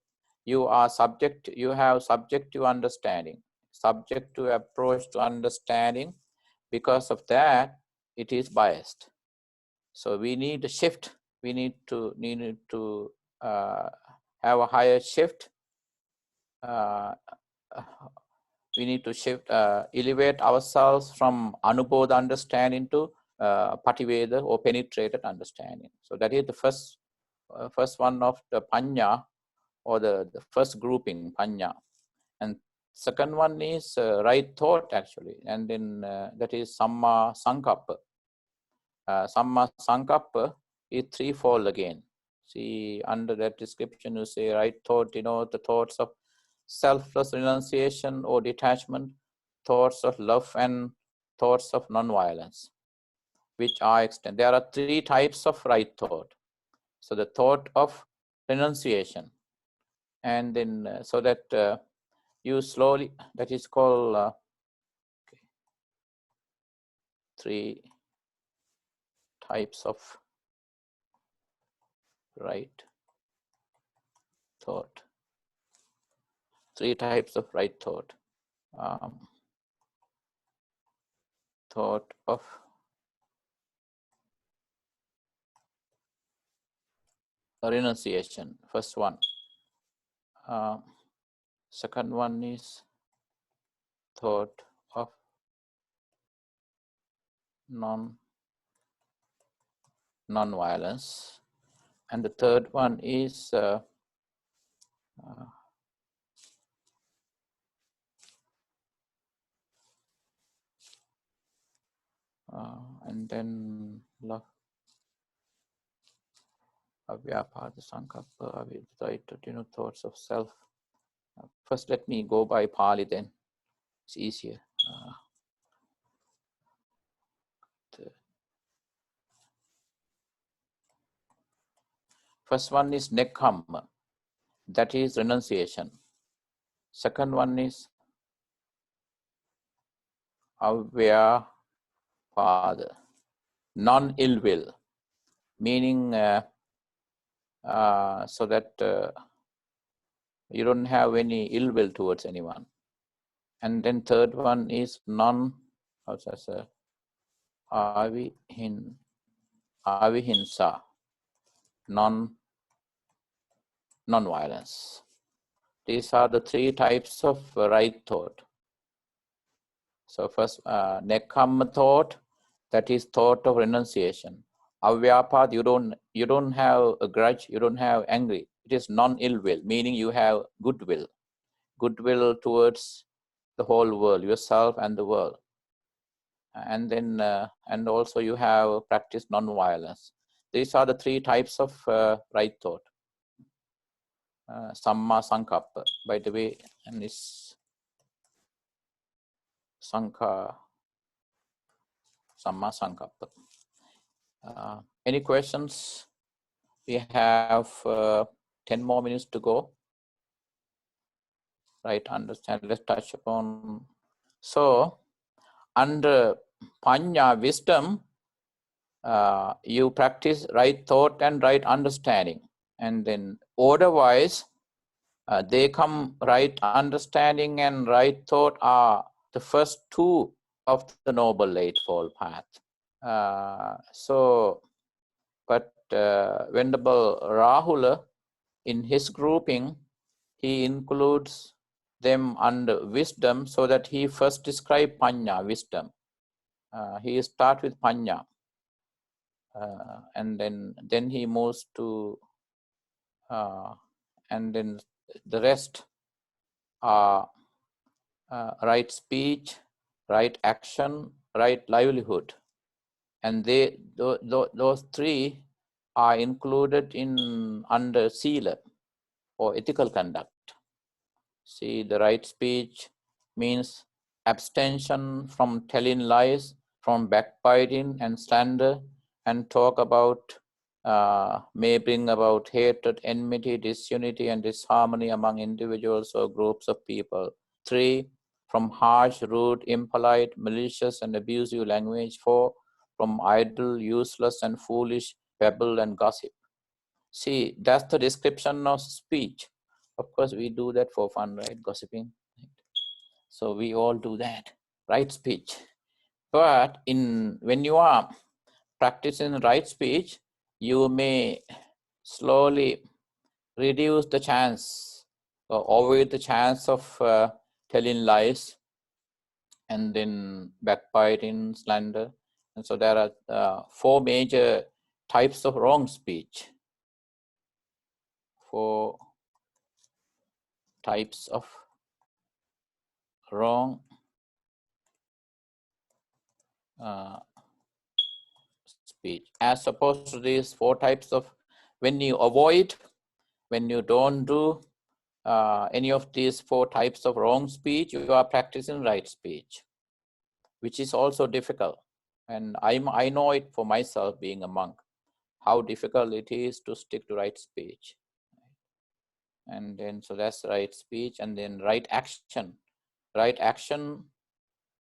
S1: you have subjective understanding, subjective approach to understanding. Because of that, it is biased. So we need a shift. We need to have a higher shift. We need to shift, elevate ourselves from Anubodha understanding to Pativeda or penetrated understanding. So that is the first one of the Panya, or the first grouping, Panya. And second one is right thought, actually. And then that is Samma Sankappa. Samma Sankappa is threefold again. See, under that description, you say right thought, the thoughts of selfless renunciation or detachment, thoughts of love, and thoughts of non-violence, which are extended. There are 3 types of right thought. So the thought of renunciation, and then so that you slowly, that is called 3 types of right thought. 3 types of right thought. Thought of renunciation, first one. Second one is thought of non-violence, and the third one is and then love, avyapada sankappa, avidvaita, thoughts of self. First, let me go by Pali, then it's easier. First one is nekkhamma, that is renunciation. Second one is avyapada, non-ill will, meaning so that you don't have any ill will towards anyone. And then third one is avihinsa, non-violence. These are the 3 types of right thought. So first, nekkhamma thought, that is thought of renunciation. Avyapad, you don't have a grudge, you don't have angry. It is non-ill will, meaning you have goodwill towards the whole world, yourself and the world. And then, and also you have practiced non-violence. These are the 3 types of right thought. Samma Sankappa, by the way, and this Sankha, Samma Sankappa. Any questions? We have 10 more minutes to go. Right, understand, let's touch upon. So, under Panya, wisdom, you practice right thought and right understanding. And then order-wise, they come right understanding and right thought are the first two of the Noble Eightfold Path. But Venerable Rahula, in his grouping, he includes them under wisdom so that he first describes Panya, wisdom. He starts with Panya. And then he moves to, and then the rest are right speech, right action, right livelihood. And those three are included in under Sila or ethical conduct. See, the right speech means abstention from telling lies, from backbiting and slander, and talk about may bring about hatred, enmity, disunity, and disharmony among individuals or groups of people. 3, from harsh, rude, impolite, malicious, and abusive language. 4, from idle, useless, and foolish babble and gossip. See, that's the description of speech. Of course, we do that for fun, right? Gossiping. So we all do that, right speech. But when you are practicing right speech, you may slowly reduce the chance or avoid the chance of telling lies and then backbiting, slander. And so there are 4 major types of wrong speech. 4 types of wrong speech, as opposed to these 4 types of, when you avoid, when you don't do any of these 4 types of wrong speech, you are practicing right speech, which is also difficult. And I know it for myself, being a monk, how difficult it is to stick to right speech. And then, so that's right speech. And then right action. Right action,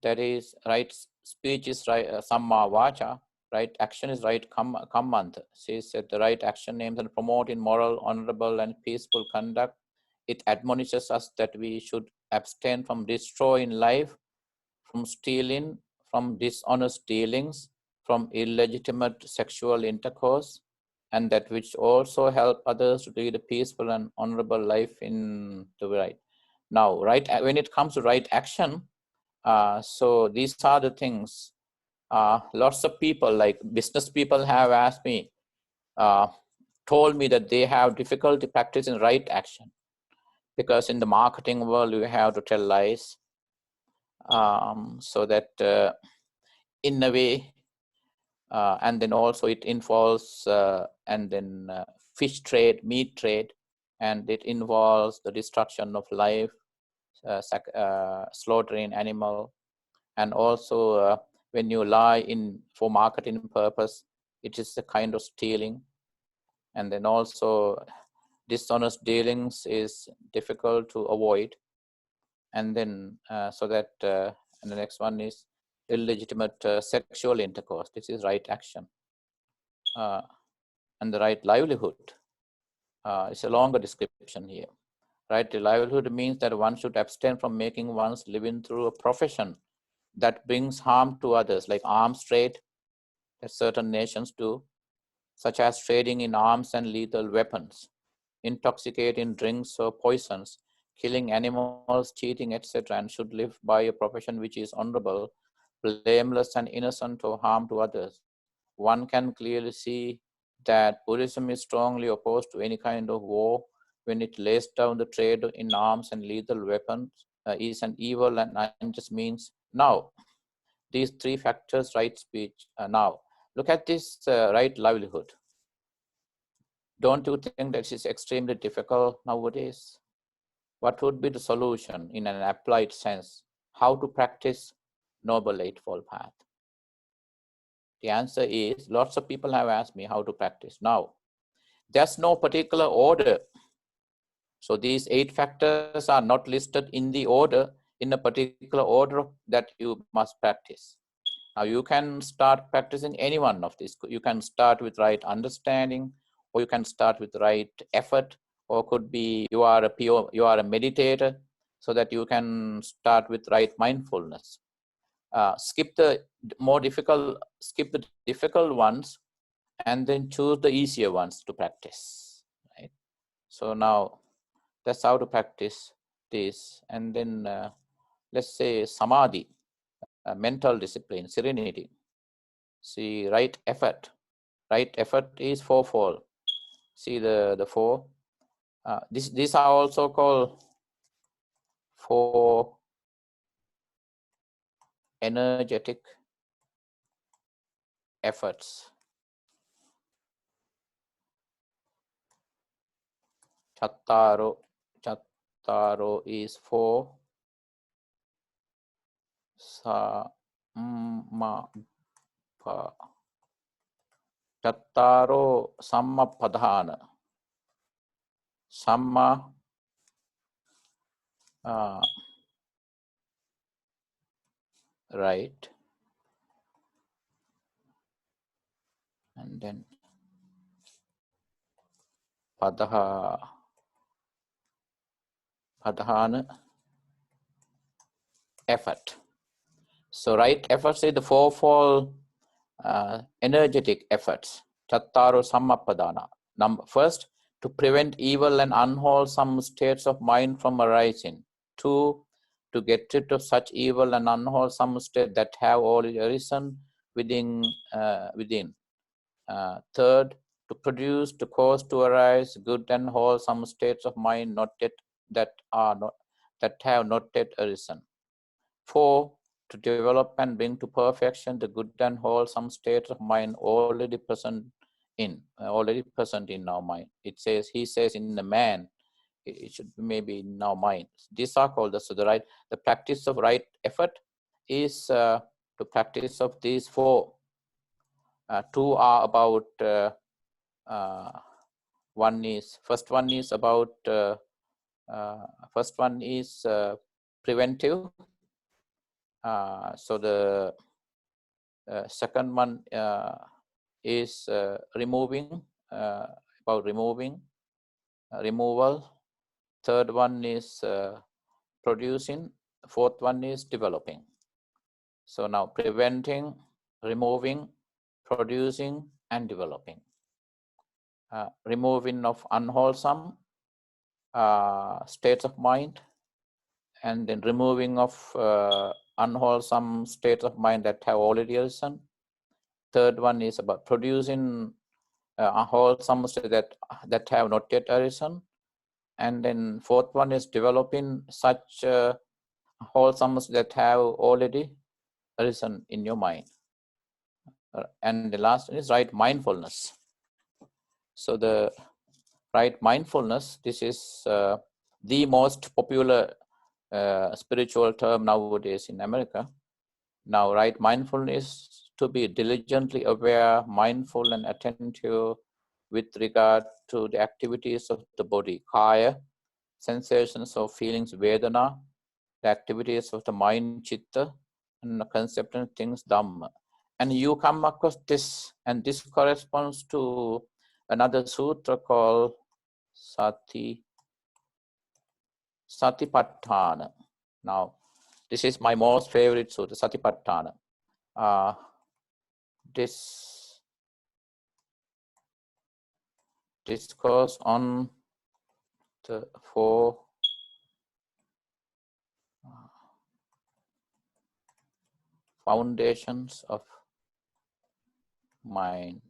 S1: that is, right speech is right samma vacha. Right action is right kammanta. Says that the right action aims and promoting moral, honorable, and peaceful conduct. It admonishes us that we should abstain from destroying life, from stealing, from dishonest dealings, from illegitimate sexual intercourse, and that which also help others to lead a peaceful and honorable life in the right. Now, right, when it comes to right action, so these are the things. Lots of people, like business people, have asked me, told me that they have difficulty practicing right action because in the marketing world you have to tell lies, so that in a way, and then also it involves and then fish trade, meat trade, and it involves the destruction of life, slaughtering animal, and also when you lie for marketing purpose, it is a kind of stealing. And then also dishonest dealings is difficult to avoid. And then and the next one is illegitimate sexual intercourse. This is right action. And the right livelihood. It's a longer description here. Right livelihood means that one should abstain from making one's living through a profession that brings harm to others, like arms trade that certain nations do, such as trading in arms and lethal weapons, intoxicating drinks or poisons, killing animals, cheating, etc., and should live by a profession which is honorable, blameless, and innocent of harm to others. One can clearly see that Buddhism is strongly opposed to any kind of war when it lays down the trade in arms and lethal weapons is an evil and unjust means. Now, these 3 factors, right speech. Now, look at this right livelihood. Don't you think that is extremely difficult nowadays? What would be the solution in an applied sense? How to practice Noble Eightfold Path? The answer is, lots of people have asked me how to practice. Now, there's no particular order So these 8 factors are not listed in the order, in a particular order that you must practice. Now you can start practicing any one of these. You can start with right understanding, or you can start with right effort, or could be you are a meditator, so that you can start with right mindfulness. Skip the difficult ones, and then choose the easier ones to practice. Right. So now that's how to practice this. And then let's say Samadhi, mental discipline, serenity. See, right effort. Right effort is fourfold. See the 4. These are also called 4 energetic efforts. Chattaro is 4. Chattaro sammapadhana. Samma right, and then padhana, effort. So right efforts is the fourfold energetic efforts. Chattaro sammapadana. First, to prevent evil and unwholesome states of mind from arising. 2, to get rid of such evil and unwholesome states that have already arisen within. 3rd, to cause to arise good and wholesome states of mind that have not yet arisen. 4, to develop and bring to perfection the good and wholesome states of mind already present in our mind. He says in the man, it should be maybe in our mind. These are called the practice of right effort is to practice of these 4. 2 are about first one is about preventive. So the second one is removing, about removal. Third one is producing. Fourth one is developing. So now preventing, removing, producing, and developing. Removing of unwholesome states of mind, and then removing of unwholesome states of mind that have already arisen. Third one is about producing wholesome states that have not yet arisen. And then fourth one is developing such wholesome that have already arisen in your mind. And the last one is right mindfulness. So the right mindfulness, this is the most popular spiritual term nowadays in America. Now, right mindfulness to be diligently aware, mindful, and attentive with regard to the activities of the body, kaya, sensations or feelings, vedana, the activities of the mind, chitta, and the concept and things, dhamma. And you come across this, and this corresponds to another sutra called Satipatthana. Now, this is my most favorite sutra, Satipatthana. This discourse on the 4 foundations of mind.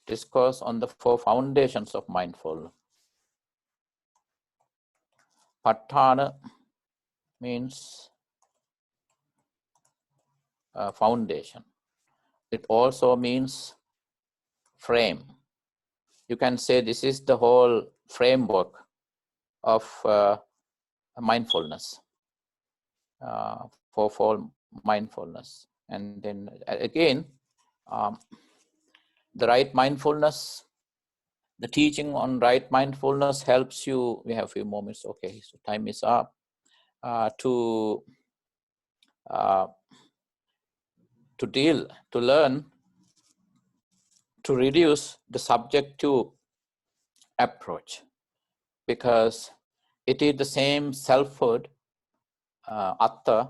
S1: Discourse on the 4 foundations of mindfulness. Patthana means foundation. It also means frame. You can say this is the whole framework of mindfulness, for mindfulness. And then again, the right mindfulness, the teaching on right mindfulness helps you. We have a few moments. Okay, so time is up. To learn to reduce the subjective approach, because it is the same selfhood, atta,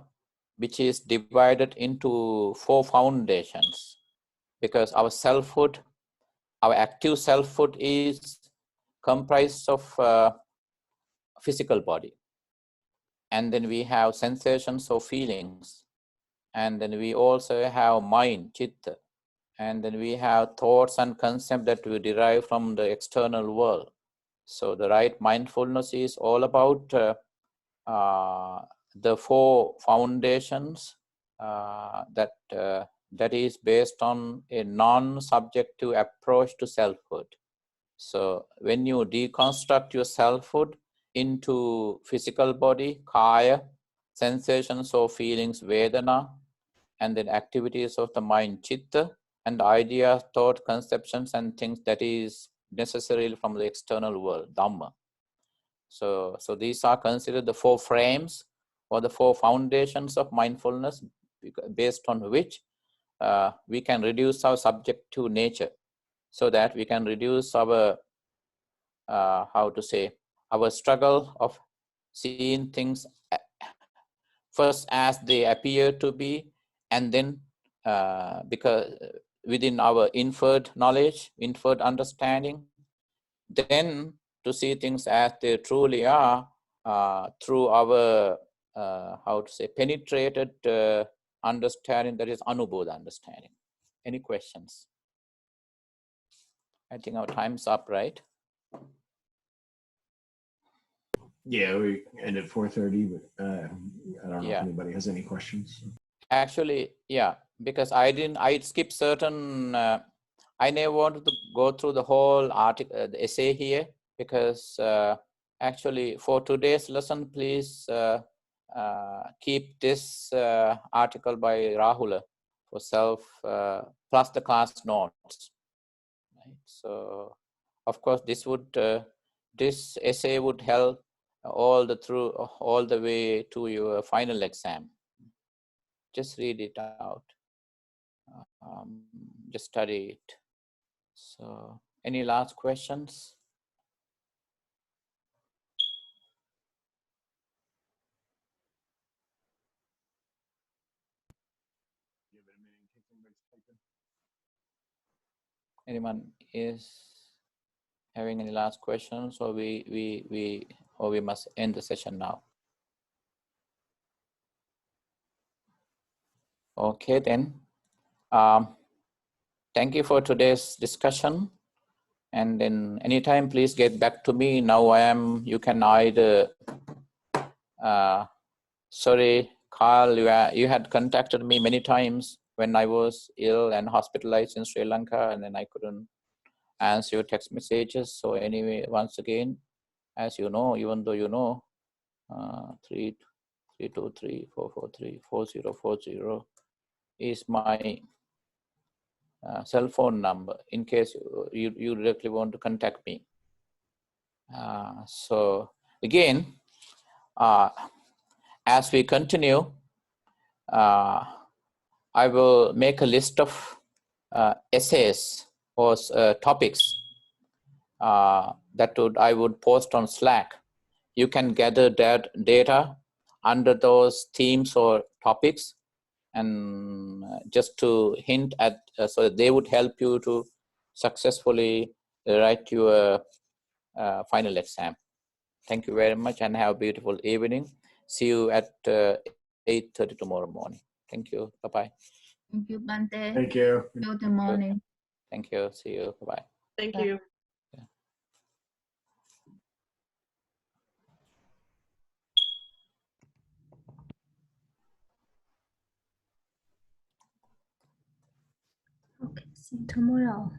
S1: which is divided into 4 foundations. Because our selfhood, our active selfhood is comprised of physical body. And then we have sensations or feelings. And then we also have mind, chitta. And then we have thoughts and concepts that we derive from the external world. So the right mindfulness is all about the 4 foundations that is based on a non-subjective approach to selfhood. So when you deconstruct your selfhood into physical body, kaya, sensations or feelings, vedana, and then activities of the mind, chitta, and ideas, thought, conceptions, and things that is necessarily from the external world, dhamma. So these are considered the 4 frames or the 4 foundations of mindfulness, based on which we can reduce our subjective nature, so that we can reduce our, our struggle of seeing things first as they appear to be, and then because within our inferred knowledge, inferred understanding, then to see things as they truly are through our penetrated understanding, that is anubodha understanding. Any questions? I think our time's up, right?
S2: Yeah, we end at 4:30, but I don't know if anybody has any questions.
S1: Actually, yeah, because I skipped certain, I never wanted to go through the whole article, the essay here, because actually for today's lesson, please keep this article by Rahula for self, plus the class notes. Right? So, of course, this essay would help all the way to your final exam. Just read it out. Just study it. So, any last questions? Anyone is having any last questions, or we must end the session now? Okay, then. Thank you for today's discussion. And then anytime, please get back to me. Now you can either, sorry, Carl, you had contacted me many times when I was ill and hospitalized in Sri Lanka, and then I couldn't answer your text messages. So anyway, once again, as you know, even though you know, 323-443-4040 is my cell phone number in case you directly want to contact me. So again, as we continue, I will make a list of essays or topics that I would post on Slack. You can gather that data under those themes or topics, and just to hint at, so that they would help you to successfully write your final exam. Thank you very much and have a beautiful evening. See you at 8:30 tomorrow morning. Thank you. Bye-bye.
S4: Thank you, Bante.
S2: Thank you.
S4: Good morning.
S1: Thank you. See you. Bye-bye.
S5: Thank you.
S4: Okay, see you tomorrow.